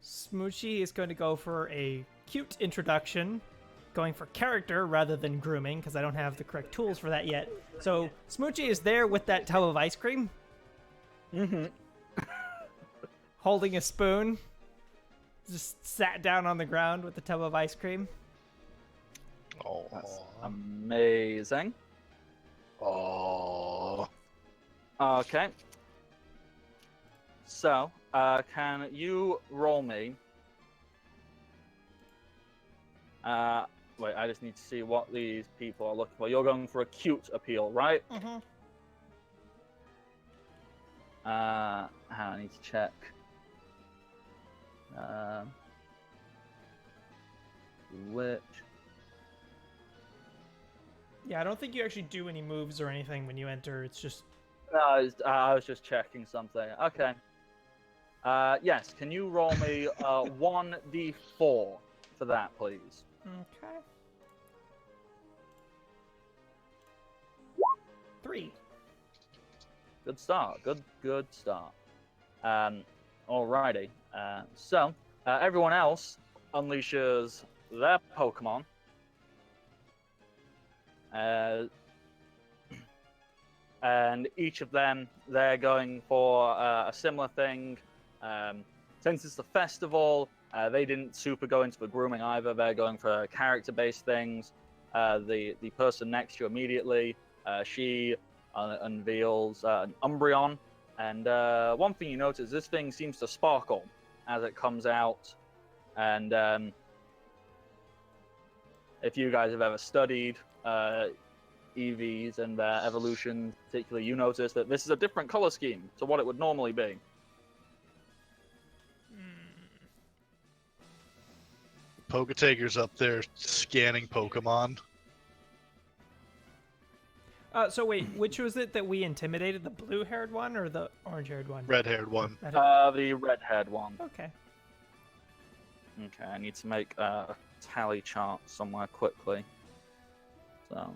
Smoochie is going to go for a cute introduction, going for character rather than grooming, because I don't have the correct tools for that yet. So Smoochie is there with that tub of ice cream. Holding a spoon. Just sat down on the ground with the tub of ice cream. Oh, that's amazing. Oh. Okay. So, can you roll me? Wait, I just need to see what these people are looking for. You're going for a cute appeal, right? I need to check. Which? Yeah, I don't think you actually do any moves or anything when you enter. It's just... No, I was just checking something. Okay. Yes, can you roll me 1d4 for that, please? Okay. 3. Good start. Good start. Alrighty. So, everyone else unleashes their Pokemon. And each of them, they're going for a similar thing. Since it's the festival, they didn't super go into the grooming either. They're going for character-based things. The person next to you immediately, she unveils an Umbreon. And one thing you notice, this thing seems to sparkle as it comes out. And if you guys have ever studied EVs and their evolution, particularly, you notice that this is a different color scheme to what it would normally be. Poketaker's up there scanning Pokemon. So wait, which was it that we intimidated? The blue-haired one or the orange-haired one? Red-haired one. The red-haired one. Okay. Okay, I need to make a tally chart somewhere quickly. So,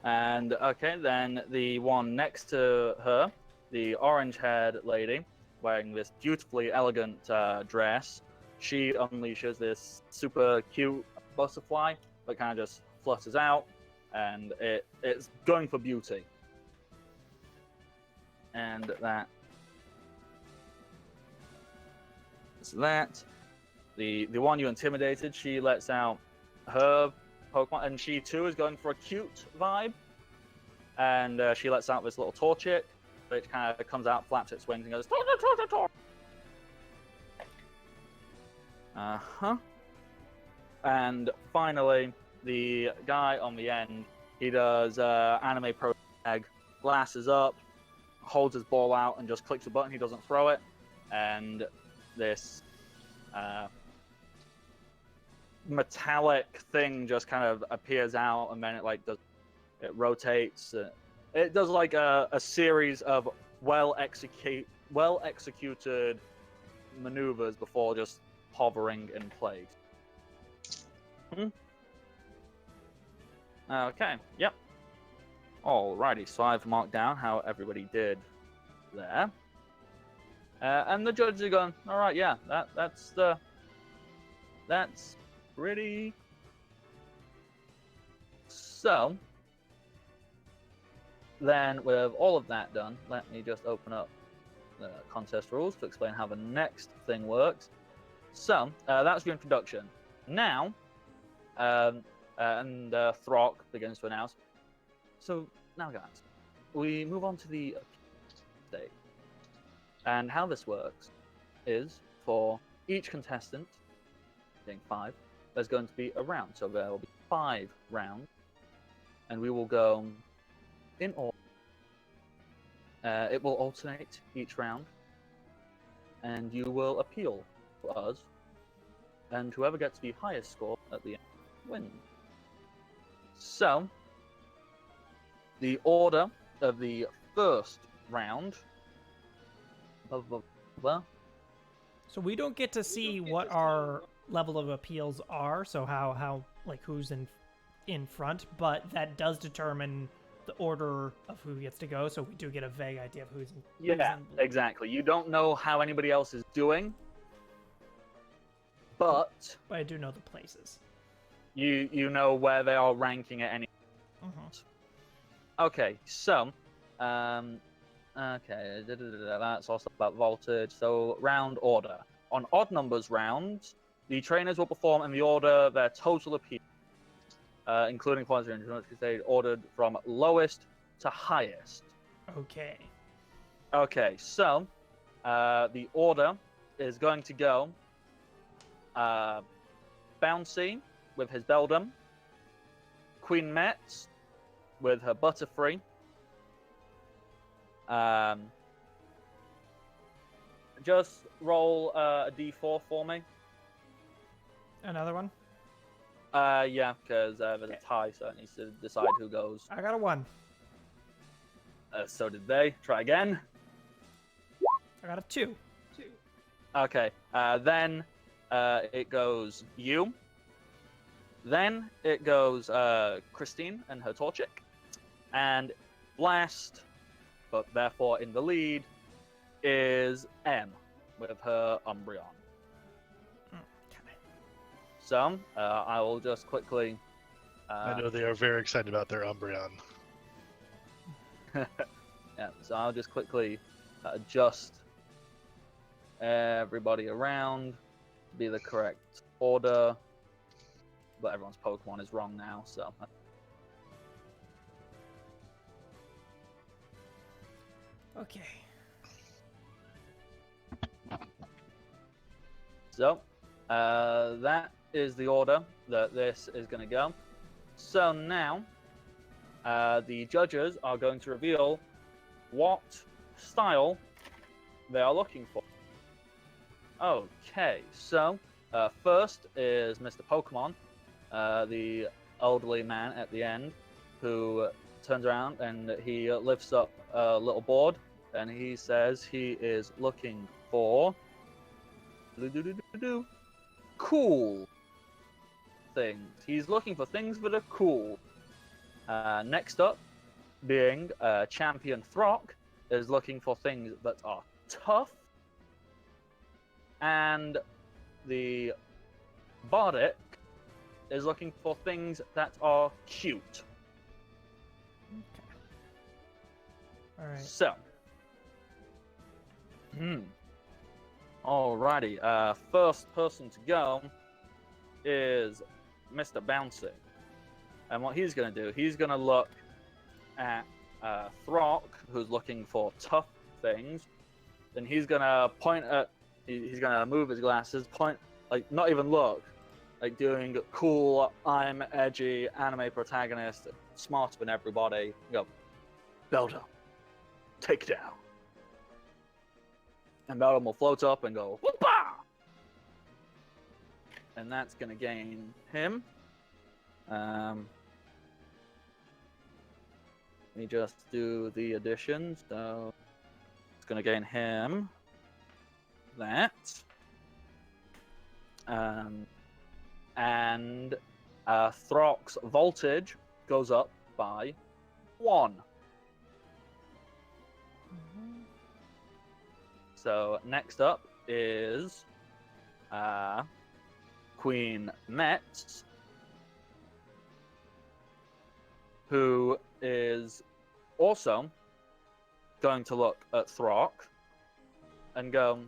and okay, then the one next to her, the orange-haired lady, wearing this beautifully elegant dress, she unleashes this super cute butterfly that kind of just flutters out, and it's going for beauty. And that is that. The one you intimidated, she lets out her Pokemon, and she too is going for a cute vibe. And she lets out this little Torchic, which kind of comes out, flaps its wings, and goes tor. And finally, the guy on the end, he does anime pro tag, glasses up, holds his ball out, and just clicks a button. He doesn't throw it, and this metallic thing just kind of appears out, and then it rotates. It does like a series of well executed maneuvers before just hovering in place. Okay, yep. Alrighty, so I've marked down how everybody did there. And the judges are going, alright, yeah, that's pretty. So, then with all of that done, let me just open up the contest rules to explain how the next thing works. So, that's your introduction. Now, Throck begins to announce. So, now guys, we move on to the stage. And how this works is, for each contestant, being 5, there's going to be a round. So there will be 5 rounds, and we will go in order. It will alternate each round, and you will appeal to us, and whoever gets the highest score at the end wins. So, the order of the first round. So we don't get to see what our level of appeals are, so how like who's in front, but that does determine the order of who gets to go, so we do get a vague idea of who's in. Yeah, exactly. You don't know how anybody else is doing, but I do know the places. You know where they are ranking at any. Okay, so okay, that's also about voltage. So round order. On odd numbers rounds, the trainers will perform in the order their total appeal, including points because they ordered from lowest to highest. Okay. Okay, so the order is going to go Bouncy with his Beldum, Queen Metz with her Butterfree, just roll a d4 for me. Another one? Yeah, because there's a tie, so it needs to decide who goes. I got a 1. So did they. Try again. I got a 2. Okay, then it goes you, Then it goes Christine and her Torchic. And last, but therefore in the lead, is M with her Umbreon. Okay. So I will just quickly. I know they are very excited about their Umbreon. Yeah, so I'll just quickly adjust everybody around, be the correct order. But everyone's Pokemon is wrong now, so. Okay. So, that is the order that this is going to go. So now, the judges are going to reveal what style they are looking for. Okay, so first is Mr. Pokemon, the elderly man at the end, who turns around and he lifts up a little board and he says he is looking for cool things. He's looking for things that are cool. Next up, being Champion Throck, is looking for things that are tough. And the Bardic is looking for things that are cute. Okay. All right. So, alrighty. First person to go is Mr. Bouncy, and what he's gonna do, he's gonna look at Throck, who's looking for tough things. Then he's gonna point at. He's gonna move his glasses, point, like not even look, like doing cool, I'm edgy anime protagonist, smarter than everybody. Go, Beldum, take down. And Beldum will float up and go, whoopah! And that's gonna gain him. Let me just do the addition. So it's gonna gain him that. And Throck's voltage goes up by 1. So next up is Queen Metz, who is also going to look at Throck and go,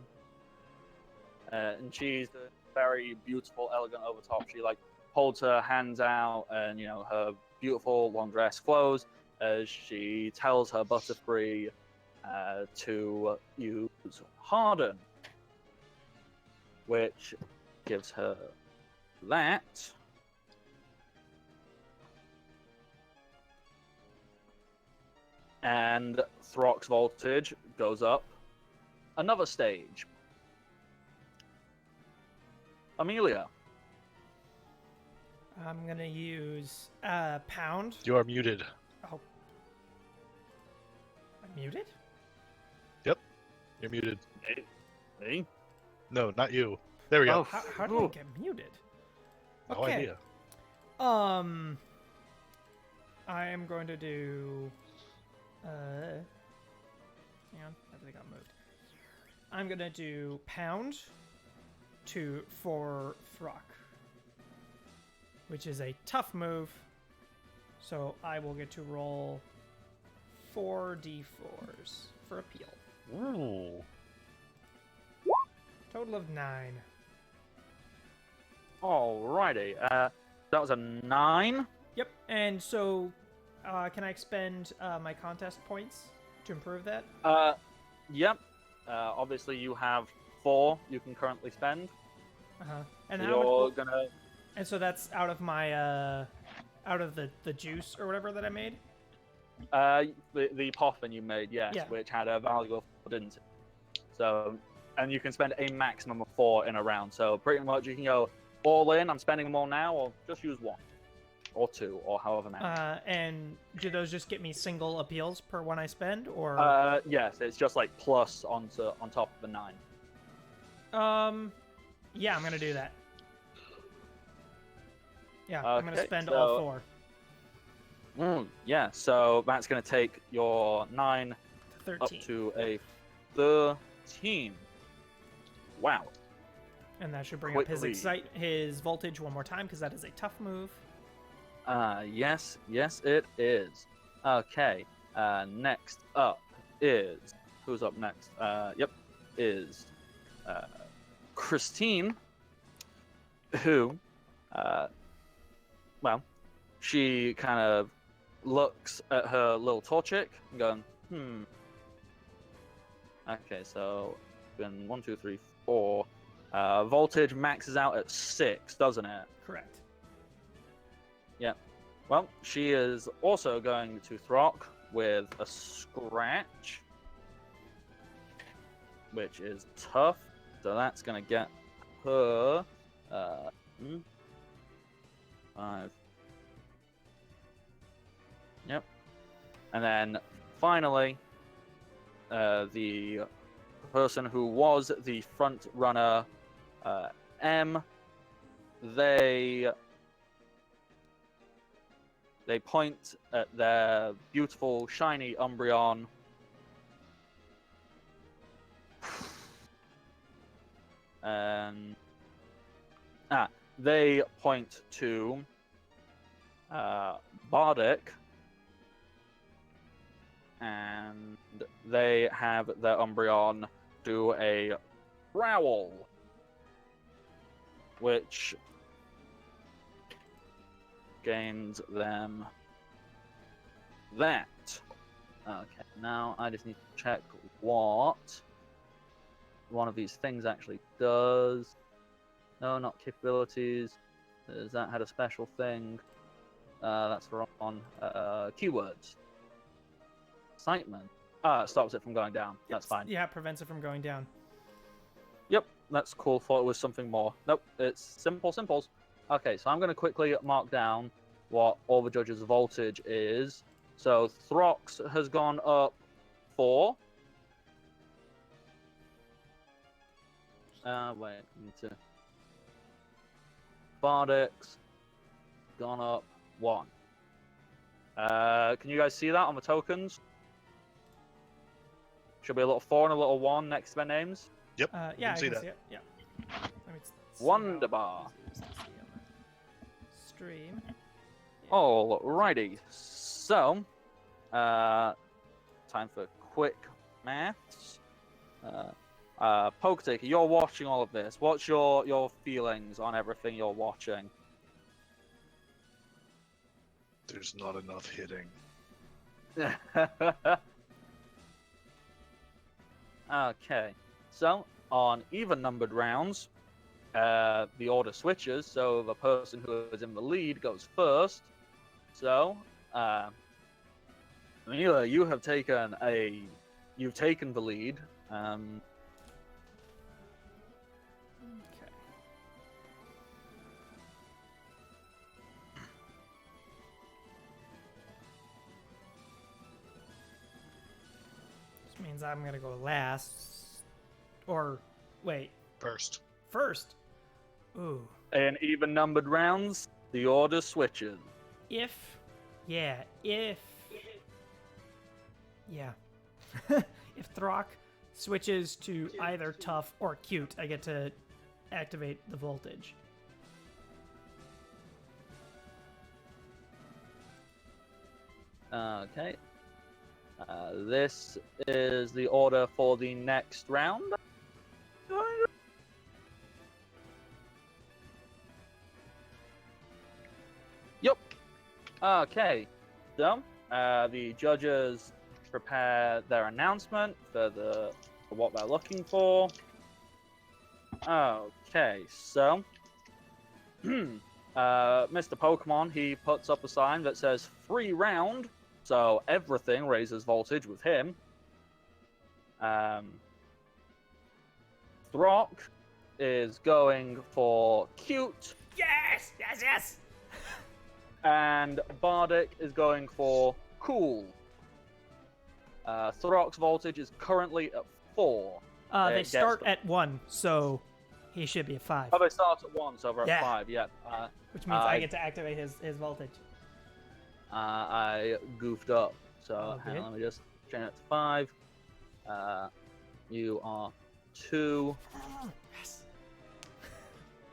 and she's very beautiful, elegant, over top. She like holds her hands out, and her beautiful long dress flows as she tells her Butterfree to use Harden, which gives her that. And Throck's voltage goes up another stage. Amelia. I'm gonna use pound. You are muted. Oh, I'm muted. You're muted. Me? No, not you. There we go. How did I get muted? No Okay. idea. I am going to do. Hang on, everything got moved. I'm gonna do pound for Throck, which is a tough move. So I will get to roll 4d4s for appeal. Ooh. Total of 9. Alrighty. That was a 9. Yep. And so, can I expend my contest points to improve that? Yep. Obviously, you have 4 you can currently spend. And So how you're much? gonna. And so that's out of my out of the juice or whatever that I made. The poffin you made, yes, Yeah. which had a value of 4, didn't it? So, and you can spend a maximum of 4 in a round. So pretty much you can go all in. I'm spending them all now, or just use 1, or 2, or however many. And do those just get me single appeals per one I spend, or? Yes, it's just like plus on top of the 9. Yeah, I'm gonna do that. Yeah, I'm going to Okay, spend so- all 4. Yeah, so that's going to take your 9 to up 13. to a 13. Wow. And that should bring Quick up his lead. his voltage one more time, because that is a tough move. Yes, it is. Okay, next up is... Who's up next? Is Christine, who, she kind of looks at her little torchic and going, Okay, so been 1, 2, 3, 4. Voltage maxes out at 6, doesn't it? Correct. Yep. Well, she is also going to Throck with a scratch, which is tough. So that's going to get her 5. Yep. And then finally, the person who was the front runner, M, they point at their beautiful, shiny Umbreon. And they point to Bardic, and they have their Umbreon do a growl, which gains them that. Okay, now I just need to check what one of these things actually does. No, not capabilities. Has that had a special thing? That's wrong. Keywords. Excitement. Stops it from going down. That's fine. Yeah, prevents it from going down. Yep, that's cool. Thought it was something more. Nope, it's simples. Okay, so I'm going to quickly mark down what all the judges' voltage is. So Throx has gone up 4. Wait, I need to... Bardic's gone up 1. Can you guys see that on the tokens? Should be a little 4 and a little 1 next to their names. Yep. Yeah, I see can that. see it. Yeah. Let me see Wonderbar. how easy it is to see on the stream. Yeah. Alrighty. So, time for quick maths. Poketaker, you're watching all of this. What's your feelings on everything you're watching? There's not enough hitting. Okay. So, on even-numbered rounds, the order switches, so the person who is in the lead goes first. So, Mila, you've taken the lead. Okay. Which means I'm gonna go last. Or, wait, First. first. Ooh. In even-numbered rounds, the order switches. If. If Throck switches to either tough or cute, I get to activate the voltage. Okay. This is the order for the next round. Yep. Okay. So, the judges prepare their announcement for what they're looking for. Okay, so Mr. Pokemon, he puts up a sign that says free round, so everything raises voltage with him. Throck is going for cute, Yes! and Bardic is going for cool. Throck's voltage is currently at 4. They It start gets- at 1, so He should be at 5. Oh, they start at 1, so we're at Yeah. 5. Yeah. Which means I get to activate his voltage. I goofed up, so Oh, hang good. on, let me just change it to 5. You are 2, Yes.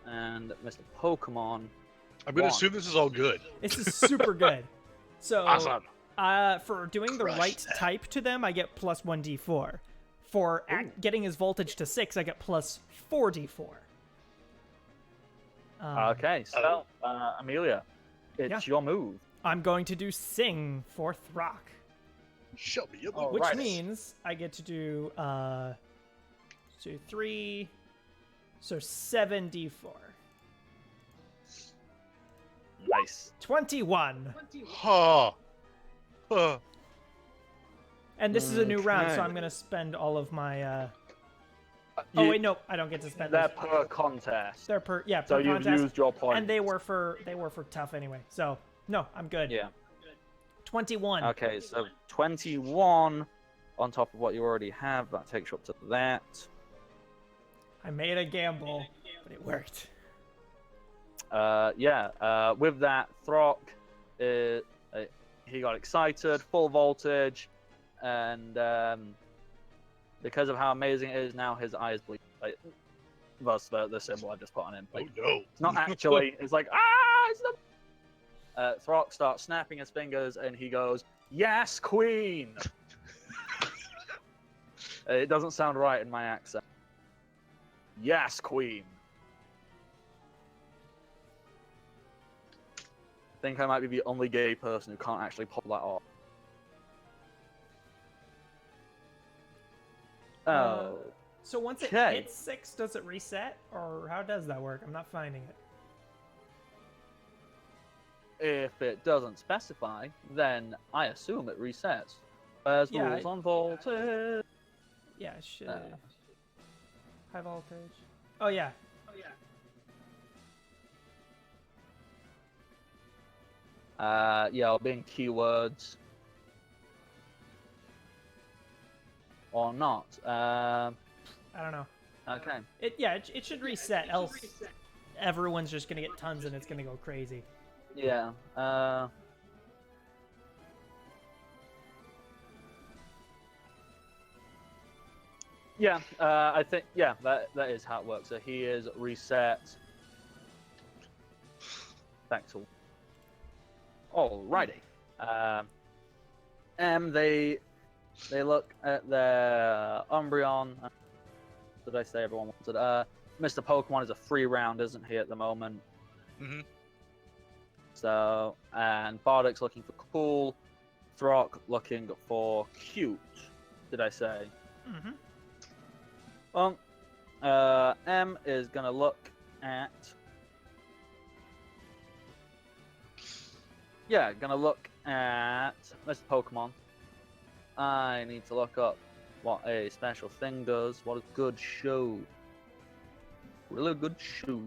and Mr. Pokemon. I'm gonna 1. assume this is all good. This is super good. So, Awesome. for doing the Crush right that. type to them, I get plus 1d4. For getting his voltage to 6, I get plus 4d4. Okay, so Amelia, it's Yeah. your move. I'm going to do Sing for Throck, Show me your Oh, moves. which right. means I get to do 3, so 7d4. Nice. 21. Huh. Huh. And this is a new round, so Okay. I'm going to spend all of my... You- Oh, wait, no, I don't get to spend They're those. per contest. They're per So you've contest, used your point. and they were for tough anyway. So, no, I'm good. Yeah. 21. Okay, so 21 on top of what you already have. That takes you up to that. I made a gamble, but it worked. With that, Throck, he got excited, full voltage, and because of how amazing it is now, his eyes bleed. Like, that's the symbol I just put on him. Like, Oh no. it's not actually. It's like it's not. Throck starts snapping his fingers, and he goes, "Yes, Queen." It doesn't sound right in my accent. Yes, Queen. I think I might be the only gay person who can't actually pull that off. Oh. So once it Okay. hits 6, does it reset? Or how does that work? I'm not finding it. If it doesn't specify, then I assume it resets. Where's the Yeah, rules on voltage? Yeah, it should. High voltage. Oh, yeah. Being keywords. Or not. I don't know. Okay. It should reset, else everyone's just gonna get tons and it's gonna go crazy. Yeah. I think that is how it works. So he is reset back to. Alrighty. They look at their Umbreon. Did I say everyone wanted? Mr. Pokemon is a free round, isn't he, at the moment? Mm-hmm. So, and Bardic's looking for cool. Throck looking for cute. Did I say? Mm-hmm. Well, M is gonna look at. Yeah, gonna look at Mr. Pokemon. I need to look up what a special thing does. What a good show. Really good show.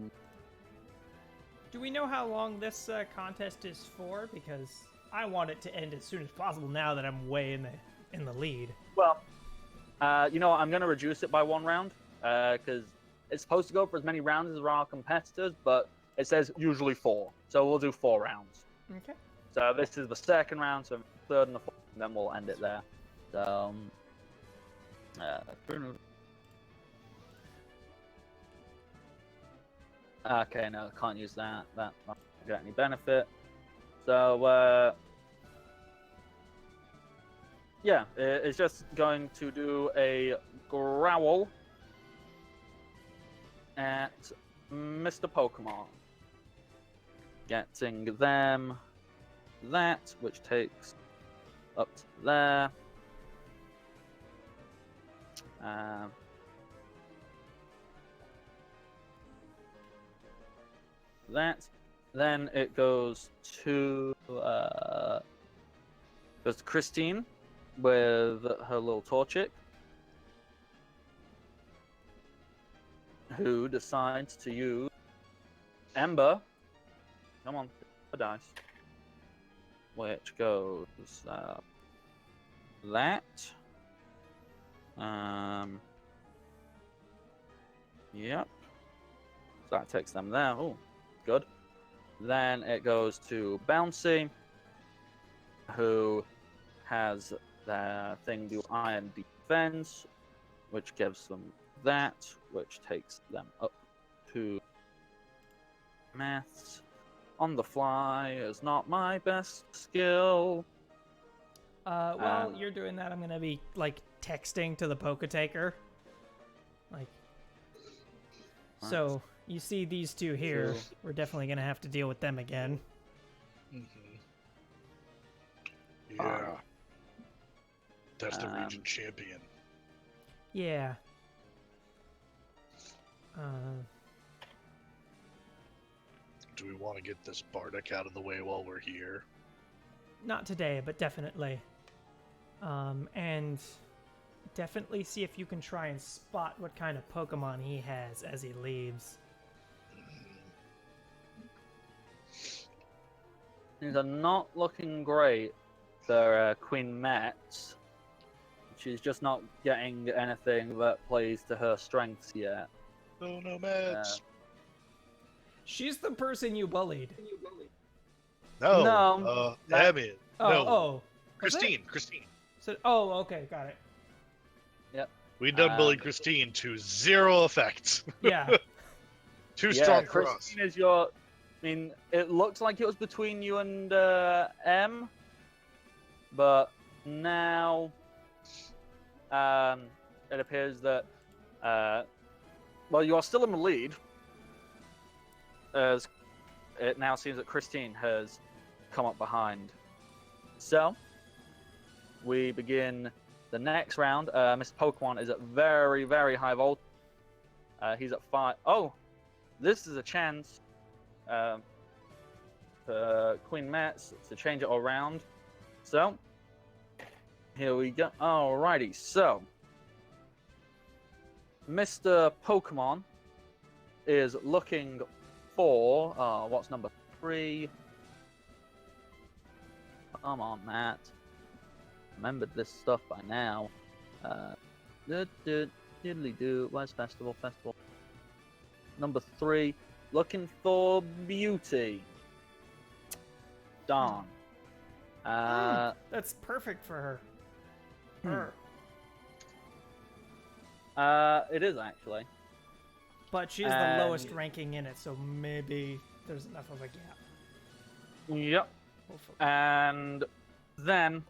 Do we know how long this contest is for? Because I want it to end as soon as possible now that I'm way in the lead. Well, you know what? I'm going to reduce it by 1 round because it's supposed to go for as many rounds as there are competitors, but it says usually 4. So we'll do 4 rounds. Okay. So this is the 2nd round, so 3rd and the 4th, and then we'll end it there. So, okay, no, can't use that. That not get any benefit. So, it's just going to do a growl at Mr. Pokemon. Getting them that, which takes up to there. That. Then it goes to Christine with her little Torchic, who decides to use Ember. Come on, a dice. Which goes that. Yep. So that takes them there. Oh, good. Then it goes to Bouncy, who has their thing do Iron Defense, which gives them that, which takes them up to Maths. On the fly is not my best skill. While you're doing that, I'm gonna be like texting to the Poke-Taker. Like, so you see these two here. So- We're definitely gonna have to deal with them again. Yeah. That's the Um, region champion. Yeah. Do we want to get this Bardic out of the way while we're here? Not today, but definitely. And definitely see if you can try and spot what kind of Pokemon he has as he leaves. Things are not looking great for Queen Metz. She's just not getting anything that plays to her strengths yet. Oh no, Mads. She's the person you bullied. No. No, that- Emmett. Oh, No. oh. Was it? Christine. So, oh, okay, got it. We done bullied Christine to zero effect. Yeah. Too Yeah, strong for us. Christine is your. I mean, it looked like it was between you and M, but now it appears that well, you are still in the lead, as it now seems that Christine has come up behind. So we begin the next round. Mr. Pokemon is at very, very high volt. He's at 5. Oh, this is a chance for Queen Metz to change it around. So, here we go. Alrighty, so Mr. Pokemon is looking for, what's number 3? Come on, Matt. Remembered this stuff by now. Diddly-doo. Where's Festival? Number 3. Looking for Beauty. Darn. That's perfect for her. It is actually. But she's the lowest ranking in it, so maybe there's enough of a gap. Yep. Hopefully. And then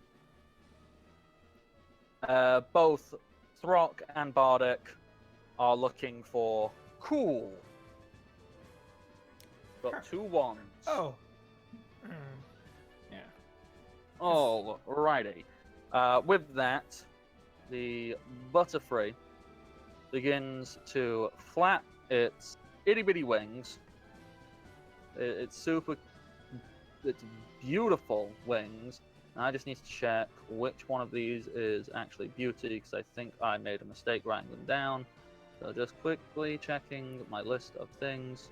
both Throck and Bardic are looking for Cool. Got 2 wands. Oh. Yeah. Alrighty. With that, the Butterfree begins to flap its itty-bitty wings. It's beautiful wings. I just need to check which one of these is actually Beauty, because I think I made a mistake writing them down. So just quickly checking my list of things.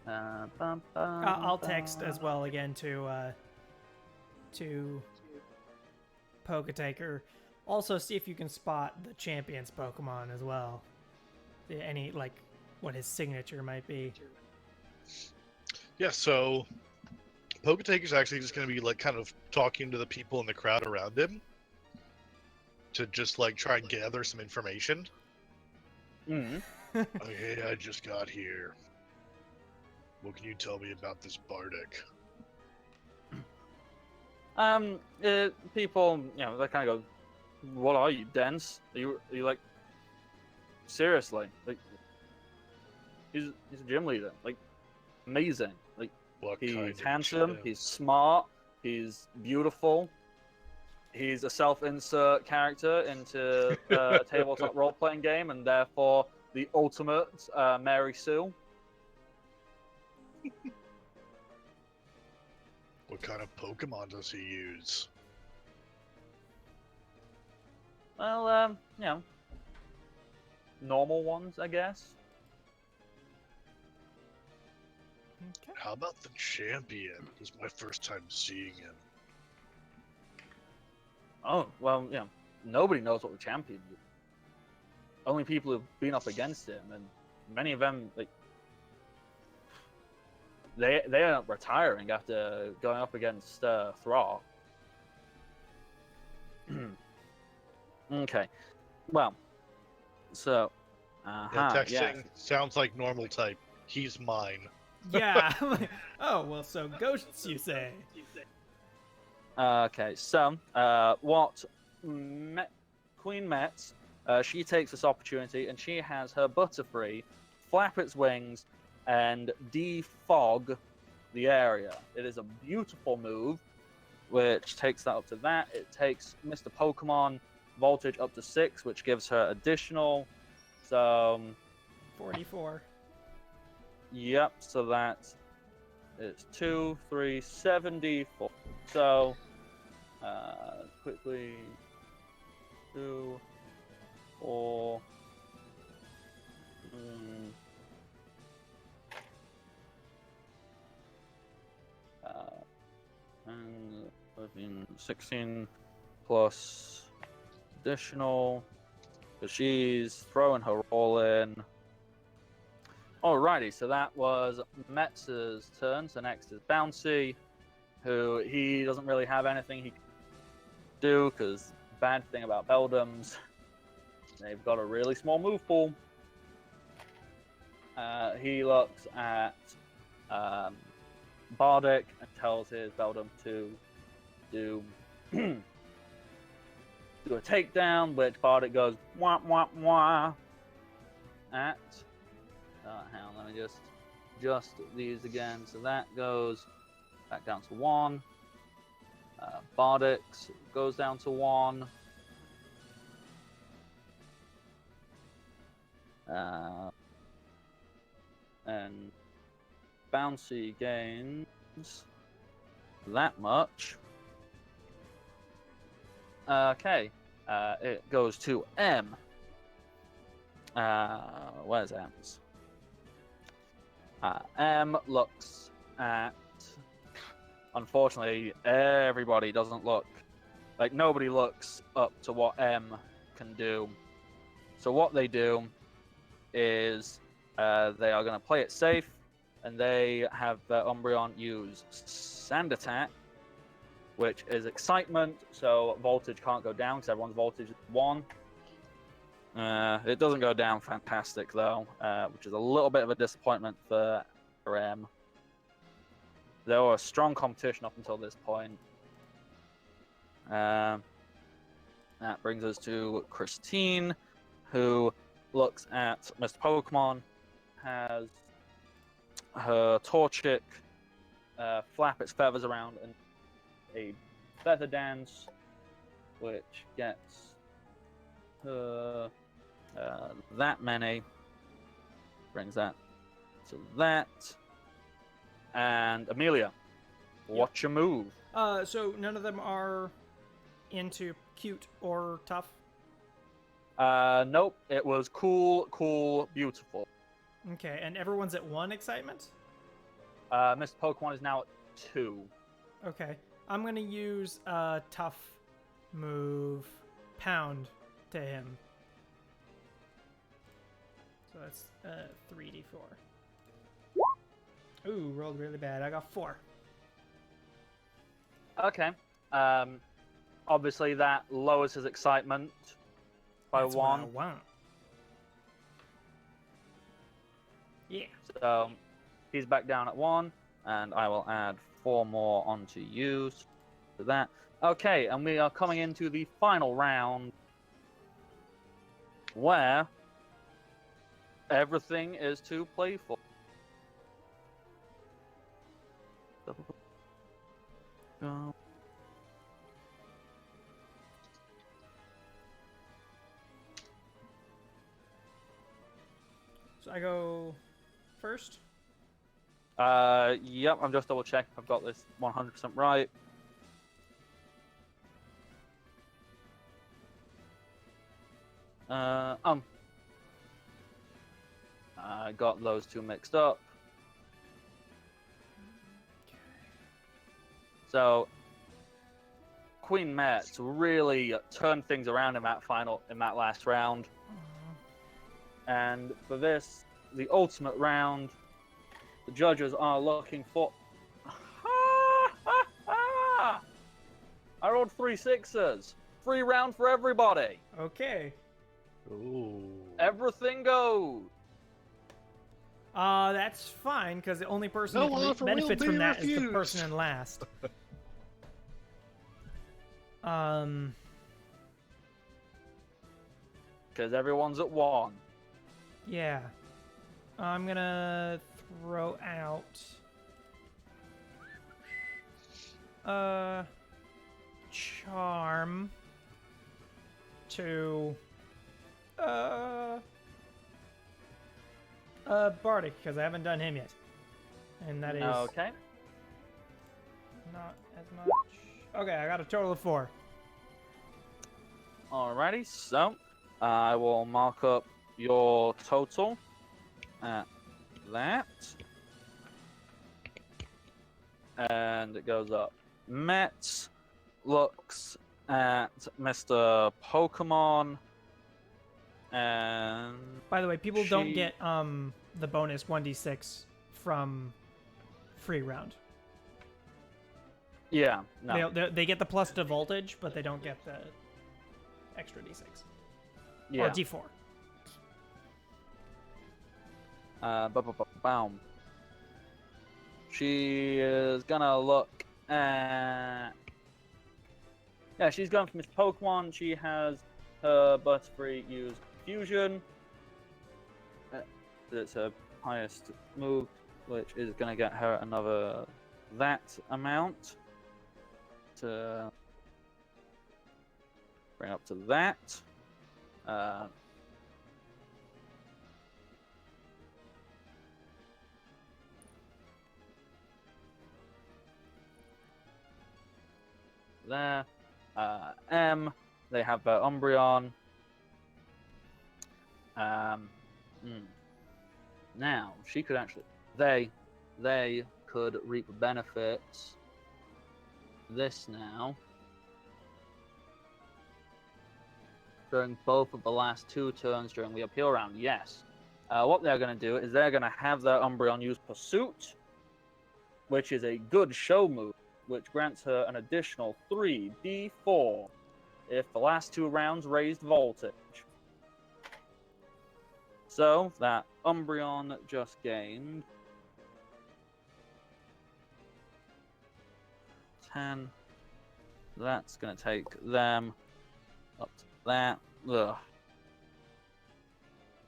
I'll text as well again to Poke-Taker. Also, see if you can spot the champion's Pokemon as well. Any, like, what his signature might be. Yeah, so Poke-Taker's actually just going to be like kind of talking to the people in the crowd around him to just like try and gather some information. Hey, I just got here. What can you tell me about this Bardic? People, they kind of go, "What are you, dense? Are you like, seriously? Like, he's a gym leader. Like, amazing. Like, What kind he's of handsome. gym? He's smart. He's beautiful. He's a self-insert character into a tabletop role-playing game, and therefore the ultimate Mary Sue." What kind of Pokemon does he use? Well, normal ones, I guess. Okay. How about the champion? This is my first time seeing him. Oh, well, nobody knows what the champion is. Only people who've been up against him, and many of them, like, they end up retiring after going up against Thrall. Okay, well, so, Yeah, texting yes. sounds like normal type. He's mine. Yeah. Oh, well, so ghosts, you say? Okay, so what Queen Metz, she takes this opportunity and she has her Butterfree flap its wings and defog the area. It is a beautiful move, which takes that up to that. It takes Mr. Pokemon voltage up to 6, which gives her additional. So, 44. yep, so that is 2, 3, 74. So, quickly, 2, 4, and 13, 16 plus additional, because she's throwing her roll in. Alrighty, so that was Metz's turn. So next is Bouncy, who he doesn't really have anything he can do, because bad thing about Beldums, they've got a really small move pool. He looks at Bardic and tells his Beldum to do do a takedown, which Bardic goes wah wah wah at. Hang on, let me just adjust these again. So that goes back down to 1. Bardic's goes down to 1. And Bouncy gains that much. Okay, it goes to M. Where's M's? M looks at. Unfortunately, everybody doesn't look. Like, nobody looks up to what M can do. So what they do is they are going to play it safe, and they have Umbreon use Sand Attack, which is excitement, so voltage can't go down because everyone's voltage is 1. It doesn't go down fantastic, though, which is a little bit of a disappointment for M. There was strong competition up until this point. That brings us to Christine, who looks at Mr. Pokemon, has her Torchic flap its feathers around and a feather dance, which gets her that many. Brings that to that. And Amelia, what's your move? So none of them are into cute or tough? Nope. It was cool, beautiful. Okay, and everyone's at 1 excitement? Mr. Pokemon is now at 2. Okay. I'm going to use a tough move, Pound, to him. So that's 3d4. Ooh, rolled really bad. I got 4. Okay. Obviously that lowers his excitement by That's 1. What I want. Yeah. So he's back down at 1, and I will add 4 more onto you to that. Okay, and we are coming into the final round, where everything is to play for. Go. So I go first? Yep, I'm just double checking I've got this 100% right. I got those two mixed up. So Queen Metz really turned things around in that last round. And for this, the ultimate round. The judges are looking for. I rolled 3 6s. Free round for everybody. Okay. Ooh. Everything goes. That's fine, because the only person No that offer will benefits be from that is the refused. person in last. Because everyone's at 1. Yeah. I'm gonna throw out... Charm... to... Bardic, because I haven't done him yet. And that is Okay. not as much. Okay, I got a total of 4. Alrighty, so I will mark up your total at that. And it goes up. Met looks at Mr. Pokemon. And By the way, people don't She- get the bonus 1d6 from free round. yeah, no. They get the plus to voltage, but they don't get the extra d6 Yeah. or d4. Boom. She is gonna look at. Yeah, she's going for Mr. Pokemon. She has her Butterfree use Fusion. It's her highest move, which is gonna get her another that amount to bring up to that. There. M, they have their Umbreon. Now, she could actually... They could reap benefits. This now. During both of the last 2 turns during the appeal round, yes. What they're going to do is they're going to have their Umbreon use Pursuit, which is a good show move, which grants her an additional 3d4 if the last 2 rounds raised voltage. So, that Umbreon just gained 10. That's going to take them up to that. Ugh.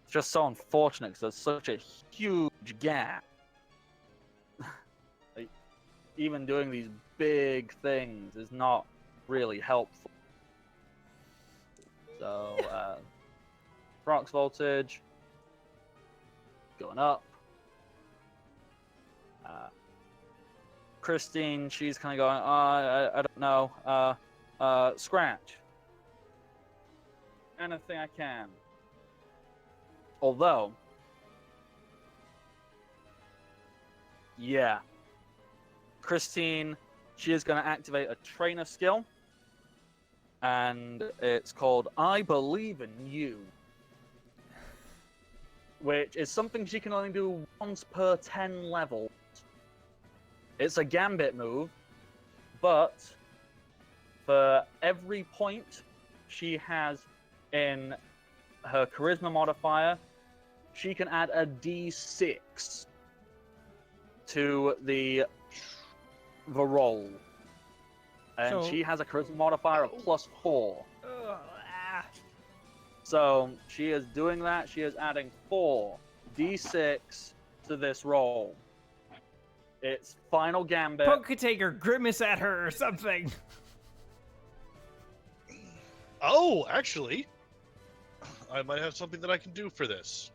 It's just so unfortunate because there's such a huge gap. Like, even doing these big things is not really helpful. So, Prox voltage going up. Christine, she's kind of going, I don't know. Scratch. Anything I can. Although, yeah. Christine, she is going to activate a trainer skill. And it's called I Believe in You. Which is something she can only do once per 10 levels. It's a gambit move, but for every point she has in her charisma modifier, she can add a d6 to the roll. And So- she has a charisma modifier of +4. Ugh, ah. So she is doing that. She is adding 4d6 to this roll. It's final gambit. Poke could take her, grimace at her or something. Oh, actually, I might have something that I can do for this.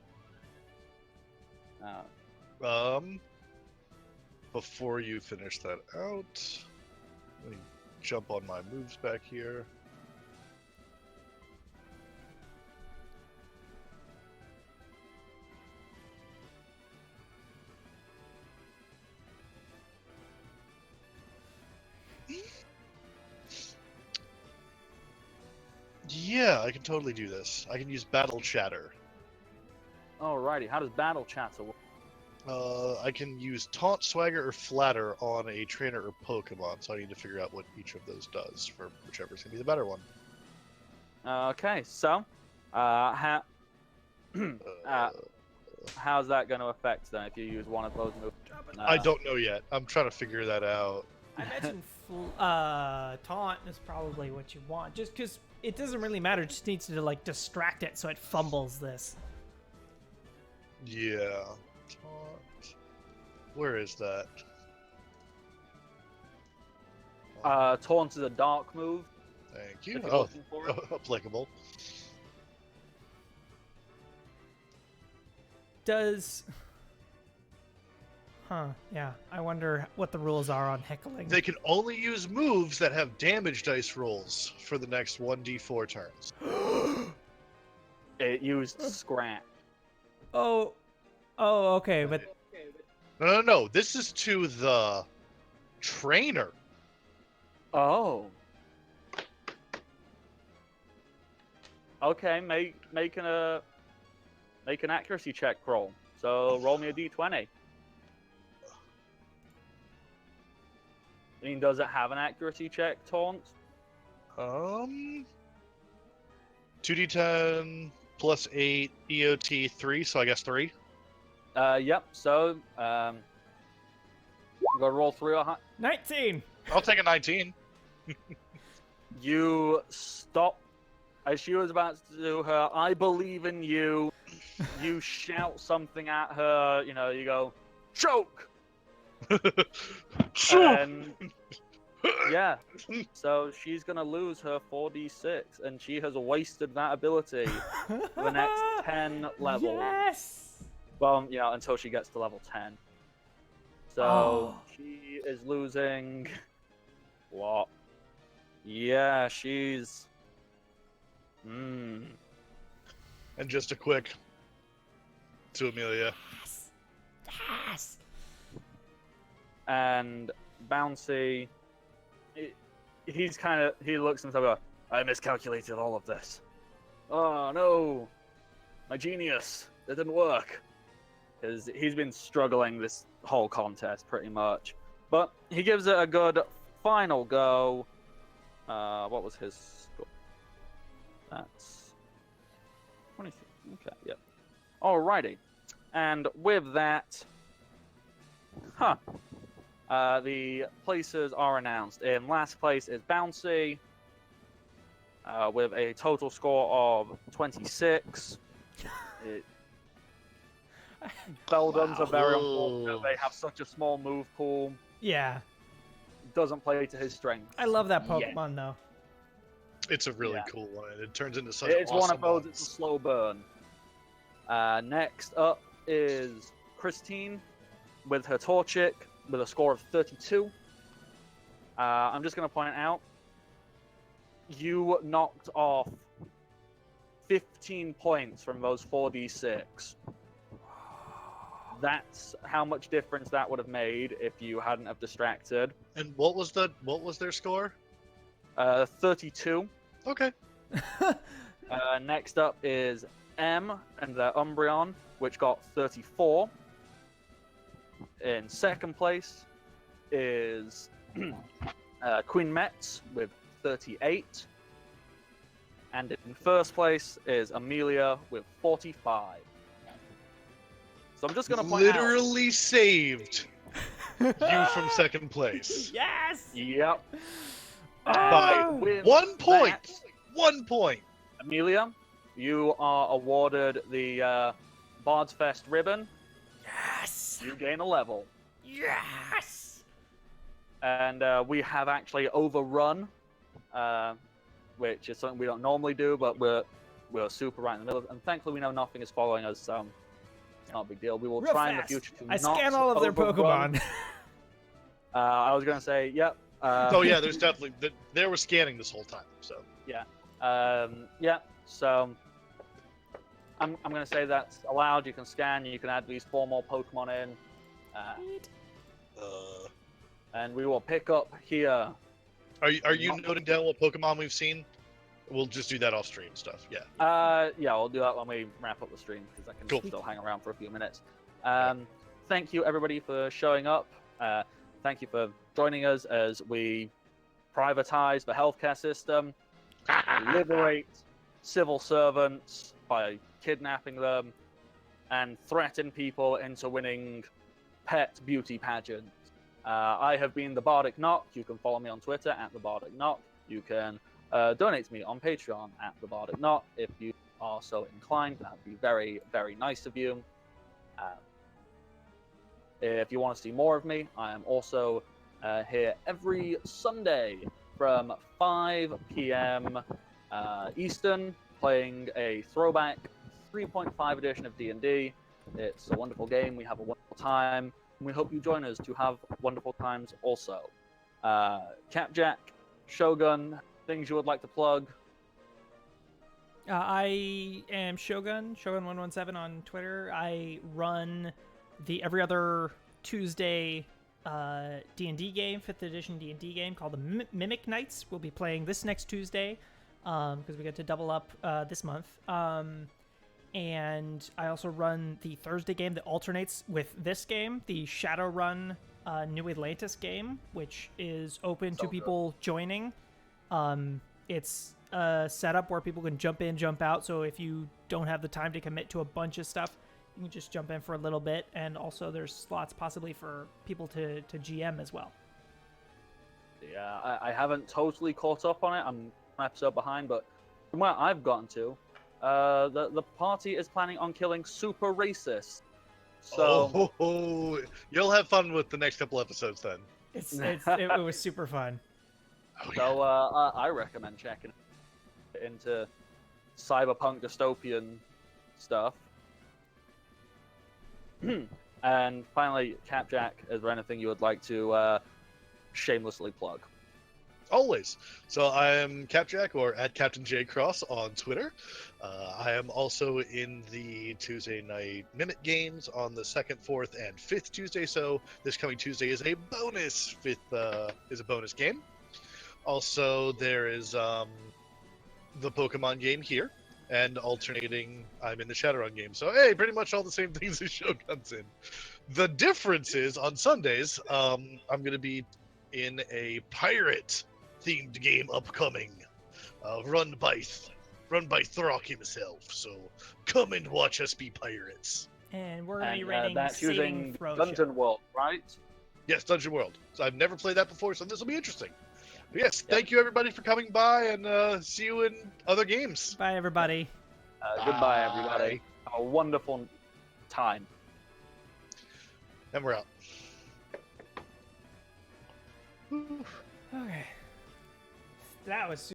Before you finish that out, let me jump on my moves back here. Yeah, I can totally do this. I can use Battle Chatter. Alrighty, how does battle chatter work? I can use Taunt, Swagger, or Flatter on a trainer or Pokemon, so I need to figure out what each of those does for whichever's going to be the better one. Okay, so, how's that going to affect then if you use one of those moves? I don't know yet. I'm trying to figure that out. I imagine taunt is probably what you want, just because it doesn't really matter. It just needs to like distract it so it fumbles this. Yeah. Taunt. Where is that? Taunt is a dark move. Thank you. If you're Oh, looking for it. applicable. Does... Huh, yeah. I wonder what the rules are on heckling. They can only use moves that have damage dice rolls for the next 1d4 turns. It used Scratch. Oh, okay, but... No. This is to the trainer. Oh. Okay, make an accuracy check roll. So roll me a d20. I mean, does it have an accuracy check, Taunt? 2d10 plus 8 EOT 3, so I guess 3. Yep. So, you gotta roll 3 or high. 19! I'll take a 19. You stop as she was about to do her "I believe in you." You shout something at her. You know, you go, "Choke!" And yeah, so she's gonna lose her 4d6, and she has wasted that ability for the next 10 levels. Yes! Well, you know, until she gets to level 10. So she is losing. What? Yeah, she's. And just a quick to Amelia. Yes! And Bouncy, he looks at himself and goes, I miscalculated all of this. Oh no, my genius, it didn't work. Because he's been struggling this whole contest pretty much. But he gives it a good final go. What was his score? That's 26. Okay, yep. Alrighty. And with that, the places are announced. In last place is Bouncy, with a total score of 26. Beldums are very unfortunate. They have such a small move pool. Yeah. Doesn't play to his strength. I love that Pokemon, though. It's a really cool one. It turns into such It's awesome one of those, ones. it's a slow burn. Next up is Christine with her Torchic with a score of 32. I'm just going to point out, you knocked off 15 points from those 4d6. That's how much difference that would have made if you hadn't have distracted. And what was their score? 32. Okay. Next up is M and their Umbreon, which got 34. In second place is Queen Metz with 38. And in first place is Amelia with 45. So I'm just going to point out... Literally saved you from second place. Yes! Yep. By With 1 point! that, 1 point! Amelia, you are awarded the Bard's Fest ribbon. Yes! You gain a level. Yes! And we have actually overrun, which is something we don't normally do, but we're super right in the middle of it. And thankfully we know nothing is following us, so it's not a big deal. We will Real try in the fast. future to I not scan all of their overrun. Pokemon. I was going to say, yep. Oh yeah, there's definitely they were scanning this whole time. So Yeah. So I'm going to say that's allowed. You can scan. You can add these 4 more Pokemon in. And we will pick up here. are you noting down what Pokemon we've seen? We'll just do that off stream stuff. Yeah. Yeah, we'll do that when we wrap up the stream because I can Cool. still hang around for a few minutes. Thank you everybody for showing up. Thank you for joining us as we privatize the healthcare system, liberate civil servants by kidnapping them, and threaten people into winning pet beauty pageants. I have been the Bardic Knock. You can follow me on Twitter at the Bardic Knock. You can donate to me on Patreon at the Bardic Knock if you are so inclined. That would be very, very nice of you. If you want to see more of me, I am also here every Sunday from 5 p.m. Eastern, playing a throwback 3.5 edition of D&D. It's a wonderful game. We have a wonderful time. And we hope you join us to have wonderful times also. Capjack, Shogun, things you would like to plug? I am Shogun117 on Twitter. I run the every other Tuesday D&D game, 5th edition D&D game called the Mimic Nights. We'll be playing this next Tuesday because we get to double up this month. And I also run the Thursday game that alternates with this game, the Shadowrun New Atlantis game, which is open to people joining. It's a setup where people can jump in, jump out. So if you don't have the time to commit to a bunch of stuff, you can just jump in for a little bit. And also there's slots possibly for people to GM as well. Yeah, I haven't totally caught up on it. I'm an episode behind, but from where I've gotten to, the party is planning on killing super racists. So You'll have fun with the next couple episodes then. It was super fun. Oh, yeah. So I recommend checking into cyberpunk dystopian stuff. And finally, Capjack, is there anything you would like to shamelessly plug? Always. So I am Capjack, or at Captain J Cross on Twitter. I am also in the Tuesday night Mimic games on the 2nd, 4th, and 5th Tuesday. So this coming Tuesday is a bonus. 5th is a bonus game. Also, there is the Pokemon game here, and alternating, I'm in the Shadowrun game. So hey, pretty much all the same things as Shogun's in. The difference is on Sundays, I'm going to be in a pirate-themed game upcoming, run by Throck himself. So come and watch us be pirates. And we're going to be And rating that's Saving using Throw Dungeon Show. World, right? Yes, Dungeon World. So I've never played that before, so this will be interesting. But yes, Yep. thank you everybody for coming by, and see you in other games. Bye, everybody. Goodbye, everybody. Have a wonderful time. And we're out. Okay. That was super